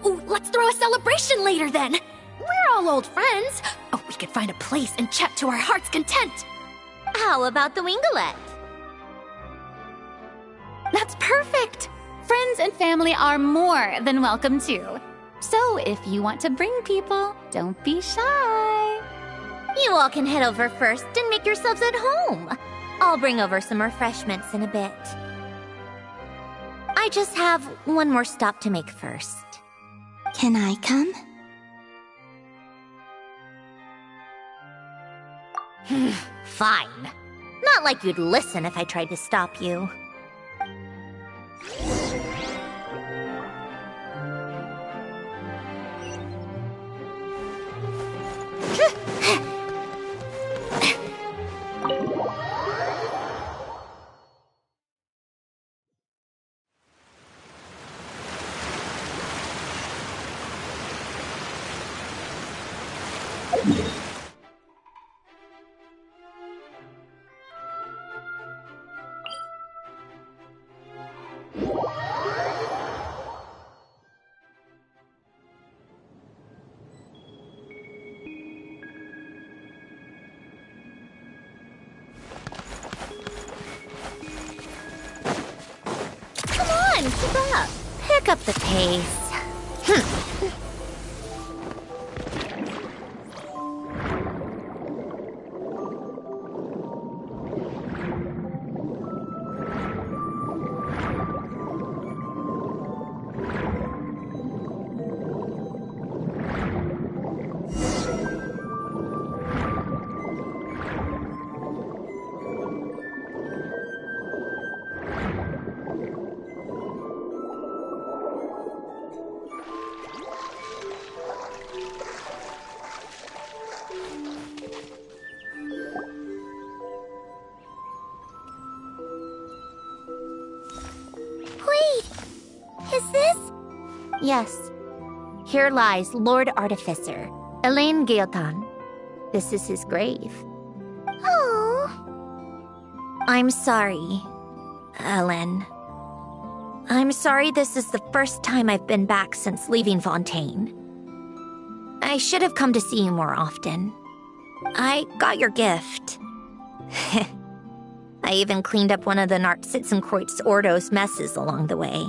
Ooh, let's throw a celebration later then! We're all old friends! Oh, we could find a place and chat to our heart's content! How about the Wingalette? That's perfect! Friends and family are more than welcome too. So if you want to bring people, don't be shy. You all can head over first and make yourselves at home. I'll bring over some refreshments in a bit. I just have one more stop to make first. Can I come? Fine. Not like you'd listen if I tried to stop you. Keep up. Pick up the pace. Yes. Here lies Lord Artificer, Elaine Gaeltan. this is his grave. Oh. I'm sorry, Ellen. I'm sorry this is the first time I've been back since leaving Fontaine. I should have come to see you more often. I got your gift. I even cleaned up one of the Nartsitzenkreuz Ordo's messes along the way.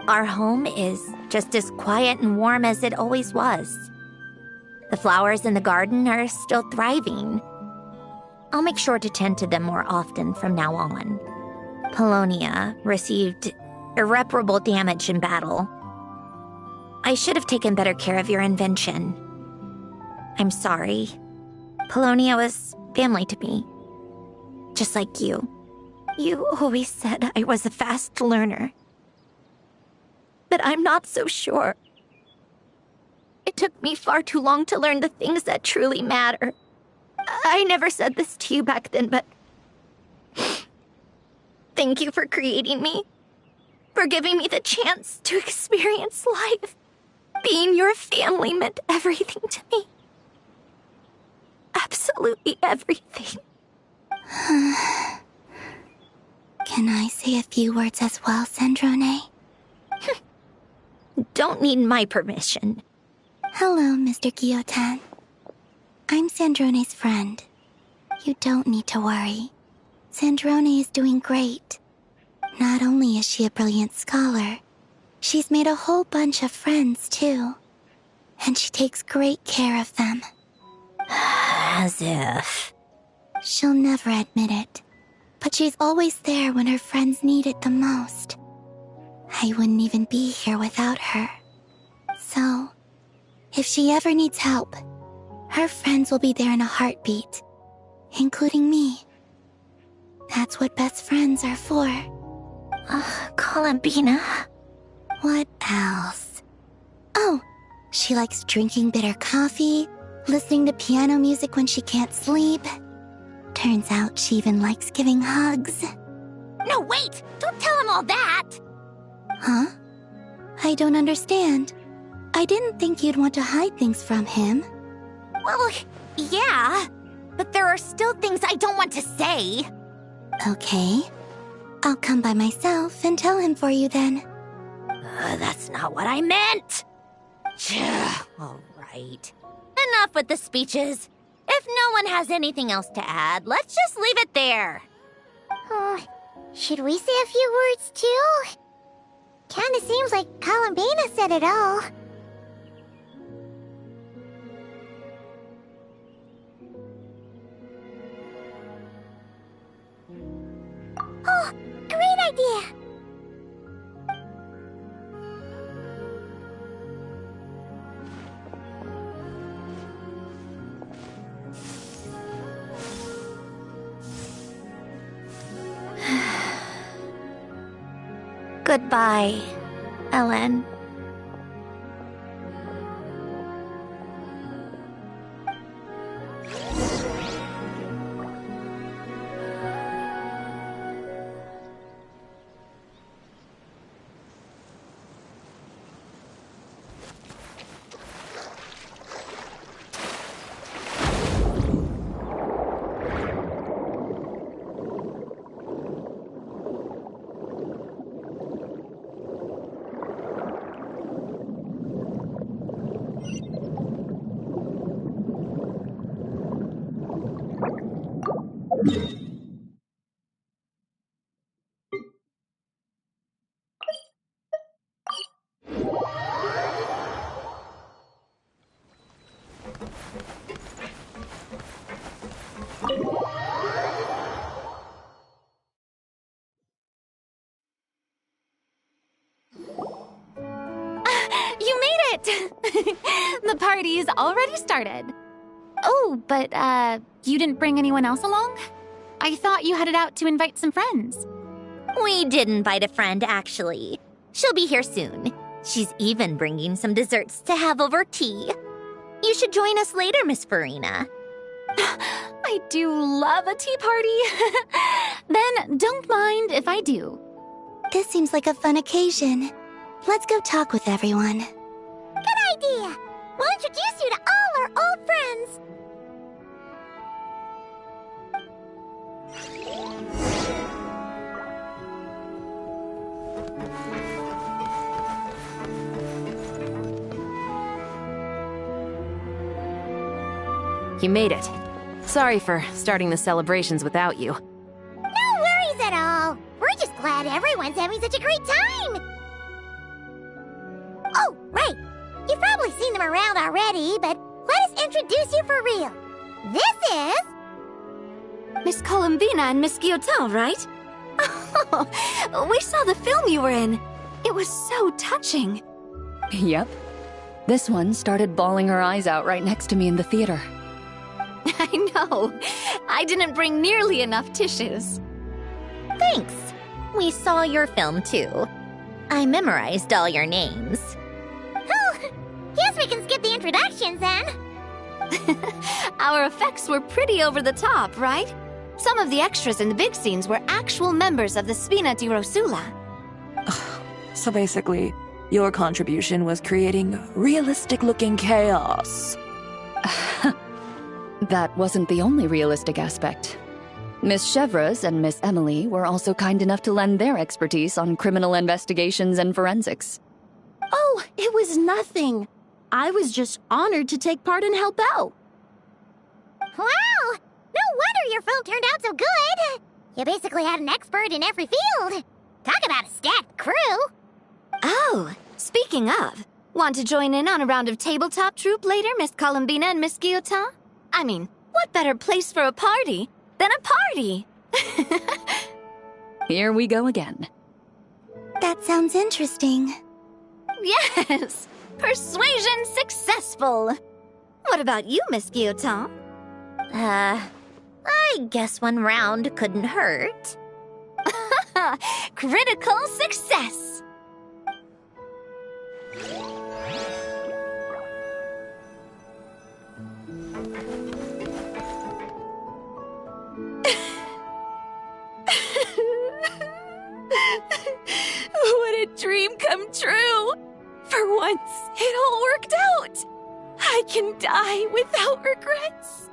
Our home is just as quiet and warm as it always was. The flowers in the garden are still thriving. I'll make sure to tend to them more often from now on. Polonia received irreparable damage in battle. I should have taken better care of your invention. I'm sorry. Polonia was family to me. Just like you. You always said I was a fast learner. But I'm not so sure. It took me far too long to learn the things that truly matter. I never said this to you back then, but thank you for creating me. For giving me the chance to experience life. Being your family meant everything to me. Absolutely everything. Can I say a few words as well, Sandrone? Don't need my permission. Hello, Mr. Guillotin. I'm Sandrone's friend. You don't need to worry. Sandrone is doing great. Not only is she a brilliant scholar, she's made a whole bunch of friends, too. And she takes great care of them. As if. She'll never admit it, but she's always there when her friends need it the most. I wouldn't even be here without her. So, if she ever needs help, her friends will be there in a heartbeat, including me. That's what best friends are for. Columbina. What else? Oh, she likes drinking bitter coffee, listening to piano music when she can't sleep. Turns out she even likes giving hugs. No, wait! Don't tell him all that! Huh? I don't understand. I didn't think you'd want to hide things from him. Well, yeah, but there are still things I don't want to say. Okay. I'll come by myself and tell him for you then. That's not what I meant. All right. Enough with the speeches. If no one has anything else to add, let's just leave it there. Should we say a few words too? Kinda seems like Columbina said it all. Oh, great idea! Goodbye, Ellen. You made it! The party's already started. Oh, but, you didn't bring anyone else along? I thought you headed out to invite some friends. We did invite a friend, actually. She'll be here soon. She's even bringing some desserts to have over tea. You should join us later, Miss Farina. I do love a tea party. Then don't mind if I do. This seems like a fun occasion. Let's go talk with everyone. Good idea! We'll introduce you to all our old friends. You made it. Sorry for starting the celebrations without you. No worries at all. We're just glad everyone's having such a great time. Oh, right. You've probably seen them around already, but let us introduce you for real. This is... Miss Columbina and Miss Guillotin, right? Oh, we saw the film you were in. It was so touching. Yep. This one started bawling her eyes out right next to me in the theater. I know. I didn't bring nearly enough tissues. Thanks. We saw your film too. I memorized all your names. Oh, guess we can skip the introductions then. Our effects were pretty over the top, right? Some of the extras in the big scenes were actual members of the Spina di Rosula. So basically, your contribution was creating realistic-looking chaos. That wasn't the only realistic aspect. Miss Chevres and Miss Emily were also kind enough to lend their expertise on criminal investigations and forensics. Oh, it was nothing. I was just honored to take part and help out. Wow! No wonder your film turned out so good. You basically had an expert in every field. Talk about a stacked crew. Oh, speaking of, want to join in on a round of tabletop troupe later, Miss Columbina and Miss Guillotin? I mean, what better place for a party than a party? Here we go again. That sounds interesting. Yes! Persuasion successful! What about you, Miss Guillotin? I guess one round couldn't hurt. Critical success! What a dream come true! For once, it all worked out! I can die without regrets!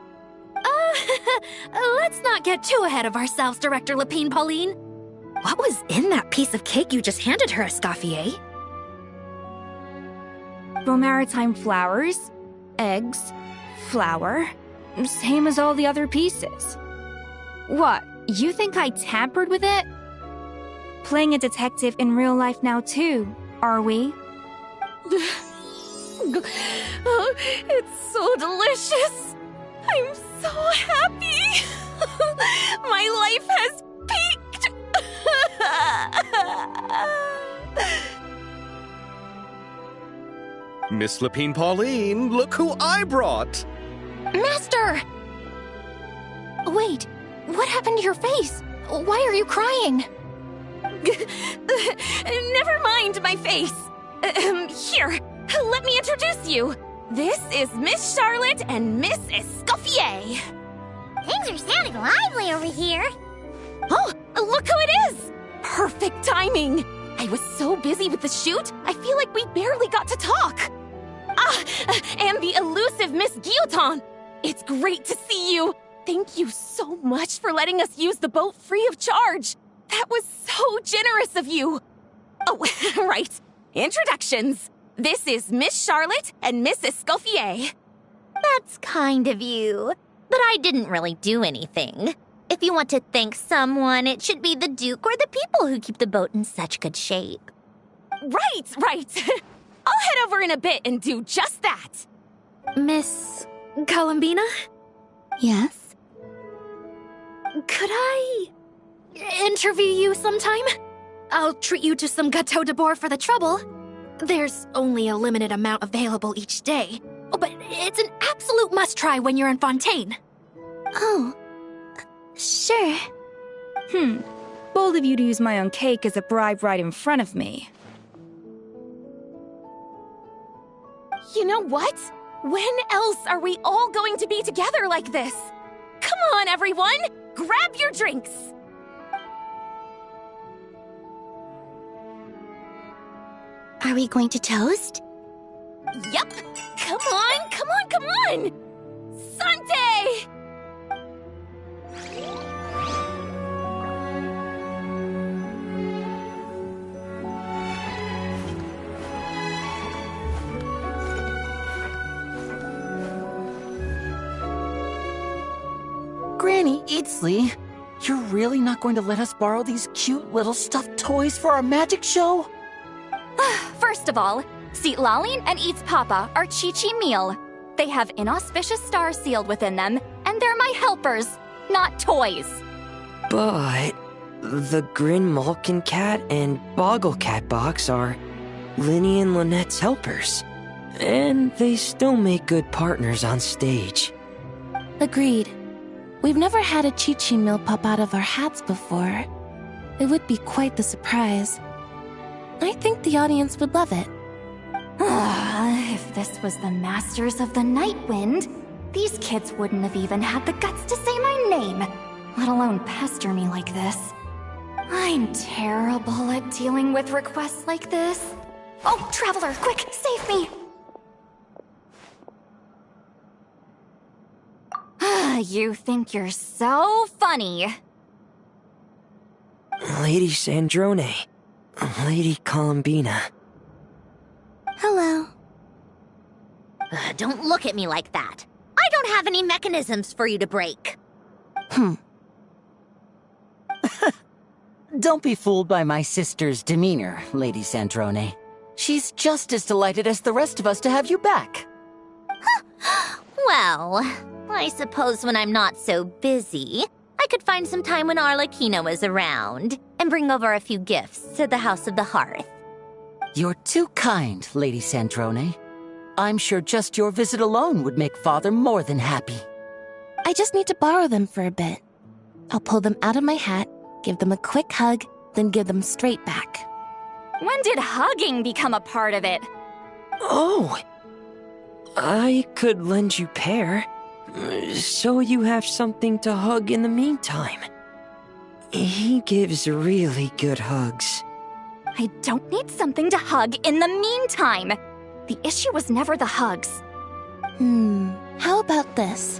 Let's not get too ahead of ourselves, Director Lapine Pauline. What was in that piece of cake you just handed her, Escoffier? Maritime flowers, eggs, flour, same as all the other pieces. What, you think I tampered with it? Playing a detective in real life now too, are we? Oh, it's so delicious! I'm so happy! My life has peaked! Miss Lapine Pauline, look who I brought! Master! Wait, what happened to your face? Why are you crying? Never mind my face. Here, let me introduce you. This is Miss Charlotte and Miss Escoffier. Things are sounding lively over here. Oh, look who it is! Perfect timing. I was so busy with the shoot, I feel like we barely got to talk. And the elusive Miss Guillotin. It's great to see you. Thank you so much for letting us use the boat free of charge. That was so generous of you. Oh, right. Introductions. This is Miss Charlotte and Miss Escoffier. That's kind of you, but I didn't really do anything. If you want to thank someone, it should be the Duke or the people who keep the boat in such good shape. Right. I'll head over in a bit and do just that. Miss Columbina? Yes? Could I interview you sometime? I'll treat you to some gâteau de bord for the trouble. There's only a limited amount available each day. Oh, but it's an absolute must-try when you're in Fontaine. Oh, sure. Bold of you to use my own cake as a bribe right in front of me. You know what? When else are we all going to be together like this? Come on, everyone! Grab your drinks! Are we going to toast? Yup! Come on! Sante! Itzli, you're really not going to let us borrow these cute little stuffed toys for our magic show? First of all, Seat Lalin and Eats Papa are Chi-Chi meal. They have inauspicious stars sealed within them, and they're my helpers, not toys. But the Grin Malkin Cat and Boggle Cat box are Linny and Lynette's helpers. And they still make good partners on stage. Agreed. We've never had a Chi-Chi meal pop out of our hats before. It would be quite the surprise. I think the audience would love it. If this was the Masters of the Night Wind, these kids wouldn't have even had the guts to say my name, let alone pester me like this. I'm terrible at dealing with requests like this. Oh, Traveler, quick, save me! You think you're so funny. Lady Sandrone. Lady Columbina. Hello. Don't look at me like that. I don't have any mechanisms for you to break. Don't be fooled by my sister's demeanor, Lady Sandrone. She's just as delighted as the rest of us to have you back. Well, I suppose when I'm not so busy, I could find some time when Arlecchino is around and bring over a few gifts to the House of the Hearth. You're too kind, Lady Sandrone. I'm sure just your visit alone would make Father more than happy. I just need to borrow them for a bit. I'll pull them out of my hat, give them a quick hug, then give them straight back. When did hugging become a part of it? Oh! I could lend you Pear, so you have something to hug in the meantime. He gives really good hugs. I don't need something to hug in the meantime. The issue was never the hugs. How about this?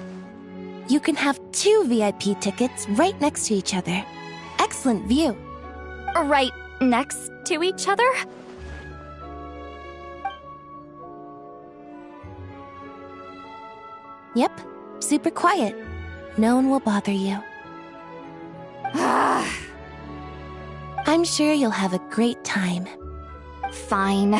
You can have 2 VIP tickets right next to each other. Excellent view. Right next to each other? Yep, super quiet. No one will bother you. I'm sure you'll have a great time. Fine.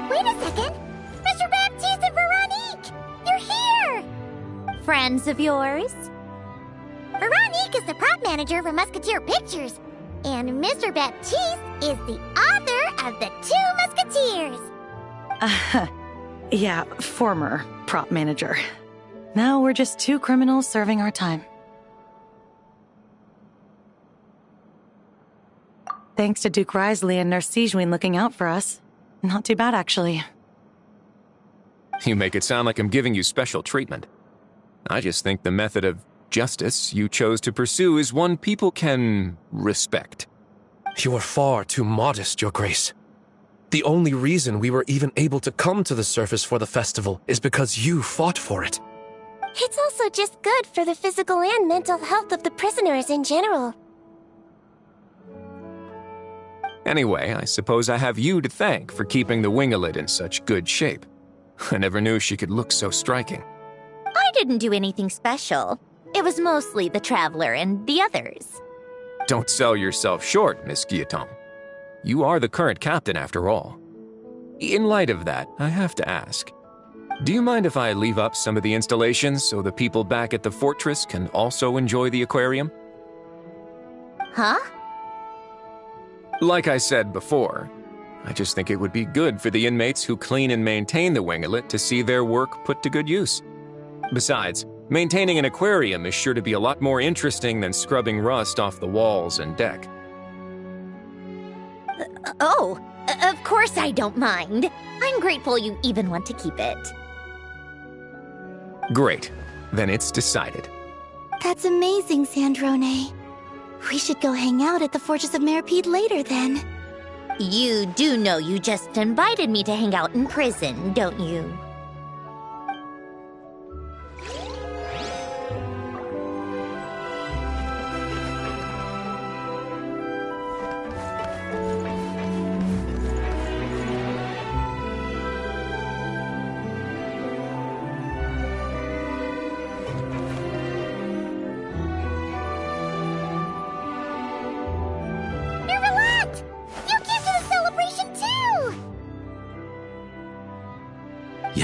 Wait a second! Mr. Baptiste and Veronique! You're here! Friends of yours? Veronique is the prop manager for Musketeer Pictures, and Mr. Baptiste is the author of The 2 Musketeers. Yeah, former prop manager. Now we're just 2 criminals serving our time. Thanks to Duke Risley and Nurse Sigewin looking out for us. Not too bad, actually. You make it sound like I'm giving you special treatment. I just think the method of justice you chose to pursue is one people can respect. You are far too modest, Your Grace. The only reason we were even able to come to the surface for the festival is because you fought for it. It's also just good for the physical and mental health of the prisoners in general. Anyway, I suppose I have you to thank for keeping the Wingolid in such good shape. I never knew she could look so striking. I didn't do anything special. It was mostly the Traveler and the others. Don't sell yourself short, Miss Guillotin. You are the current captain, after all. In light of that, I have to ask, do you mind if I leave up some of the installations so the people back at the fortress can also enjoy the aquarium? Huh? Like I said before, I just think it would be good for the inmates who clean and maintain the Wingolid to see their work put to good use. Besides, maintaining an aquarium is sure to be a lot more interesting than scrubbing rust off the walls and deck. Of course I don't mind. I'm grateful you even want to keep it. Great. Then it's decided. That's amazing, Sandrone. We should go hang out at the Fortress of Meripede later, then. You do know you just invited me to hang out in prison, don't you?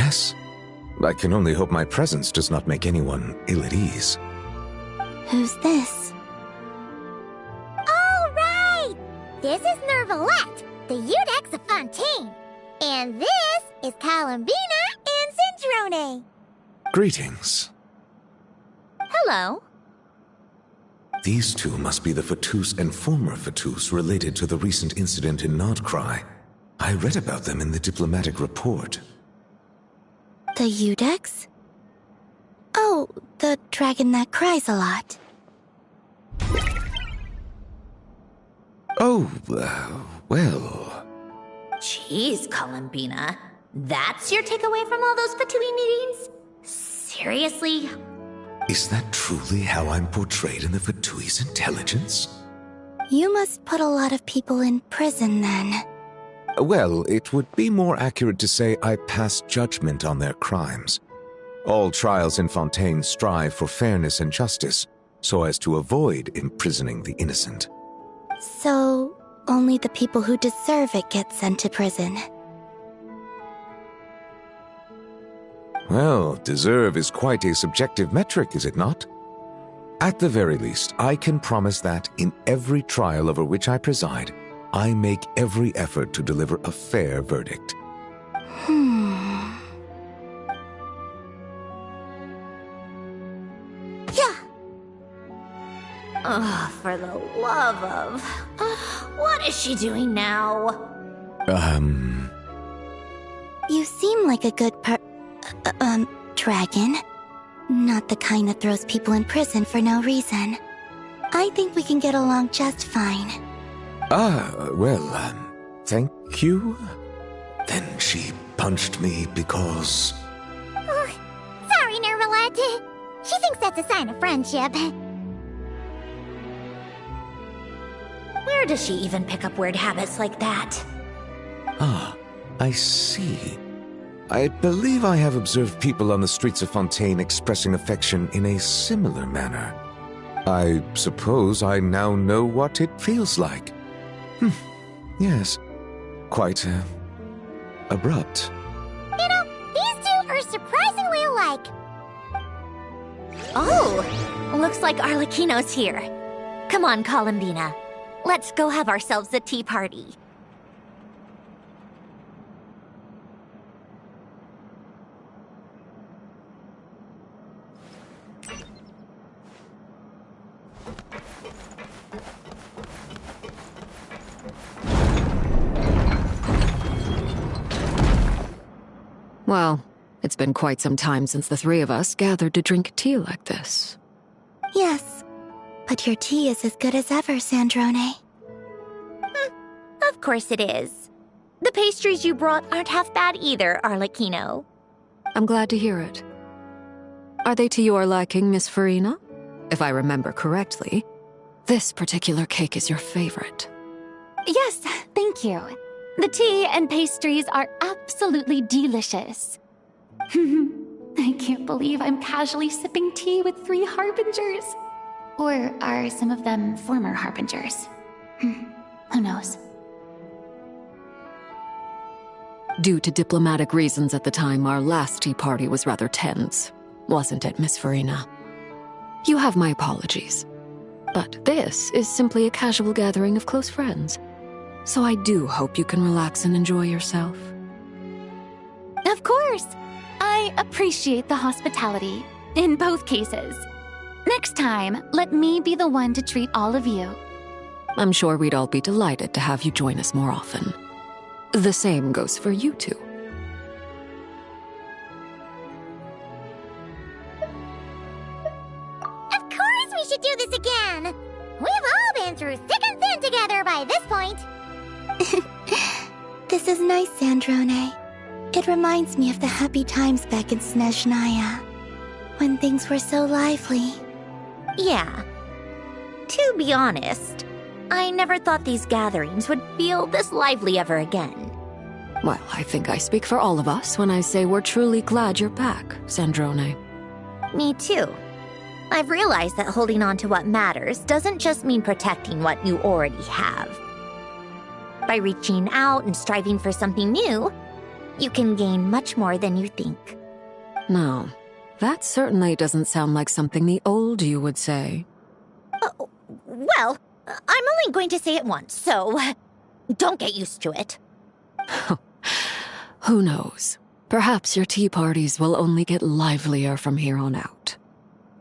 Yes. I can only hope my presence does not make anyone ill at ease. Who's this? All right! This is Nervalette, the Udex of Fontaine. And this is Columbina and Cendrone. Greetings. Hello. These two must be the Fatus and former Fatus related to the recent incident in Nodcry. I read about them in the diplomatic report. The Udex? Oh, the dragon that cries a lot. Oh, well... Jeez, Columbina. That's your takeaway from all those Fatui meetings? Seriously? Is that truly how I'm portrayed in the Fatui's intelligence? You must put a lot of people in prison then. Well, it would be more accurate to say I pass judgment on their crimes. All trials in Fontaine strive for fairness and justice, so as to avoid imprisoning the innocent. So, only the people who deserve it get sent to prison. Well, deserve is quite a subjective metric, is it not? At the very least, I can promise that in every trial over which I preside, I make every effort to deliver a fair verdict. Yeah. Ugh, for the love of... what is she doing now? You seem like a good dragon. Not the kind that throws people in prison for no reason. I think we can get along just fine. Thank you? Then she punched me because... Sorry, Nervalette. She thinks that's a sign of friendship. Where does she even pick up weird habits like that? Ah, I see. I believe I have observed people on the streets of Fontaine expressing affection in a similar manner. I suppose I now know what it feels like. Yes. Quite, abrupt. You know, these two are surprisingly alike. Oh, looks like Arlecchino's here. Come on, Columbina. Let's go have ourselves a tea party. Well, it's been quite some time since the three of us gathered to drink tea like this. Yes, but your tea is as good as ever, Cendrone. Of course it is. The pastries you brought aren't half bad either, Arlecchino. I'm glad to hear it. Are they to your liking, Miss Farina? If I remember correctly, this particular cake is your favorite. Yes, thank you. The tea and pastries are absolutely delicious. I can't believe I'm casually sipping tea with 3 harbingers. Or are some of them former harbingers? Who knows? Due to diplomatic reasons at the time, our last tea party was rather tense, wasn't it, Miss Farina? You have my apologies. But this is simply a casual gathering of close friends. So I do hope you can relax and enjoy yourself. Of course! I appreciate the hospitality, in both cases. Next time, let me be the one to treat all of you. I'm sure we'd all be delighted to have you join us more often. The same goes for you two. Of course we should do this again! We've all been through thick and thin together by this point. This is nice, Cendrone. It reminds me of the happy times back in Snezhnaya, when things were so lively. Yeah. To be honest, I never thought these gatherings would feel this lively ever again. Well, I think I speak for all of us when I say we're truly glad you're back, Cendrone. Me too. I've realized that holding on to what matters doesn't just mean protecting what you already have. By reaching out and striving for something new, You can gain much more than you think. No, that certainly doesn't sound like something the old you would say. Well, I'm only going to say it once, so don't get used to it. Who knows? Perhaps your tea parties will only get livelier from here on out.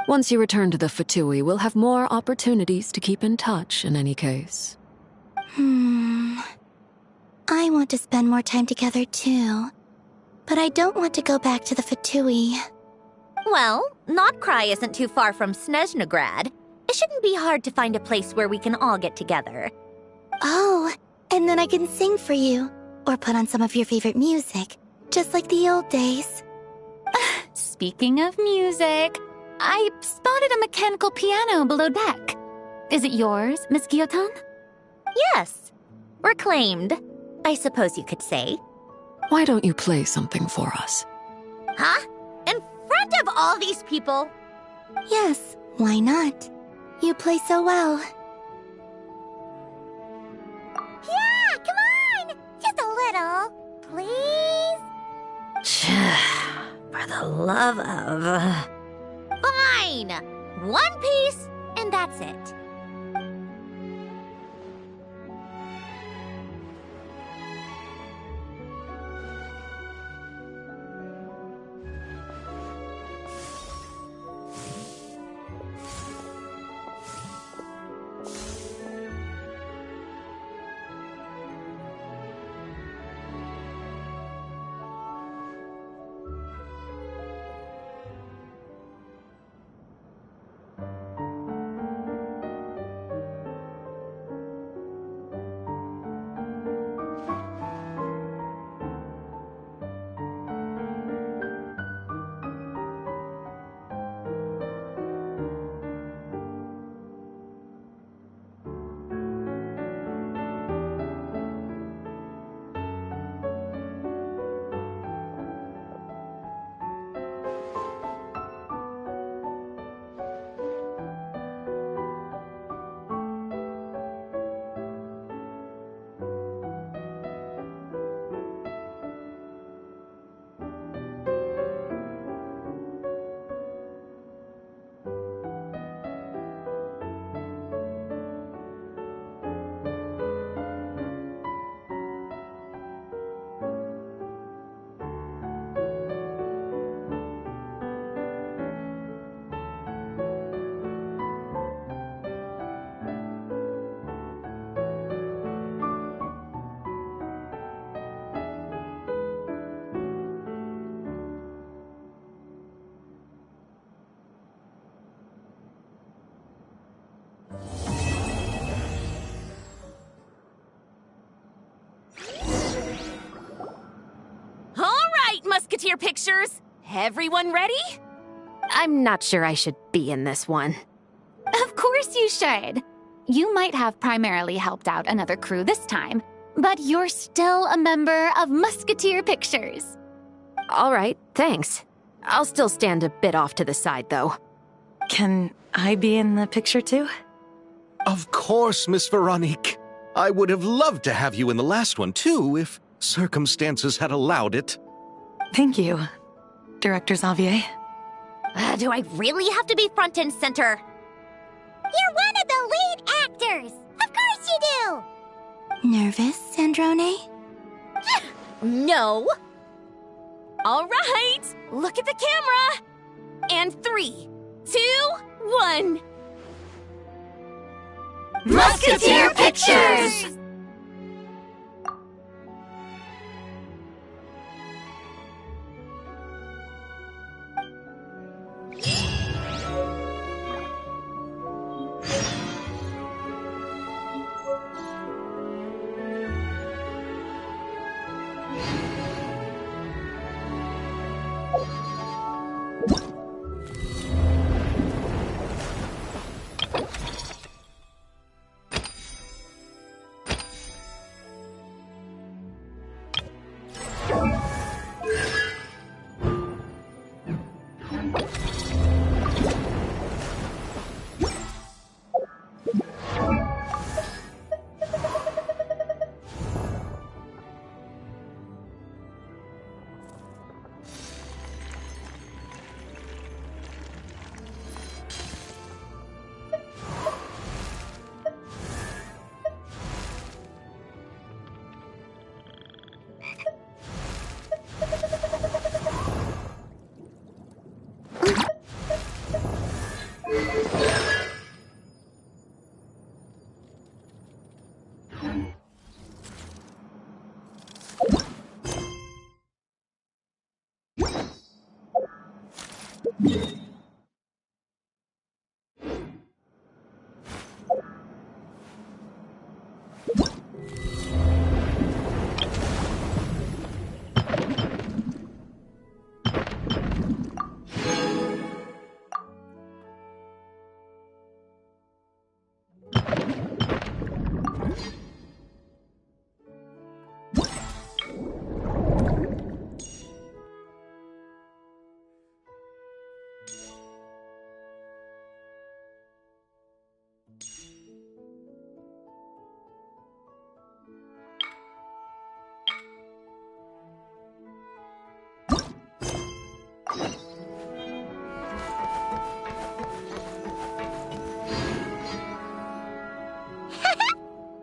Once you return to the Fatui, we'll have more opportunities to keep in touch in any case. I want to spend more time together too. But I don't want to go back to the Fatui. Well, Nodcry isn't too far from Snezhnograd. It shouldn't be hard to find a place where we can all get together. Oh, and then I can sing for you. Or put on some of your favorite music. Just like the old days. Speaking of music, I spotted a mechanical piano below deck. Is it yours, Miss Guillotin? Yes. Reclaimed, I suppose you could say. Why don't you play something for us? Huh? In front of all these people? Yes, why not? You play so well. Yeah, come on! Just a little, please? For the love of... Fine! One piece, and that's it. Musketeer pictures. Everyone ready? I'm not sure I should be in this one. Of course you should. You might have primarily helped out another crew this time, but you're still a member of Musketeer Pictures. All right, thanks. I'll still stand a bit off to the side, though. Can I be in the picture too? Of course, Miss Veronique. I would have loved to have you in the last one, too, if circumstances had allowed it. Thank you, Director Xavier. Do I really have to be front and center? You're one of the lead actors! Of course you do! Nervous, Sandrone? No. All right, look at the camera. And 3, 2, 1. Musketeer Pictures!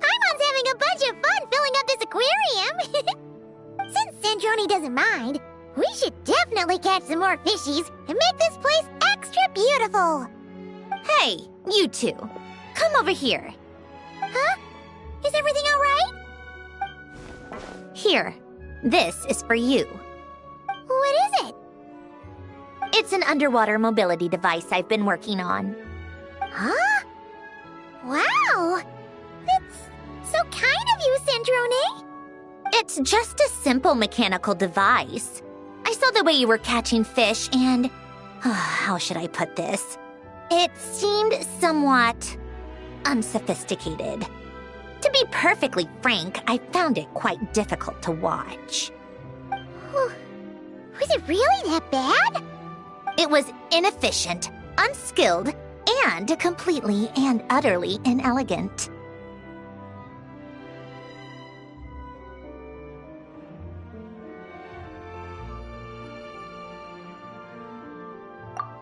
Paimon's having a bunch of fun filling up this aquarium. Since Sandrone doesn't mind, we should definitely catch some more fishies and make this place extra beautiful. Hey, you two. Come over here. Huh? Is everything all right? Here. This is for you. What is it? It's an underwater mobility device I've been working on. Huh? Wow! That's so kind of you, Sandrone. It's just a simple mechanical device. I saw the way you were catching fish and... how should I put this? It seemed somewhat unsophisticated. To be perfectly frank, I found it quite difficult to watch. Was it really that bad? It was inefficient, unskilled, and completely and utterly inelegant.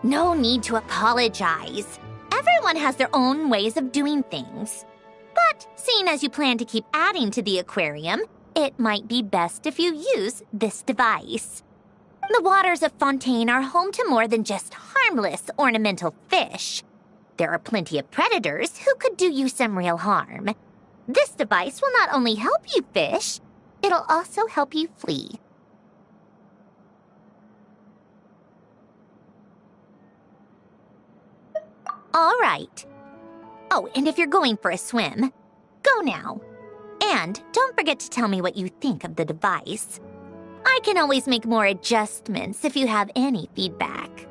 No need to apologize. Everyone has their own ways of doing things. But seeing as you plan to keep adding to the aquarium, it might be best if you use this device. The waters of Fontaine are home to more than just harmless ornamental fish. There are plenty of predators who could do you some real harm. This device will not only help you fish, it'll also help you flee. All right. Oh, and if you're going for a swim, go now. And don't forget to tell me what you think of the device. I can always make more adjustments if you have any feedback.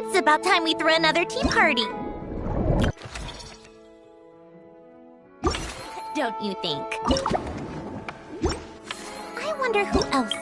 It's about time we throw another tea party. Don't you think? I wonder who else.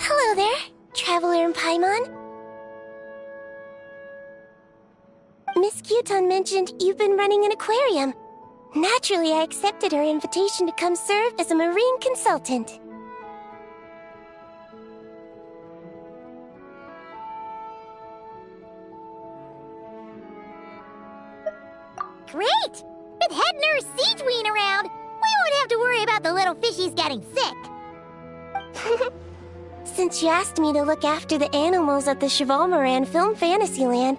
Hello there, Traveler in Paimon. Miss Kyuton mentioned you've been running an aquarium. Naturally, I accepted her invitation to come serve as a marine consultant. Great! With head nurse Siegeween around, we won't have to worry about the little fishies getting sick. Since you asked me to look after the animals at the Chevalmoran Film Fantasyland,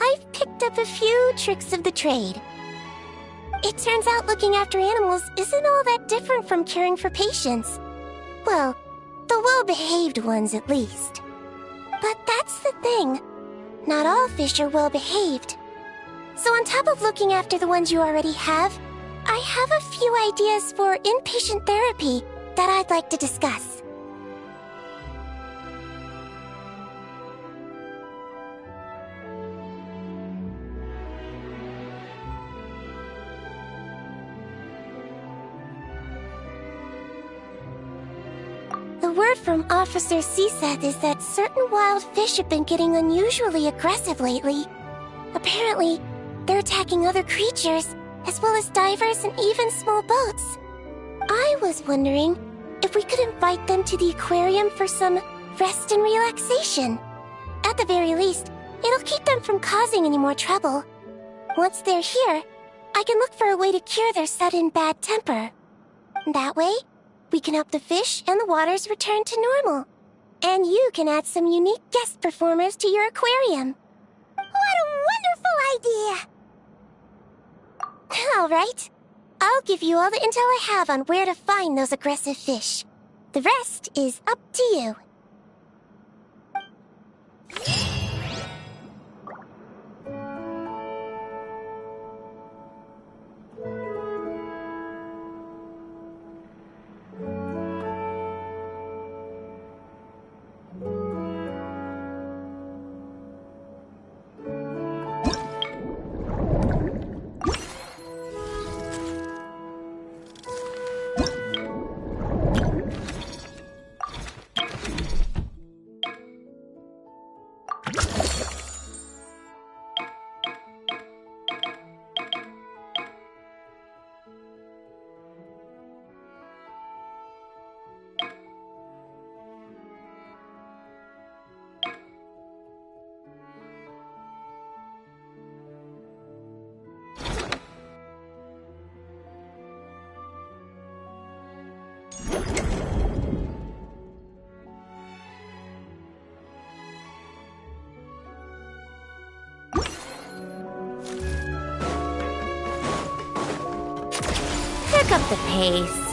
I've picked up a few tricks of the trade. It turns out looking after animals isn't all that different from caring for patients. Well, the well-behaved ones at least. But that's the thing. Not all fish are well-behaved. So on top of looking after the ones you already have, I have a few ideas for inpatient therapy that I'd like to discuss. word from Officer Siseth is that certain wild fish have been getting unusually aggressive lately. Apparently, they're attacking other creatures, as well as divers and even small boats. I was wondering if we could invite them to the aquarium for some rest and relaxation. At the very least, it'll keep them from causing any more trouble. Once they're here, I can look for a way to cure their sudden bad temper. That way, we can help the fish and the waters return to normal. And you can add some unique guest performers to your aquarium. What a wonderful idea! All right. I'll give you all the intel I have on where to find those aggressive fish. The rest is up to you. Pick up the pace.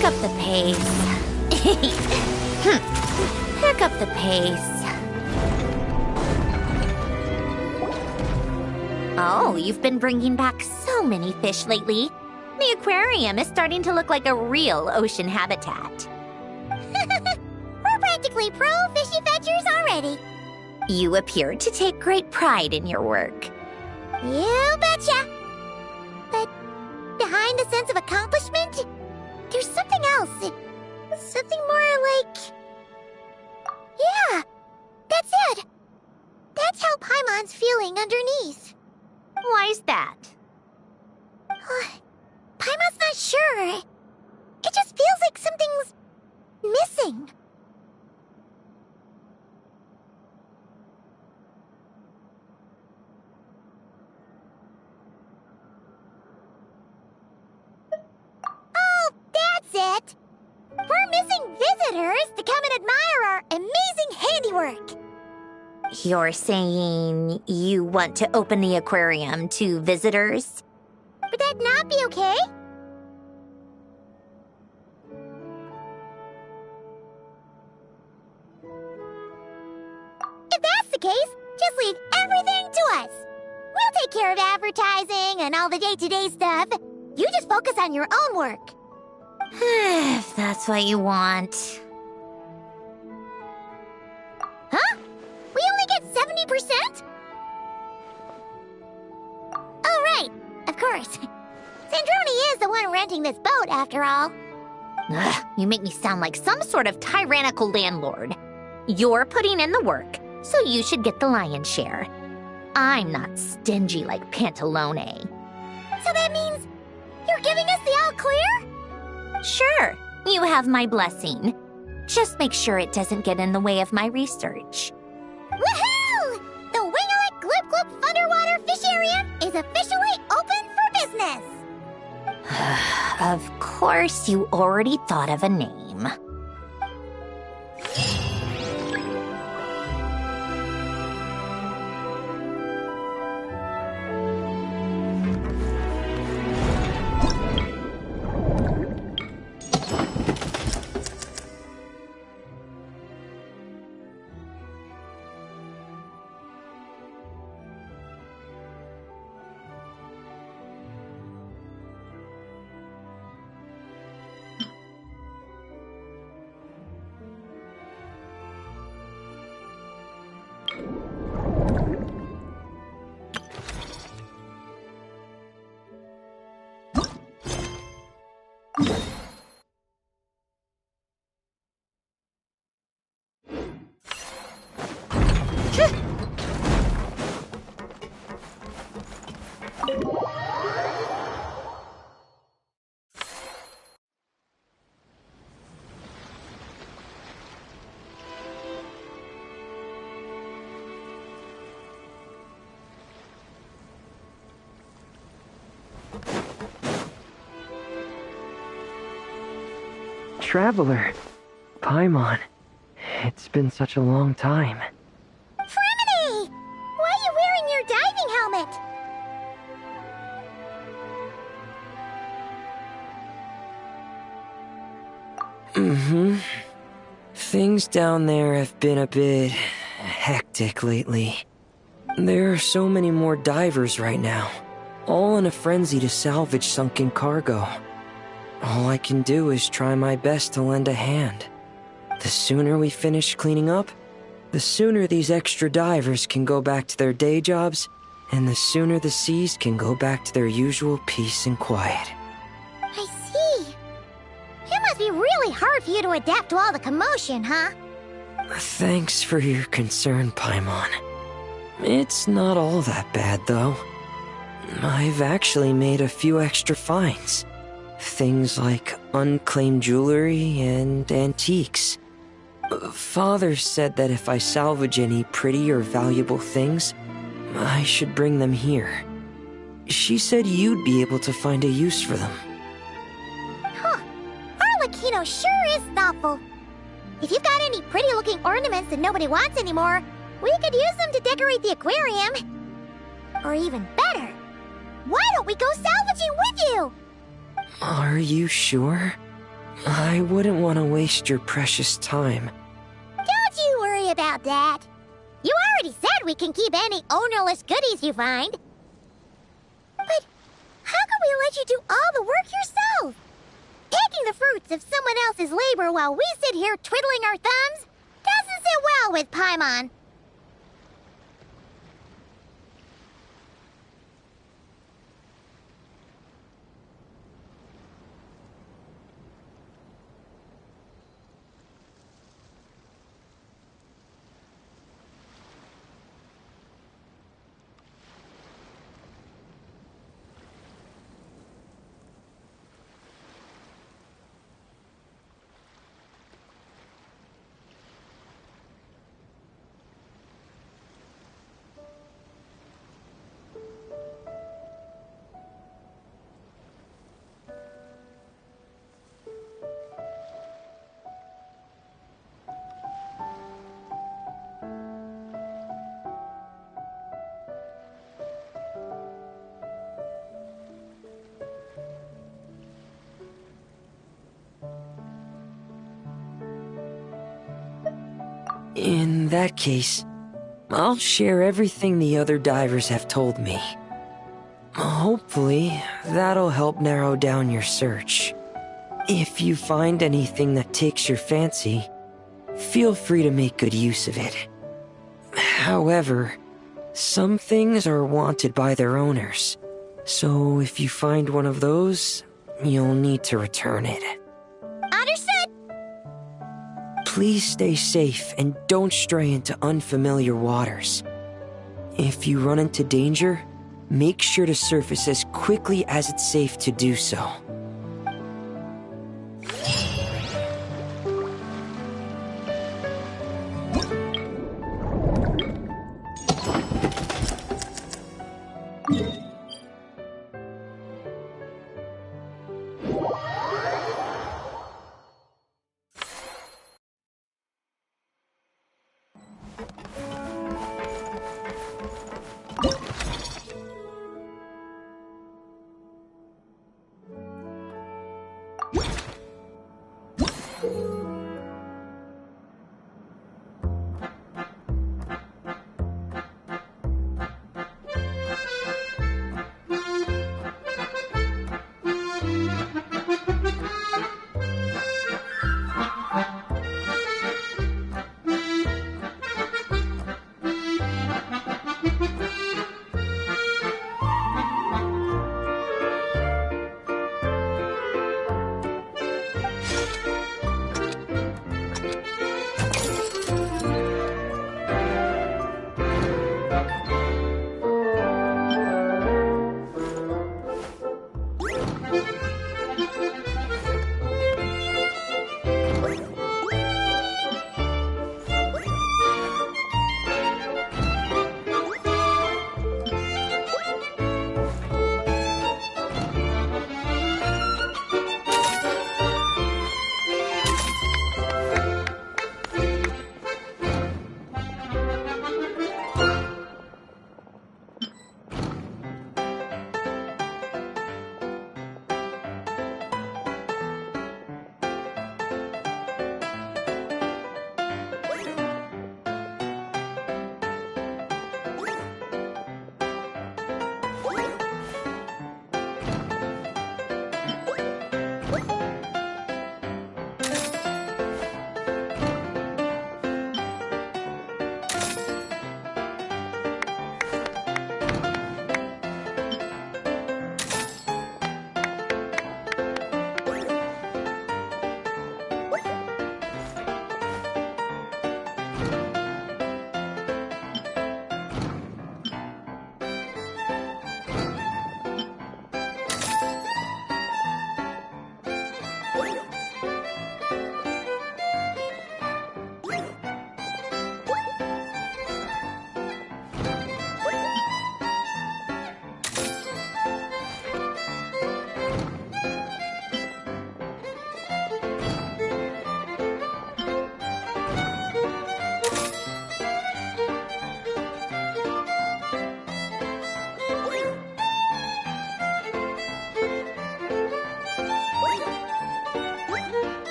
Pick up the pace. Pick up the pace. Oh, you've been bringing back so many fish lately. The aquarium is starting to look like a real ocean habitat. We're practically pro fishy fetchers already. You appear to take great pride in your work. You betcha. But behind the sense of accomplishment, there's something else. Something more like... Yeah, that's it. That's how Paimon's feeling underneath. Why's that? Paimon's not sure. It just feels like something's missing. Oh, that's it. We're missing visitors to come and admire our amazing handiwork. You're saying you want to open the aquarium to visitors? Would that not be okay? If that's the case, just leave everything to us. We'll take care of advertising and all the day-to-day stuff. You just focus on your own work. If that's what you want. Huh? We only get 70%? Oh, right. Of course. Sandrone is the one renting this boat, after all. Ugh, you make me sound like some sort of tyrannical landlord. You're putting in the work, so you should get the lion's share. I'm not stingy like Pantalone. So that means you're giving us the all clear? Sure, you have my blessing. Just make sure it doesn't get in the way of my research. Woohoo! The Winglet Gloop Gloop Underwater Fish Area is officially open for business! Of course, you already thought of a name. Traveler, Paimon, it's been such a long time. Fremini! Why are you wearing your diving helmet? Things down there have been a bit hectic lately. There are so many more divers right now, all in a frenzy to salvage sunken cargo. All I can do is try my best to lend a hand. The sooner we finish cleaning up, the sooner these extra divers can go back to their day jobs, and the sooner the seas can go back to their usual peace and quiet. I see. It must be really hard for you to adapt to all the commotion, huh? Thanks for your concern, Paimon. It's not all that bad, though. I've actually made a few extra finds. Things like unclaimed jewelry and antiques. Father said that if I salvage any pretty or valuable things, I should bring them here. She said you'd be able to find a use for them. Huh. Arlecchino sure is thoughtful. If you've got any pretty-looking ornaments that nobody wants anymore, we could use them to decorate the aquarium. Or even better, why don't we go salvaging with you? Are you sure? I wouldn't want to waste your precious time. Don't you worry about that. You already said we can keep any ownerless goodies you find. But how can we let you do all the work yourself? Taking the fruits of someone else's labor while we sit here twiddling our thumbs doesn't sit well with Paimon. In that case, I'll share everything the other divers have told me. Hopefully, that'll help narrow down your search. If you find anything that takes your fancy, feel free to make good use of it. However, some things are wanted by their owners, so if you find one of those, you'll need to return it. Understood! Please stay safe and don't stray into unfamiliar waters. If you run into danger, make sure to surface as quickly as it's safe to do so.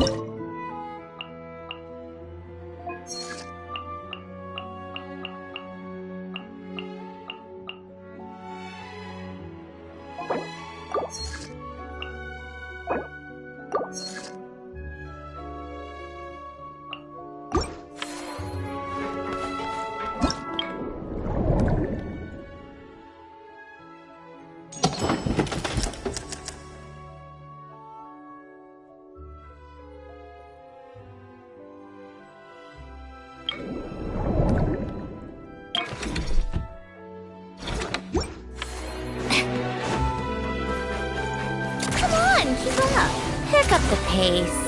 Phew! the pace.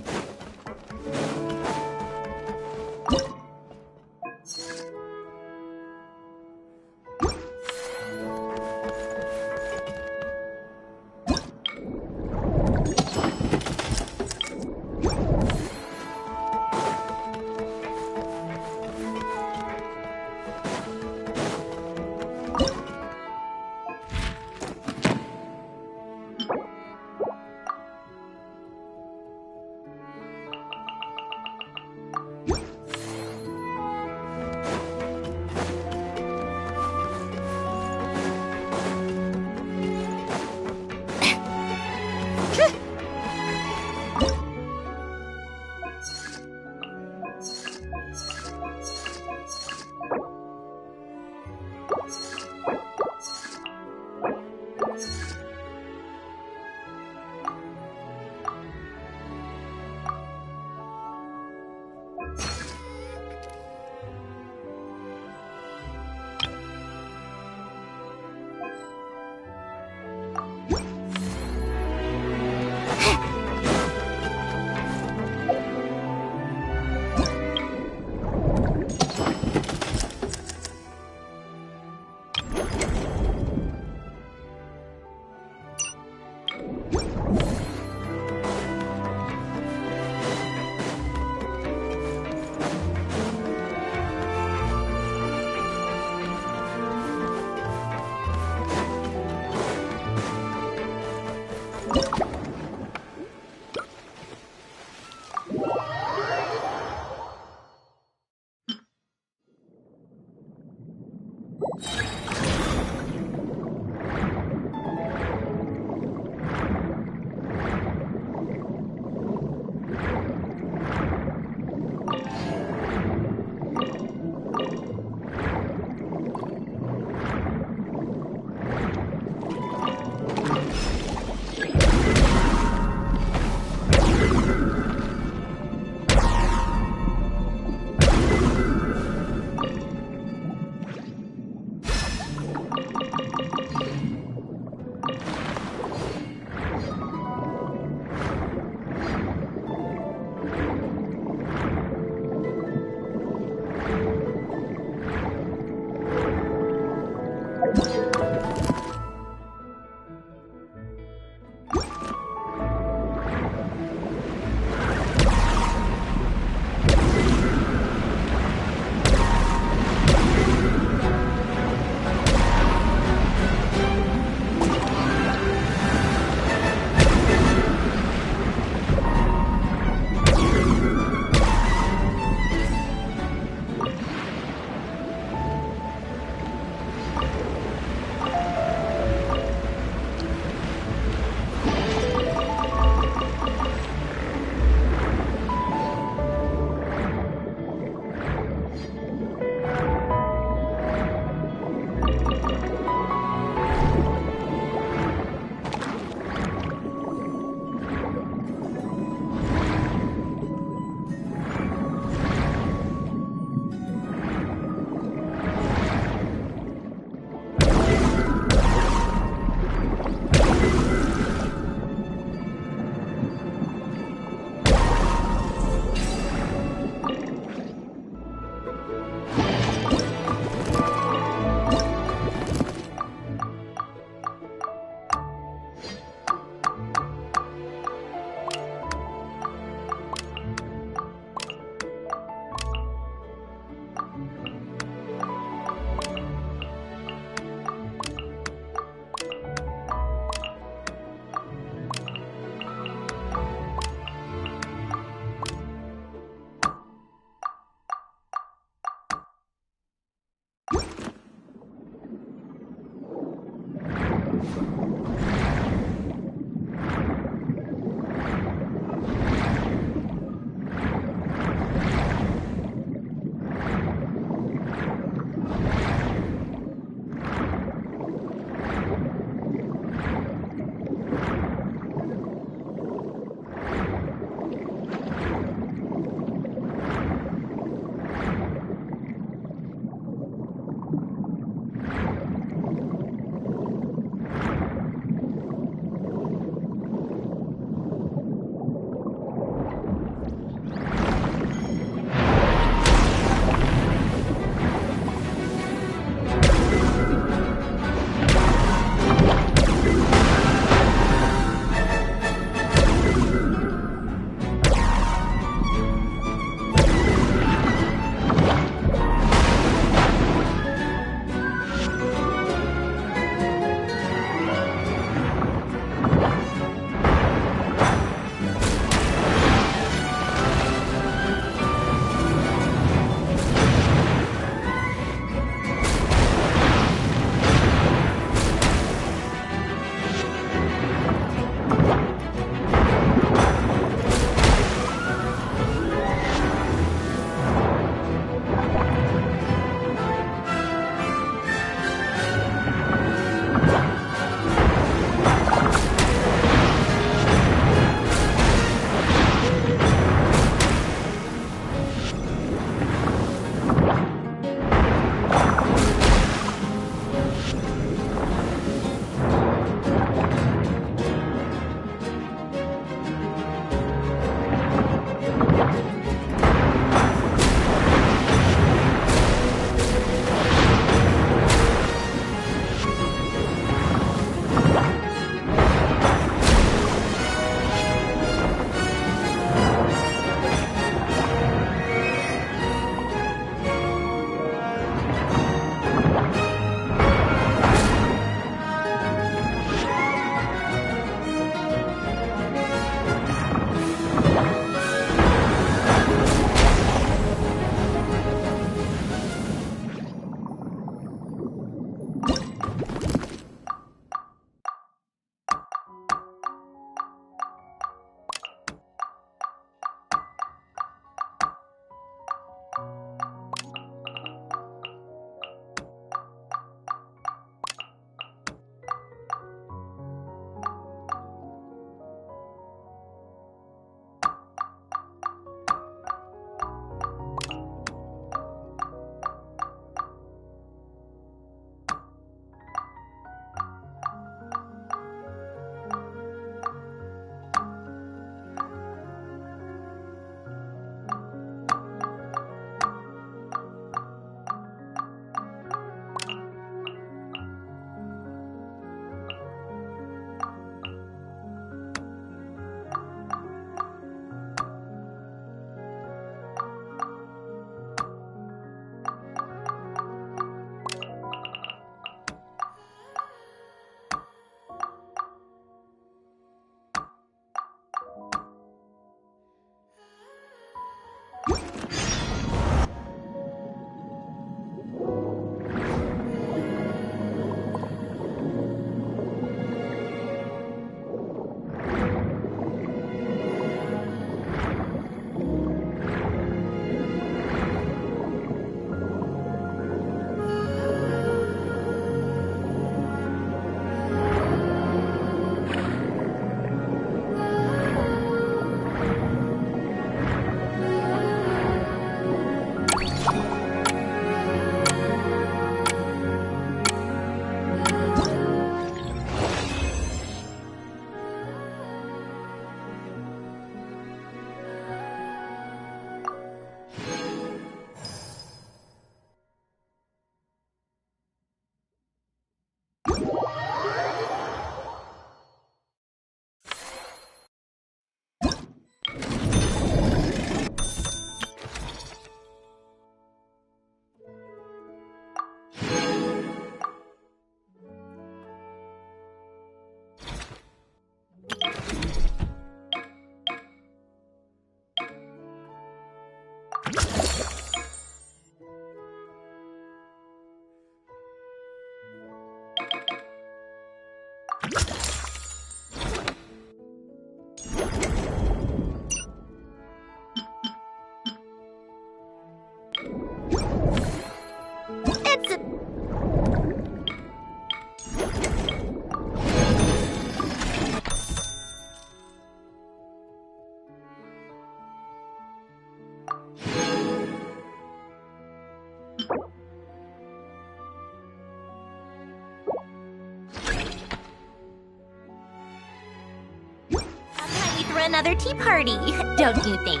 Another tea party, don't you think?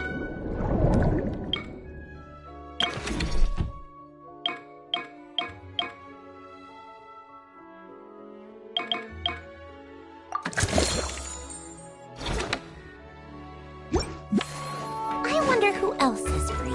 I wonder who else is free.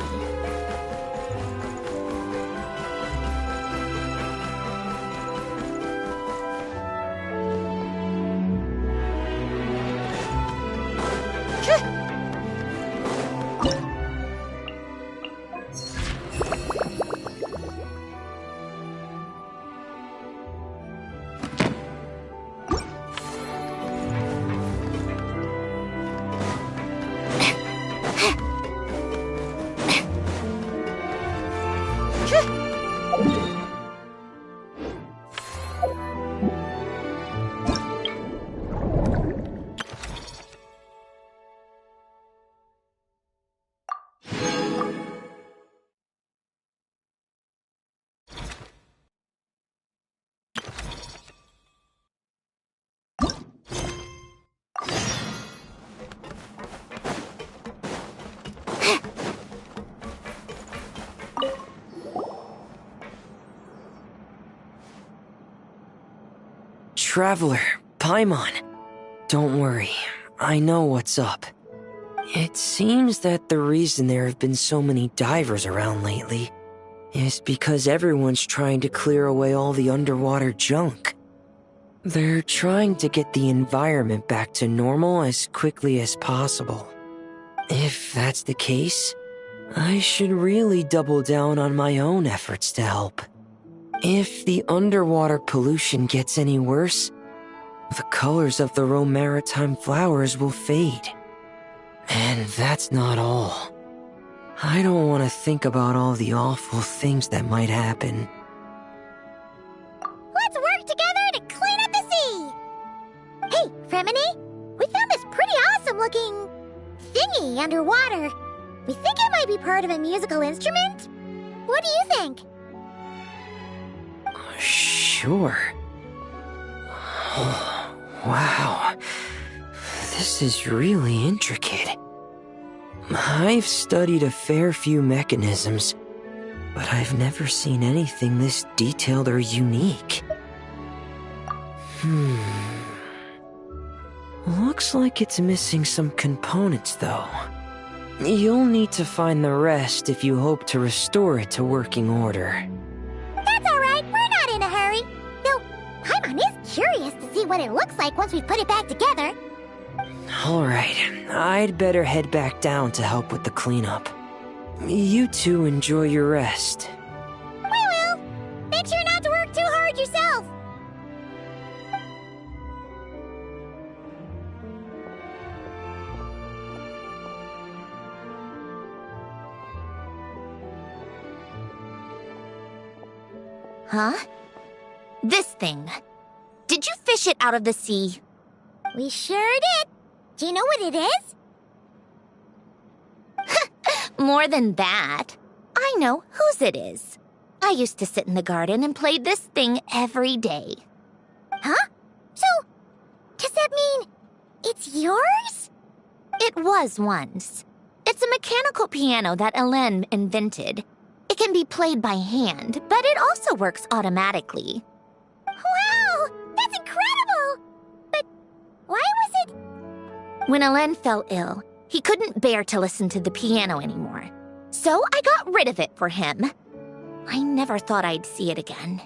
Traveler, Paimon. Don't worry, I know what's up. It seems that the reason there have been so many divers around lately is because everyone's trying to clear away all the underwater junk. They're trying to get the environment back to normal as quickly as possible. If that's the case, I should really double down on my own efforts to help. If the underwater pollution gets any worse, the colors of the Rome maritime flowers will fade. And that's not all. I don't want to think about all the awful things that might happen. Let's work together to clean up the sea! Hey, Fremini, we found this pretty awesome-looking thingy underwater. We think it might be part of a musical instrument. What do you think? Sure. Oh, wow. This is really intricate. I've studied a fair few mechanisms, but I've never seen anything this detailed or unique. Looks like it's missing some components, though. You'll need to find the rest if you hope to restore it to working order. That's all right. We're not in a hurry. Though, Paimon is curious to see what it looks like once we put it back together. Alright, I'd better head back down to help with the cleanup. You two enjoy your rest. We will. Make sure not to work too hard yourself. Huh? This thing. Did you fish it out of the sea? We sure did. Do you know what it is? More than that. I know whose it is. I used to sit in the garden and play this thing every day. Huh? So, does that mean it's yours? It was once. It's a mechanical piano that Hélène invented. It can be played by hand, but it also works automatically. Wow! That's incredible! But why was it... When Hélène fell ill, he couldn't bear to listen to the piano anymore. So I got rid of it for him. I never thought I'd see it again.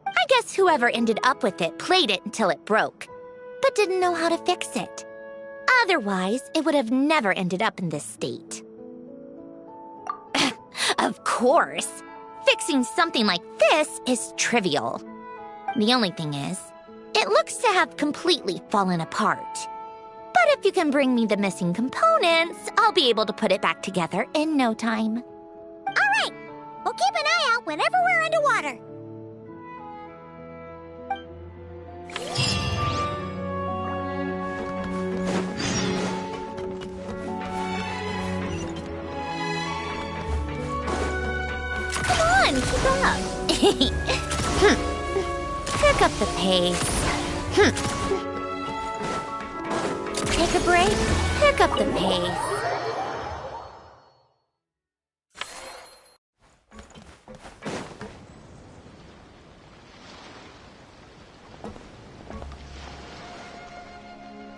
I guess whoever ended up with it played it until it broke, but didn't know how to fix it. Otherwise, it would have never ended up in this state. Of course! Fixing something like this is trivial. The only thing is, It looks to have completely fallen apart. But if you can bring me the missing components, I'll be able to put it back together in no time. All right, we'll keep an eye out whenever we're underwater. Come on, keep up. Pick up the pace. Take a break, pick up the pace.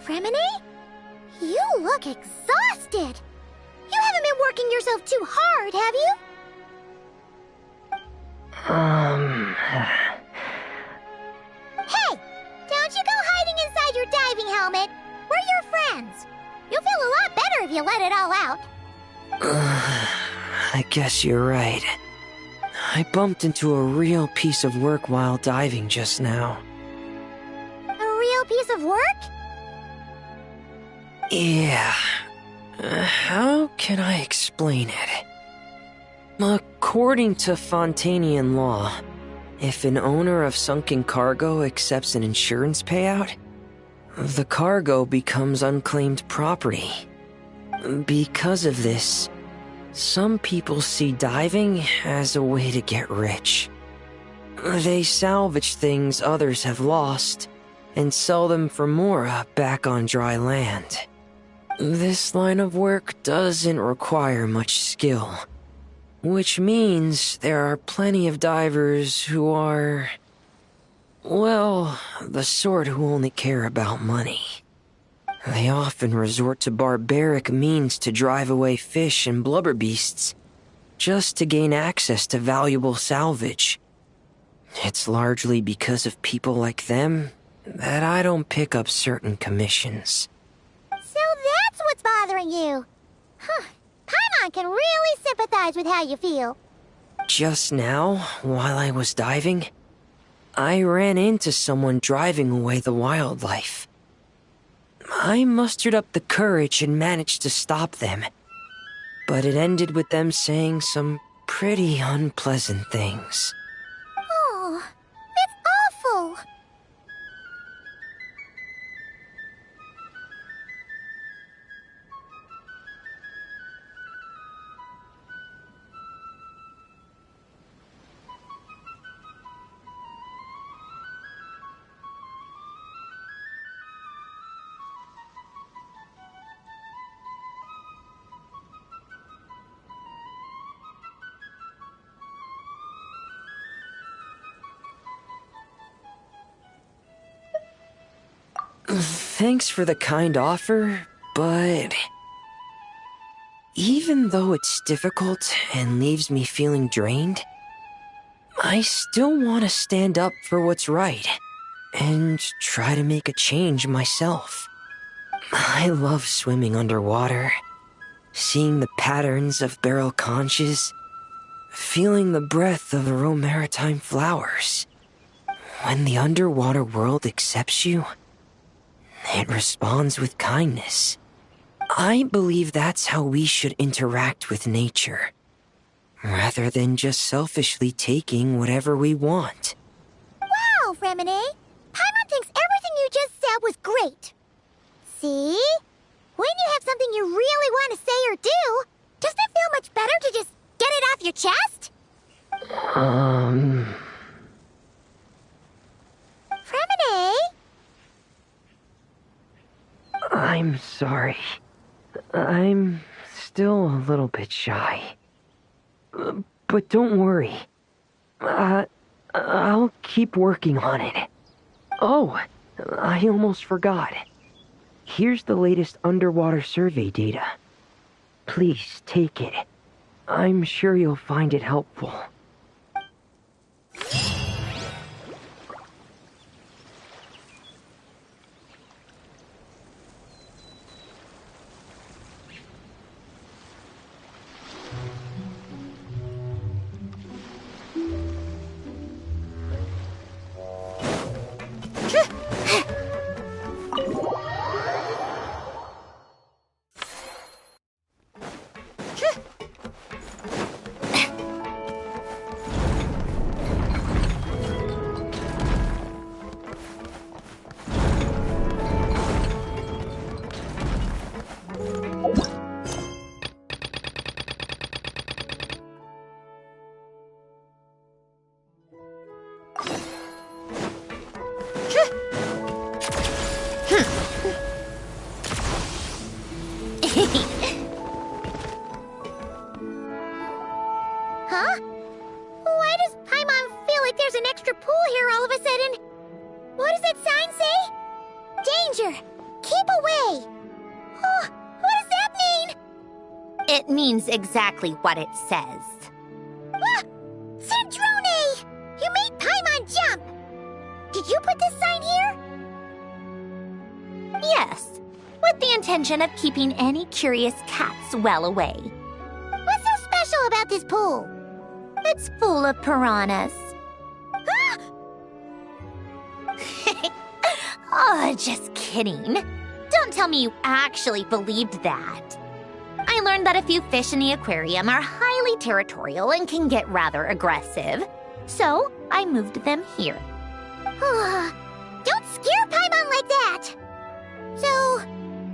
Fremine? You look exhausted. You haven't been working yourself too hard, have you? Hey! Don't you go hiding inside your diving helmet. We're your friends. You'll feel a lot better if you let it all out. I guess you're right. I bumped into a real piece of work while diving just now. A real piece of work? Yeah. How can I explain it? According to Fontanian law, if an owner of sunken cargo accepts an insurance payout, the cargo becomes unclaimed property. Because of this, some people see diving as a way to get rich. They salvage things others have lost and sell them for more back on dry land. This line of work doesn't require much skill, which means there are plenty of divers who are, well, the sort who only care about money. They often resort to barbaric means to drive away fish and blubber beasts, just to gain access to valuable salvage. It's largely because of people like them that I don't pick up certain commissions. So that's what's bothering you. Huh. Paimon can really sympathize with how you feel. Just now, while I was diving, I ran into someone driving away the wildlife. I mustered up the courage and managed to stop them, but it ended with them saying some pretty unpleasant things. Oh, it's awful. Thanks for the kind offer, but even though it's difficult and leaves me feeling drained, I still want to stand up for what's right and try to make a change myself. I love swimming underwater, seeing the patterns of barrel conches, feeling the breath of the maritime flowers. When the underwater world accepts you, it responds with kindness. I believe that's how we should interact with nature, rather than just selfishly taking whatever we want. Wow, Fremine! Paimon thinks everything you just said was great. See? When you have something you really want to say or do, doesn't it feel much better to just get it off your chest? Fremine? I'm sorry. I'm still a little bit shy. But don't worry. I'll keep working on it. Oh, I almost forgot. Here's the latest underwater survey data. Please take it. I'm sure you'll find it helpful. an extra pool here all of a sudden. What does that sign say? Danger! Keep away! Oh, what does that mean? It means exactly what it says. Ah! Centrone! You made Paimon jump! Did you put this sign here? Yes, with the intention of keeping any curious cats well away. What's so special about this pool? It's full of piranhas. Ah! Oh, just kidding. Don't tell me you actually believed that. I learned that a few fish in the aquarium are highly territorial and can get rather aggressive. So, I moved them here. Don't scare Paimon like that! So,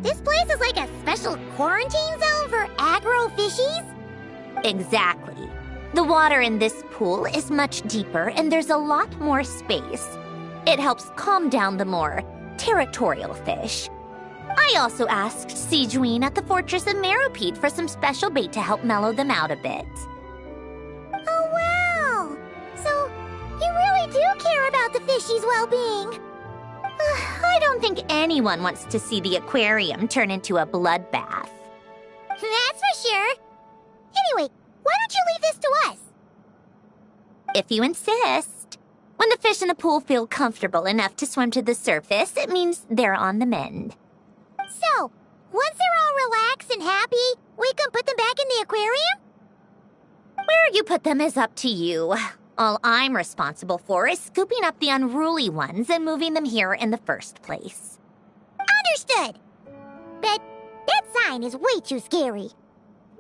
this place is like a special quarantine zone for aggro fishies? Exactly. The water in this pool is much deeper and there's a lot more space. It helps calm down the more territorial fish. I also asked Sijuin at the Fortress of Meropide for some special bait to help mellow them out a bit. Oh, wow! So, you really do care about the fishies' well-being. I don't think anyone wants to see the aquarium turn into a bloodbath. That's for sure. Anyway, why don't you leave this to us? If you insist. When the fish in the pool feel comfortable enough to swim to the surface, it means they're on the mend. So, once they're all relaxed and happy, we can put them back in the aquarium? Where you put them is up to you. All I'm responsible for is scooping up the unruly ones and moving them here in the first place. Understood. But that sign is way too scary.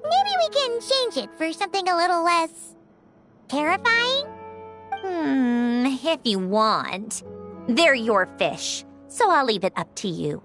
Maybe we can change it for something a little less terrifying? If you want. They're your fish, so I'll leave it up to you.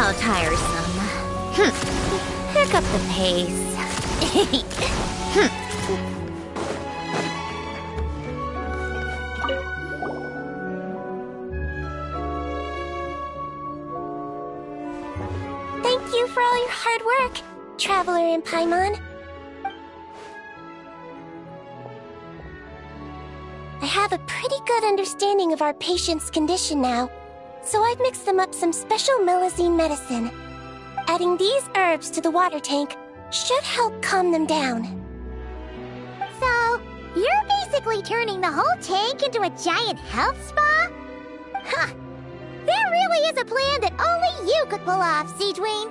How tiresome. Pick up the pace. Thank you for all your hard work, Traveler in Paimon. I have a pretty good understanding of our patient's condition now, so I've mixed them up some special melazine medicine. Adding these herbs to the water tank should help calm them down. So, you're basically turning the whole tank into a giant health spa? Huh. There really is a plan that only you could pull off, Siegeween.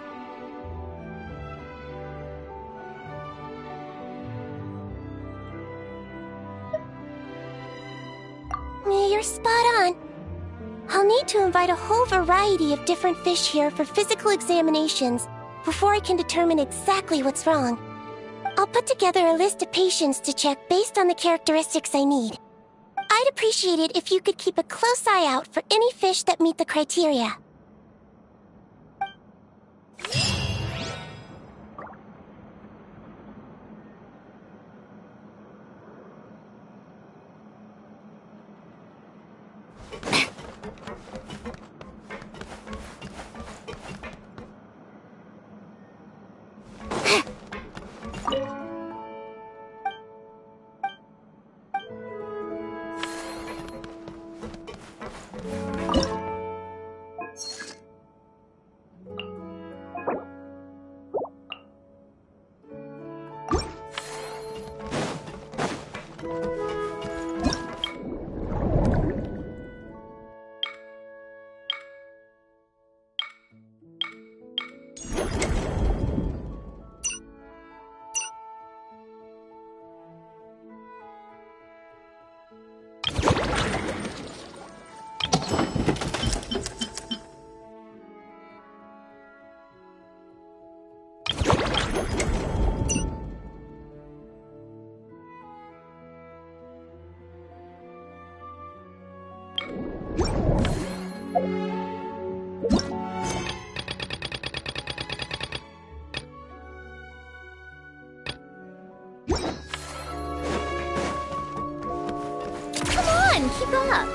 You're spot on. I'll need to invite a whole variety of different fish here for physical examinations before I can determine exactly what's wrong. I'll put together a list of patients to check based on the characteristics I need. I'd appreciate it if you could keep a close eye out for any fish that meet the criteria. Keep up.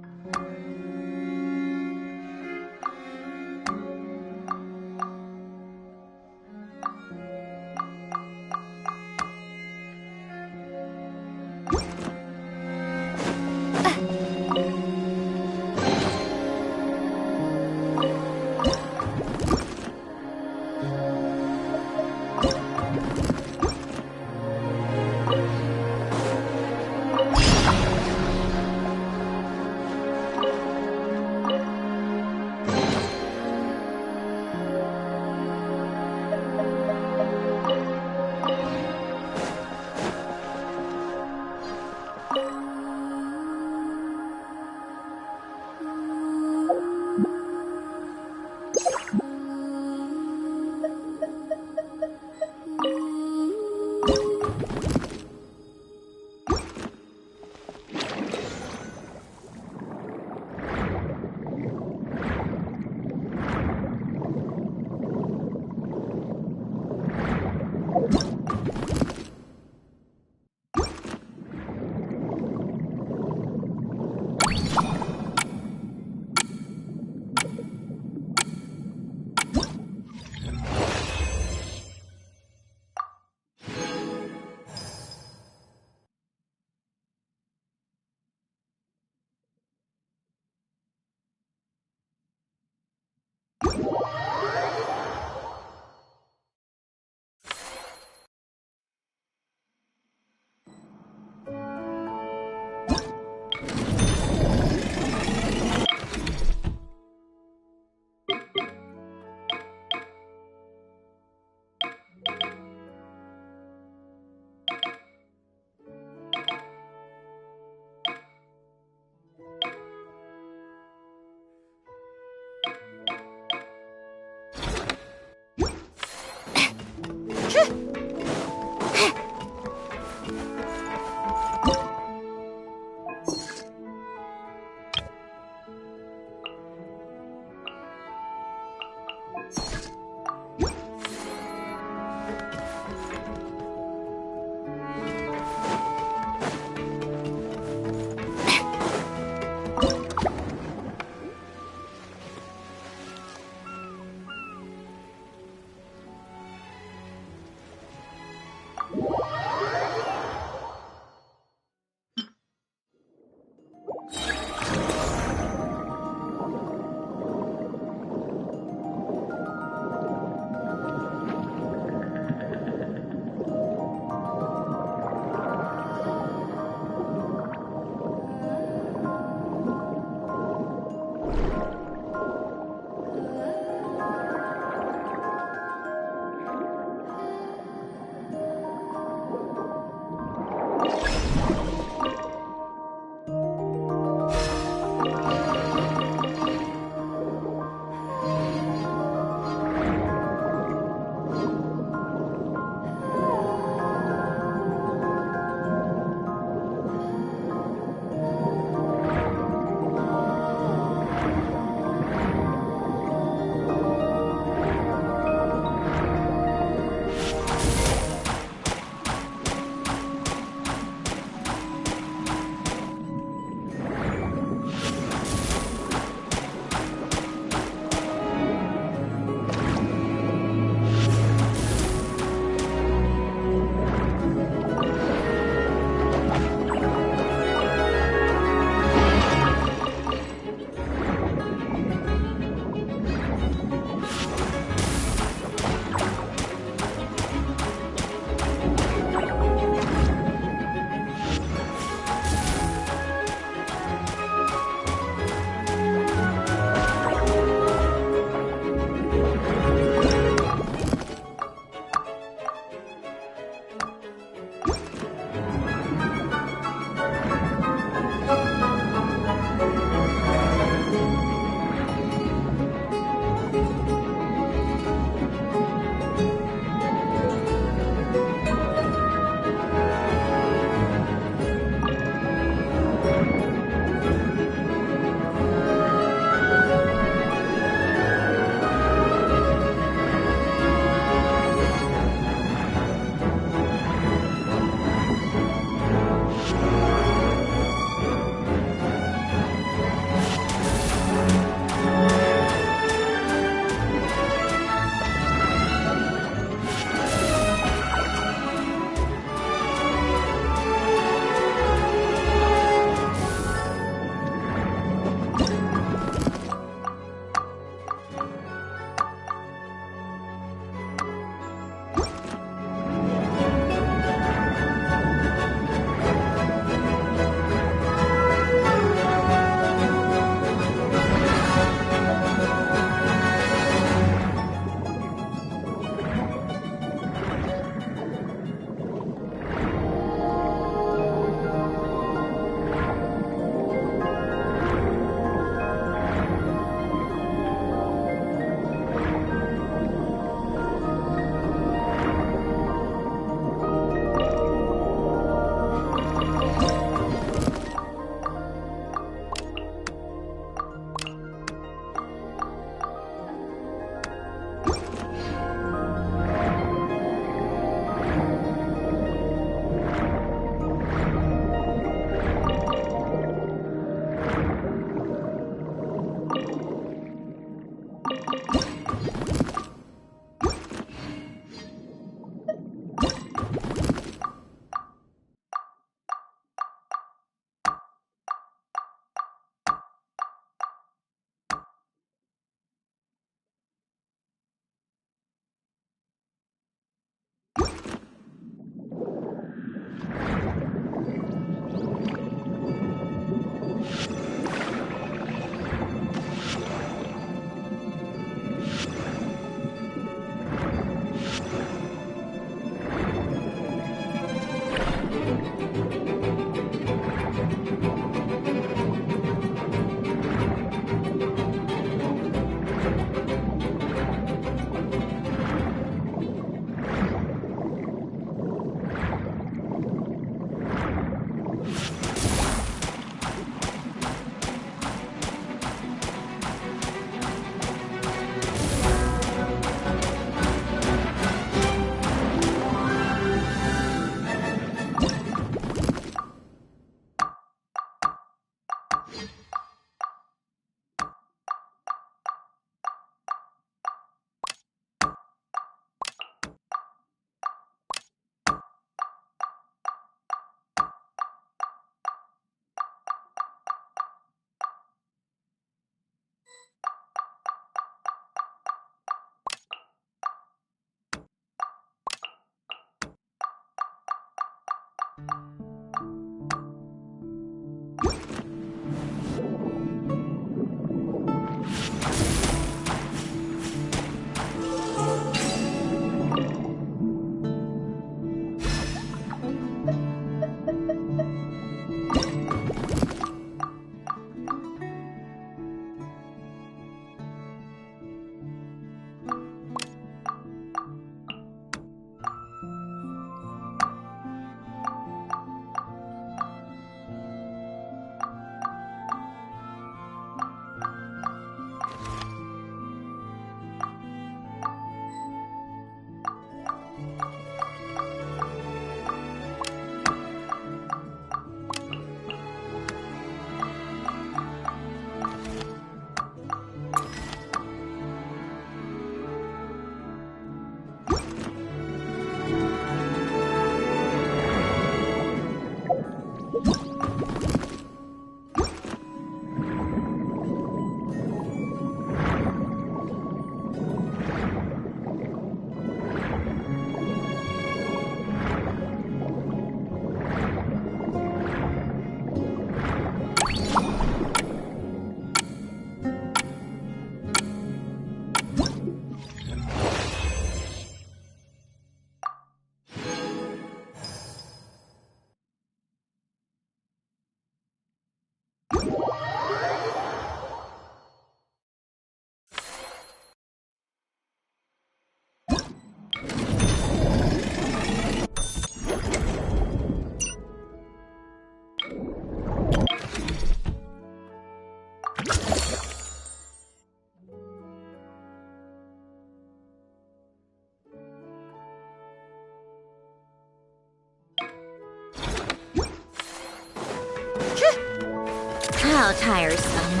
How tiresome.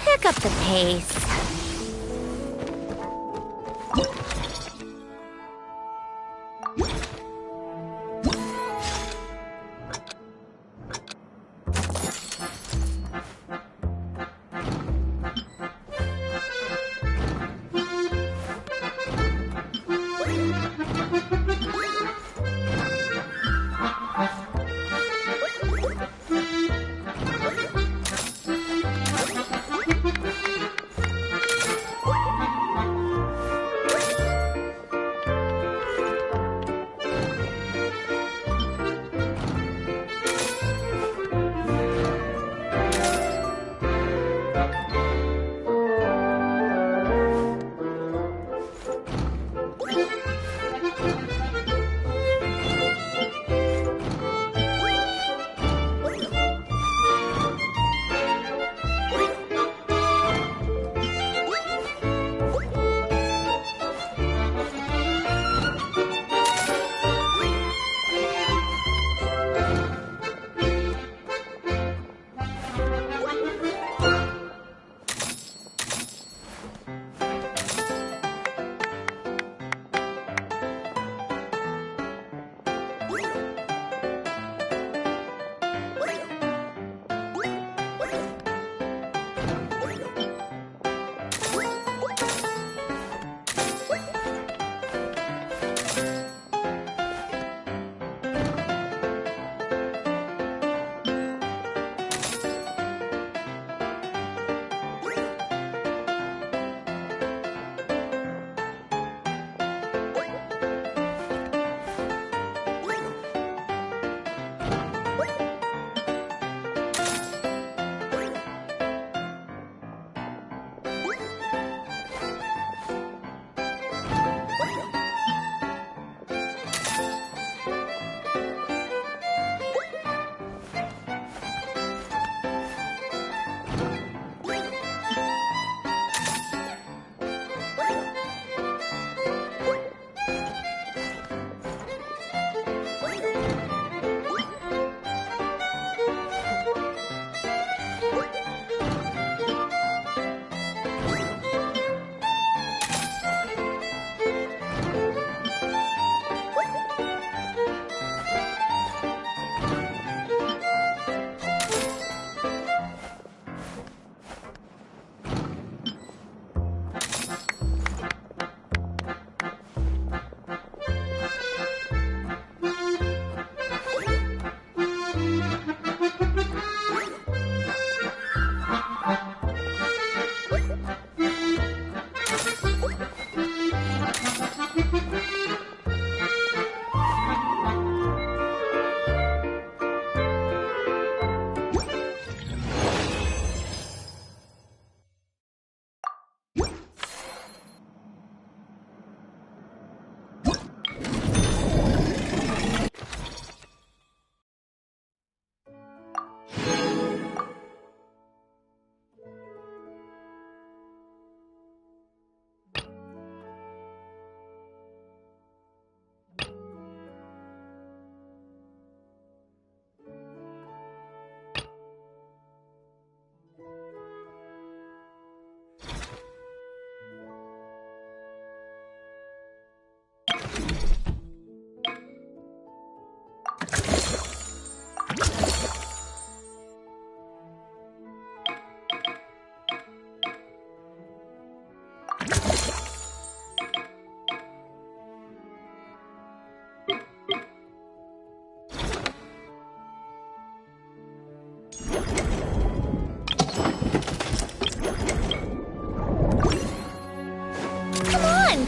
Pick up the pace.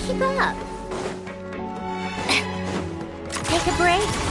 Keep up. Take a break.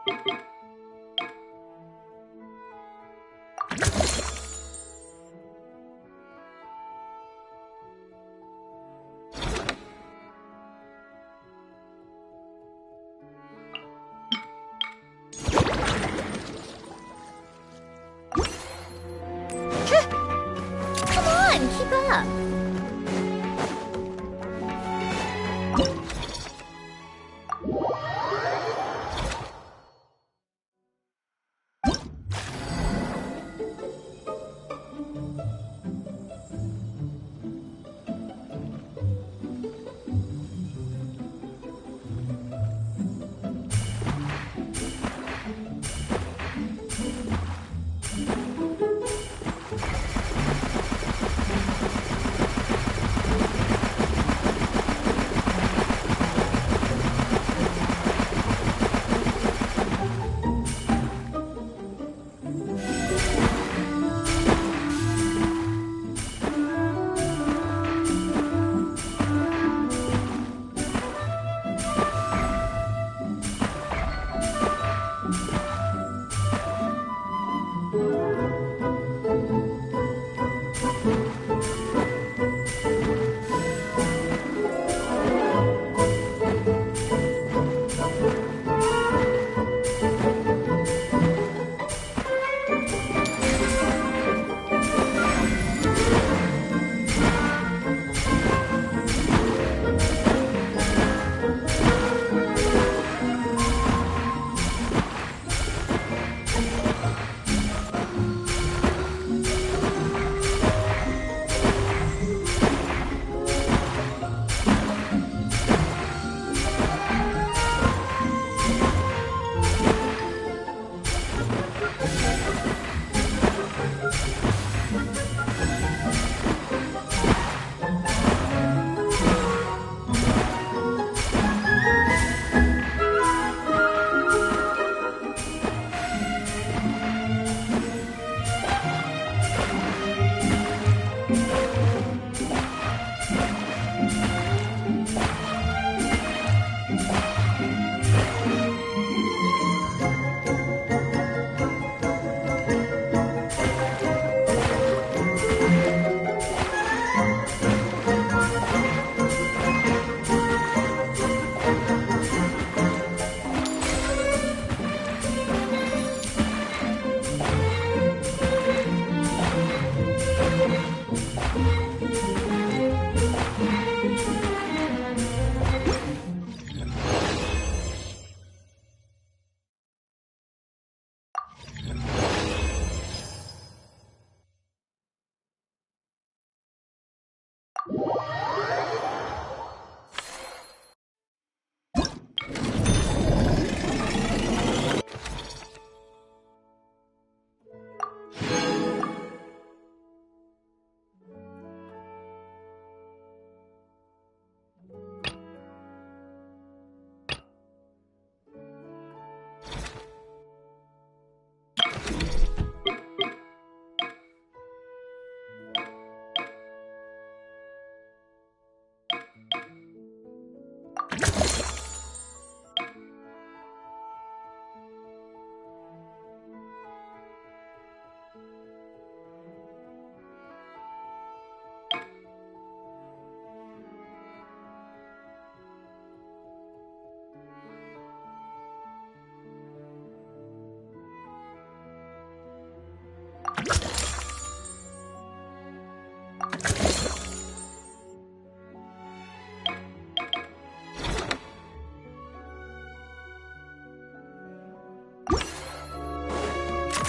Come on, keep up.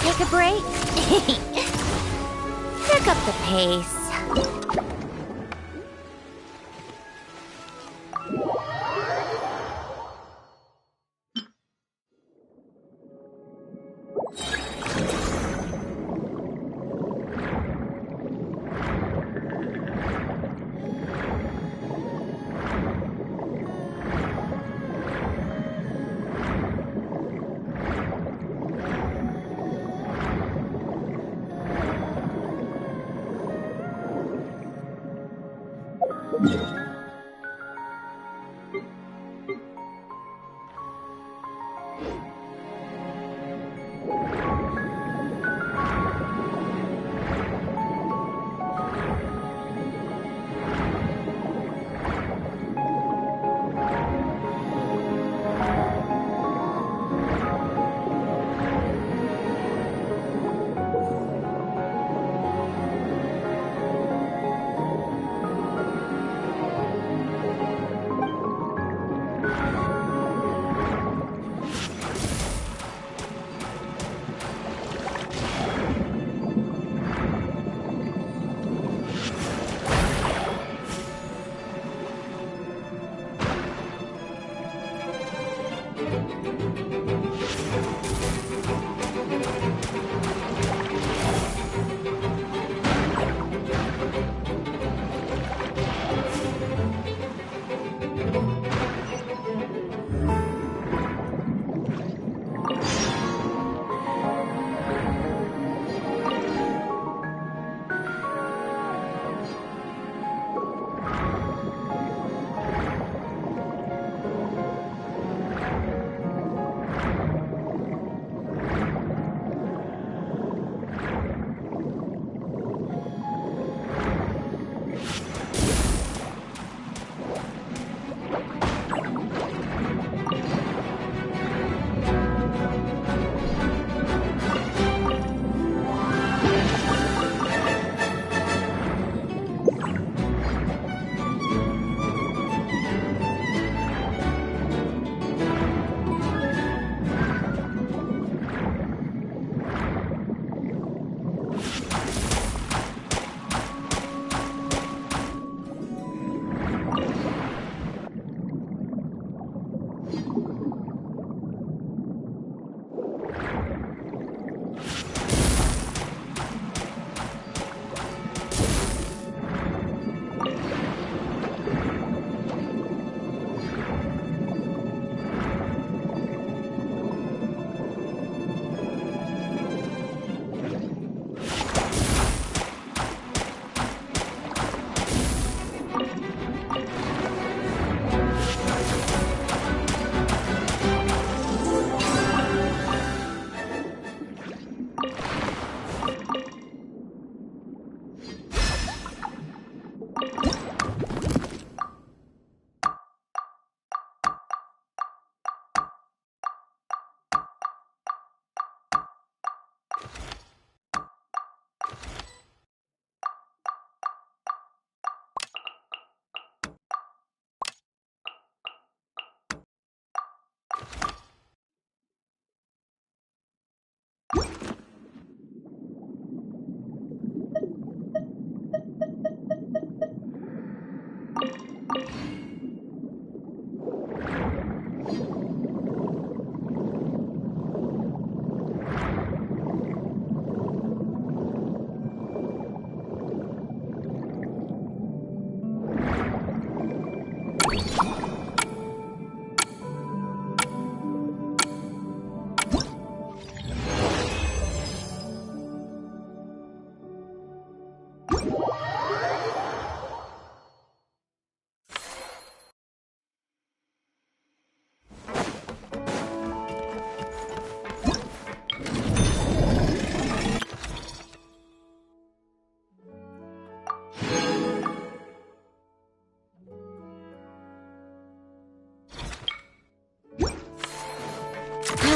Take a break? Pick up the pace.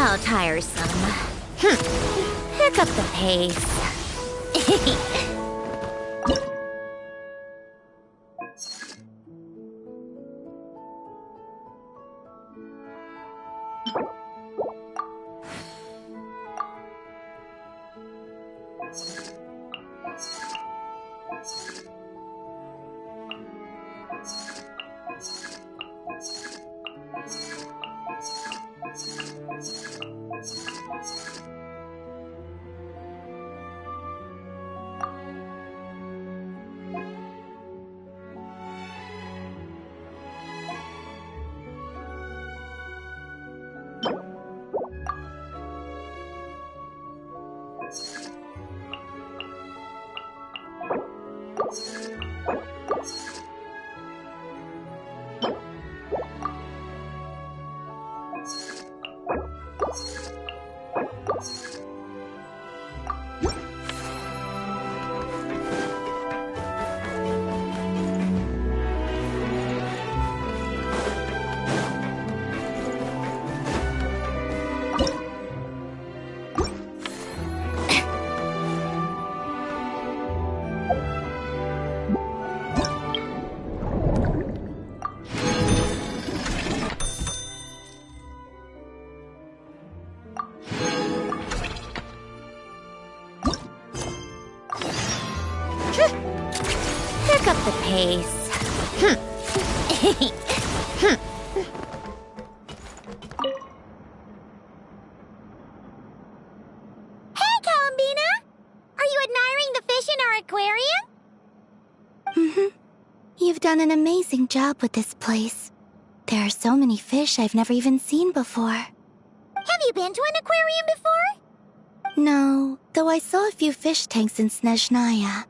How tiresome. Pick up the pace. Pick up the pace. done an amazing job with this place. There are so many fish I've never even seen before. Have you been to an aquarium before? No, though I saw a few fish tanks in Snezhnaya.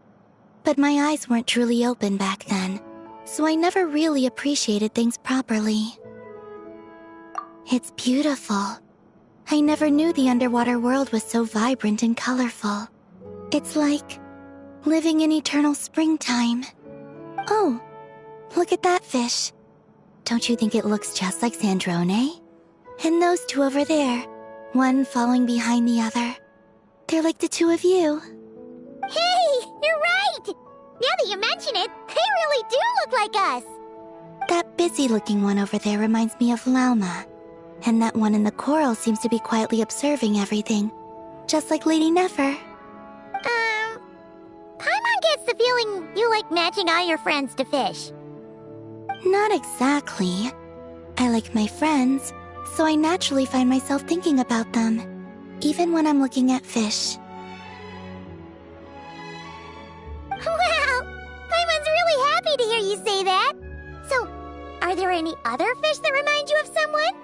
But my eyes weren't truly open back then, so I never really appreciated things properly. It's beautiful. I never knew the underwater world was so vibrant and colorful. It's like living in eternal springtime. Oh, look at that fish. Don't you think it looks just like Sandrone? And those two over there, one following behind the other. They're like the two of you. Hey, you're right! Now that you mention it, they really do look like us! That busy-looking one over there reminds me of Lauma. And that one in the coral seems to be quietly observing everything, just like Lady Nefer. Paimon gets the feeling you like matching all your friends to fish. Not exactly. I like my friends, so I naturally find myself thinking about them, even when I'm looking at fish. Wow! Paimon's really happy to hear you say that! So, are there any other fish that remind you of someone?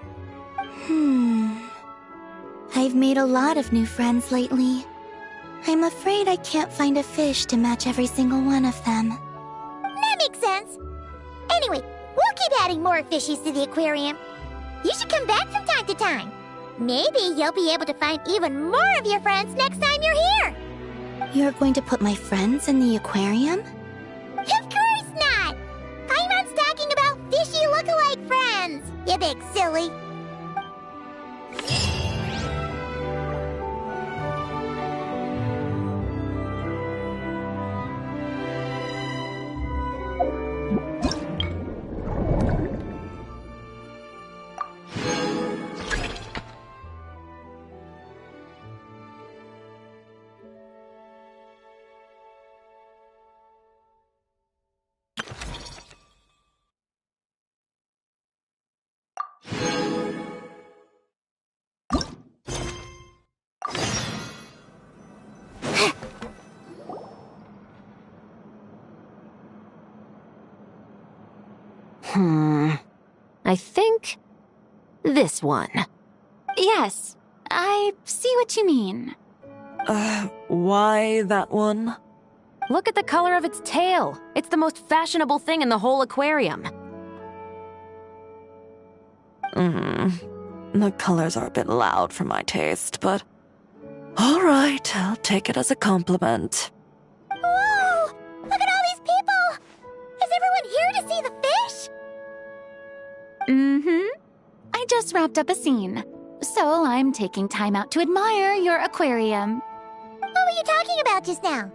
I've made a lot of new friends lately. I'm afraid I can't find a fish to match every single one of them. That makes sense. Anyway, we'll keep adding more fishies to the aquarium. You should come back from time to time. Maybe you'll be able to find even more of your friends next time you're here. You're going to put my friends in the aquarium? Of course not! Paimon's talking about fishy look-alike friends, you big silly. I think this one. Yes, I see what you mean. Why that one? Look at the color of its tail. It's the most fashionable thing in the whole aquarium. The colors are a bit loud for my taste, but... Alright, I'll take it as a compliment. Whoa! Look at all these people! Is everyone here to see the fish? I just wrapped up a scene, so I'm taking time out to admire your aquarium. What were you talking about just now?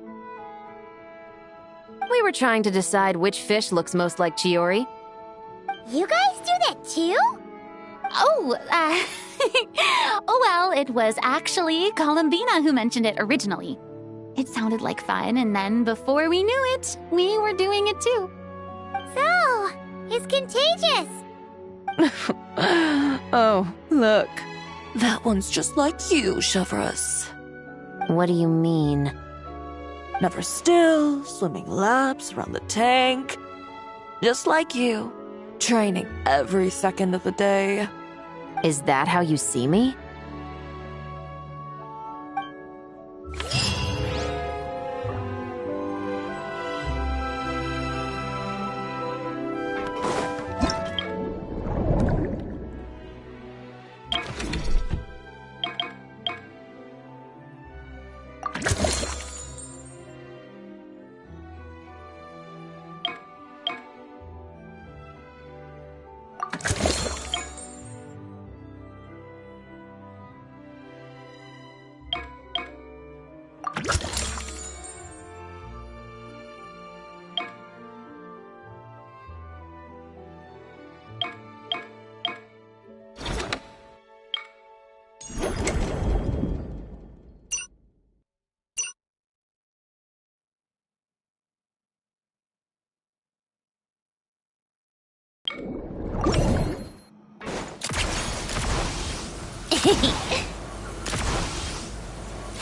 We were trying to decide which fish looks most like Chiori. You guys do that too? Oh, oh well, it was actually Columbina who mentioned it originally. It sounded like fun, and then before we knew it, we were doing it too. So, it's contagious. Oh, look. That one's just like you, Chevreuse. What do you mean? Never still, swimming laps around the tank. Just like you. Training every second of the day. Is that how you see me?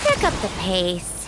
Pick up the pace.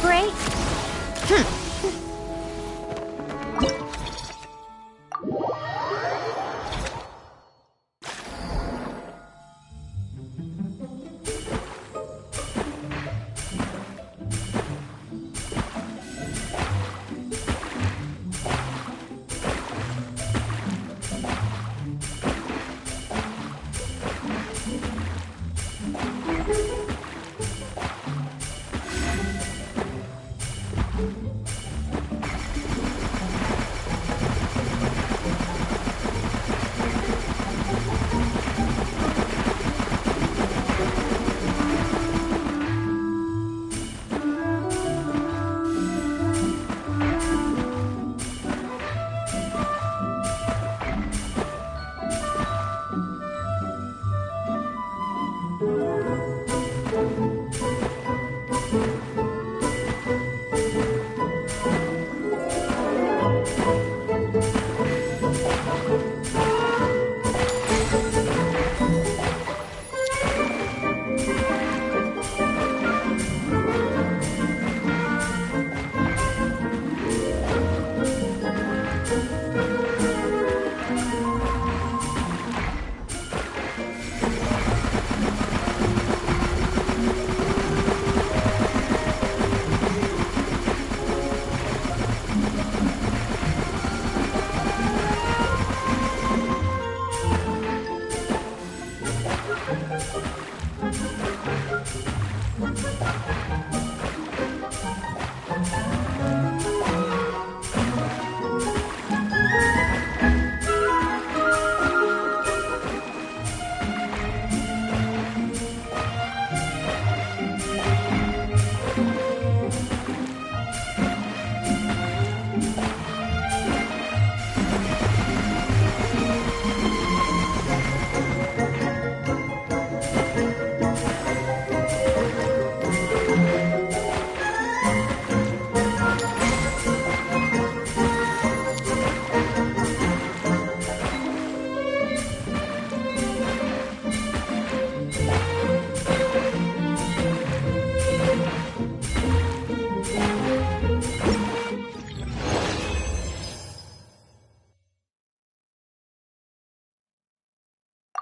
break?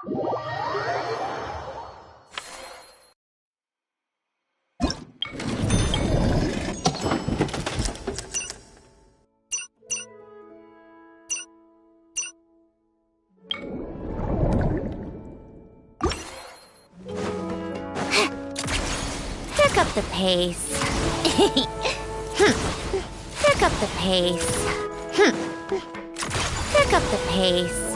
Pick up the pace. Pick up the pace. Pick up the pace.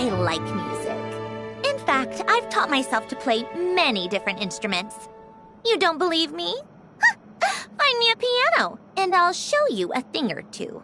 I like music. In fact, I've taught myself to play many different instruments. You don't believe me? Find me a piano, and I'll show you a thing or two.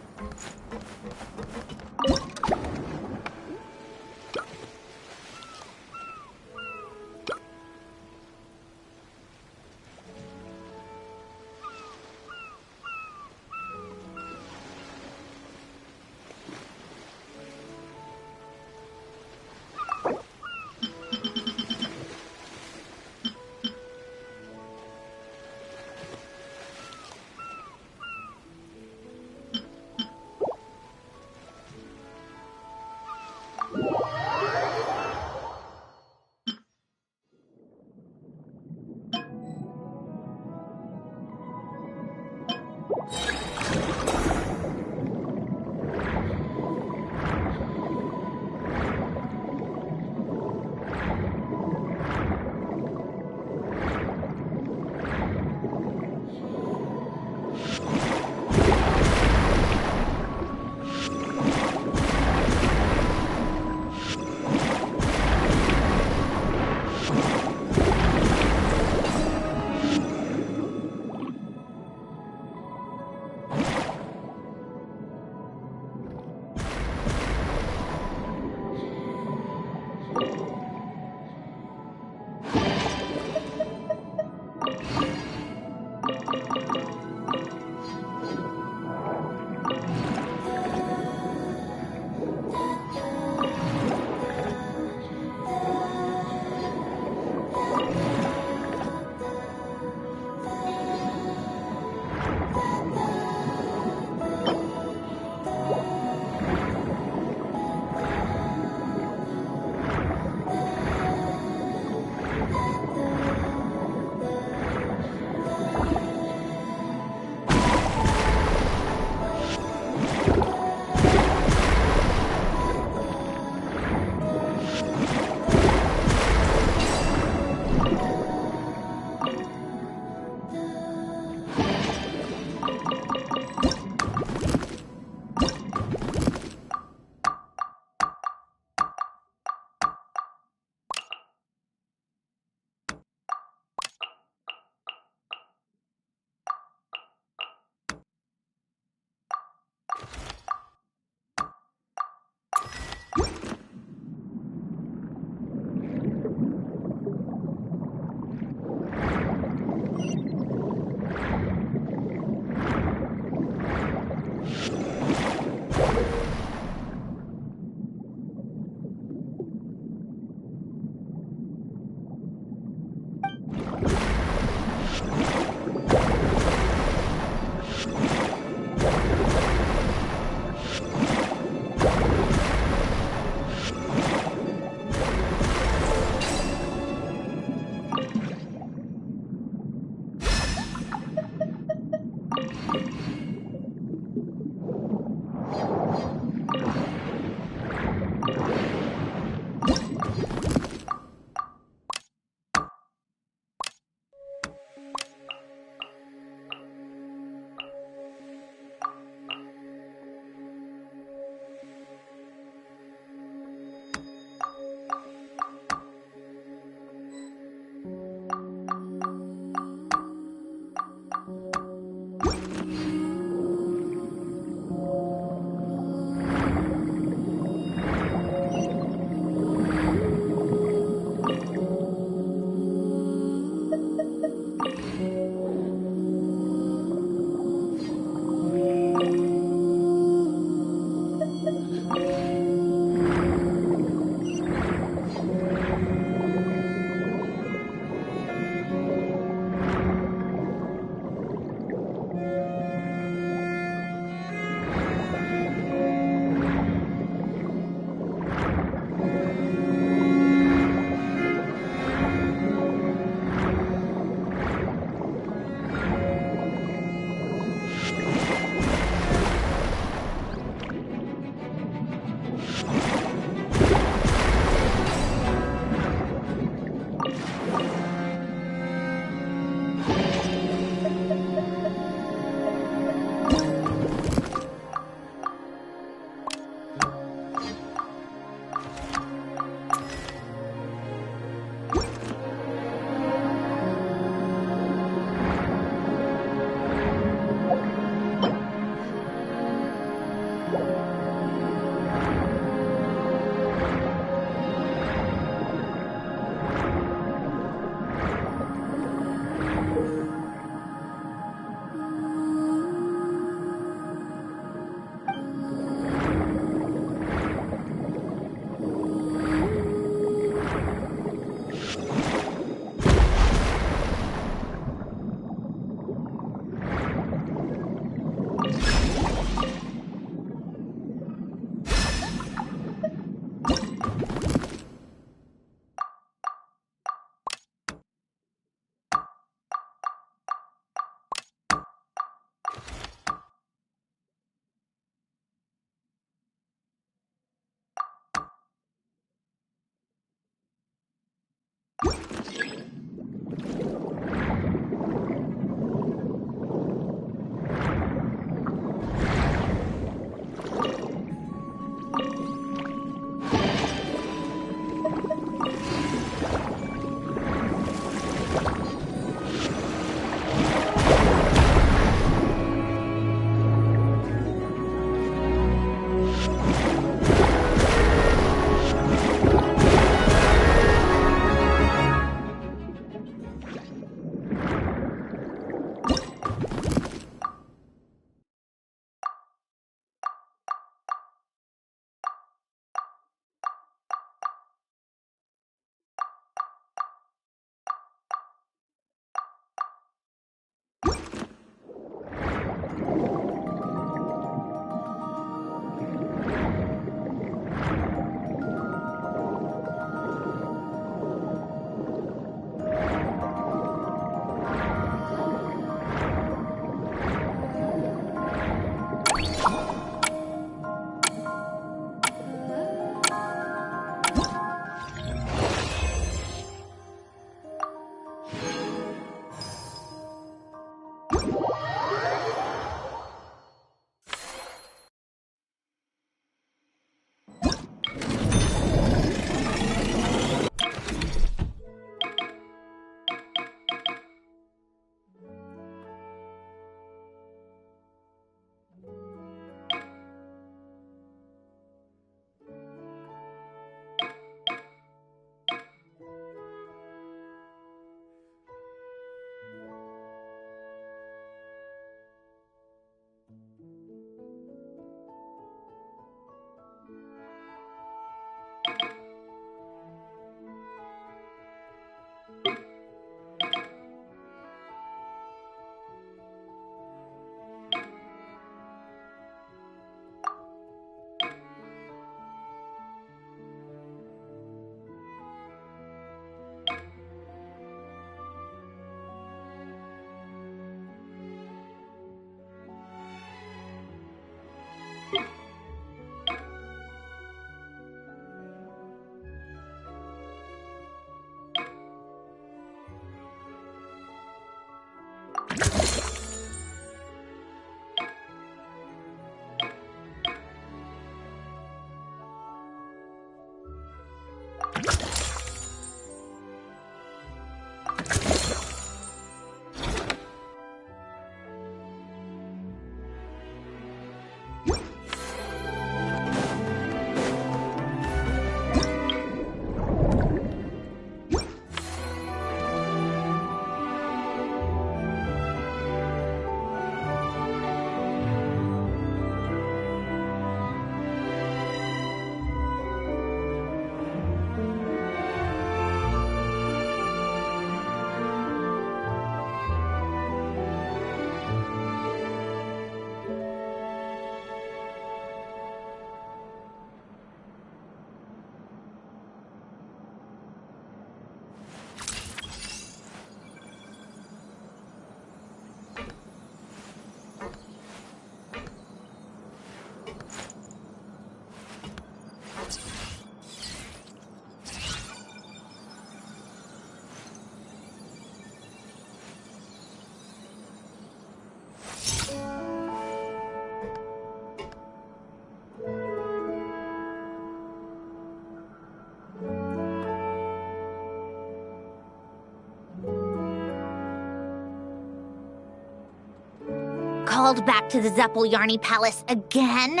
Called back to the Zeppeljärni Palace again?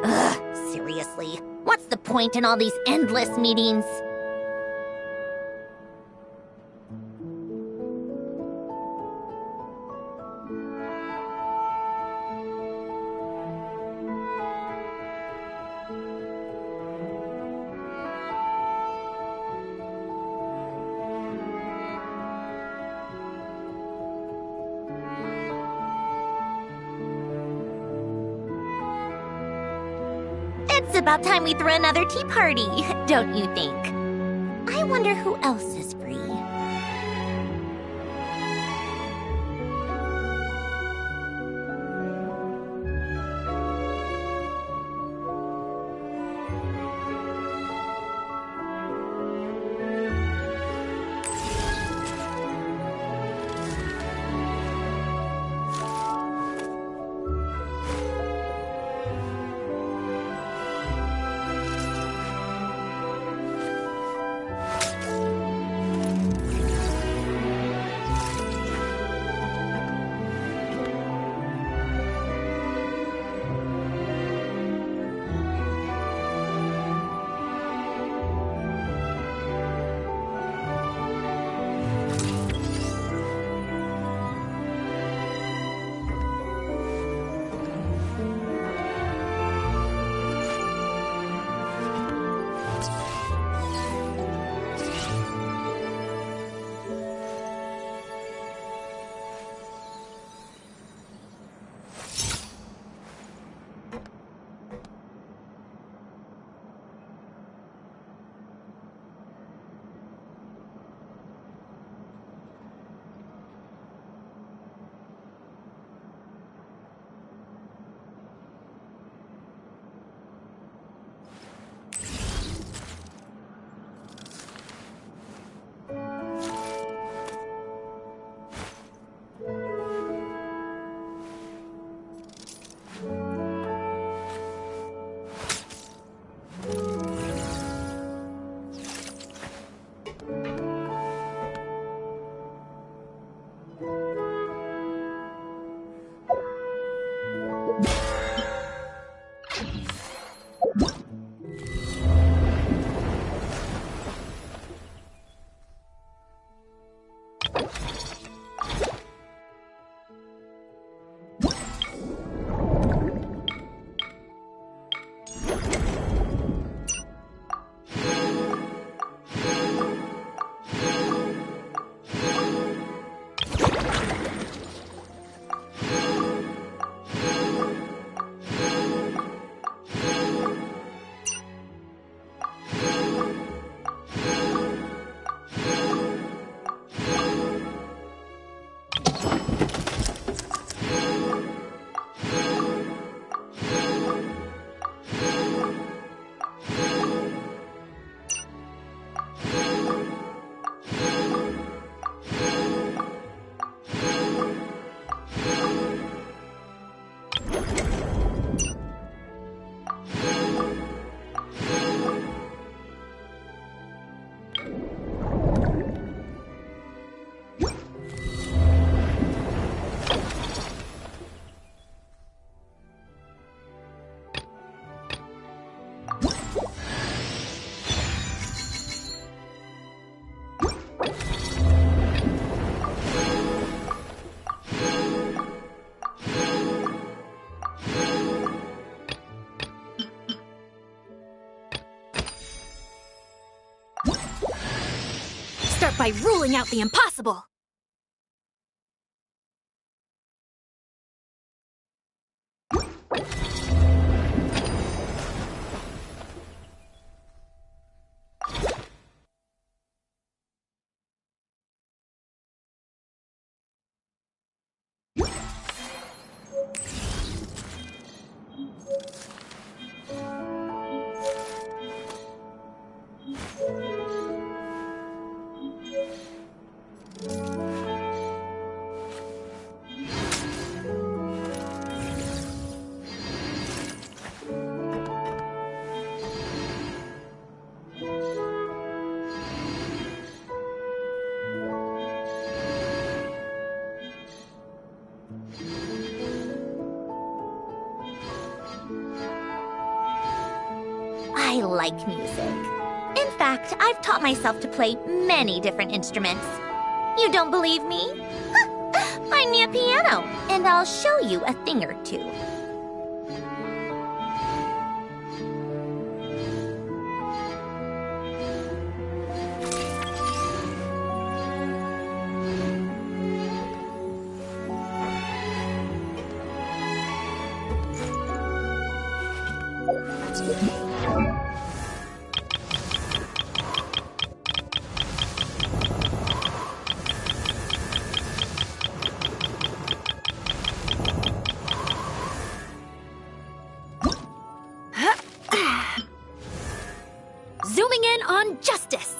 Ugh, seriously. What's the point in all these endless meetings? It's about time we threw another tea party, don't you think? I wonder who else is free. Start by ruling out the impossible! I like music. In fact, I've taught myself to play many different instruments. You don't believe me? Find me a piano, and I'll show you a thing or two. Zooming in on justice.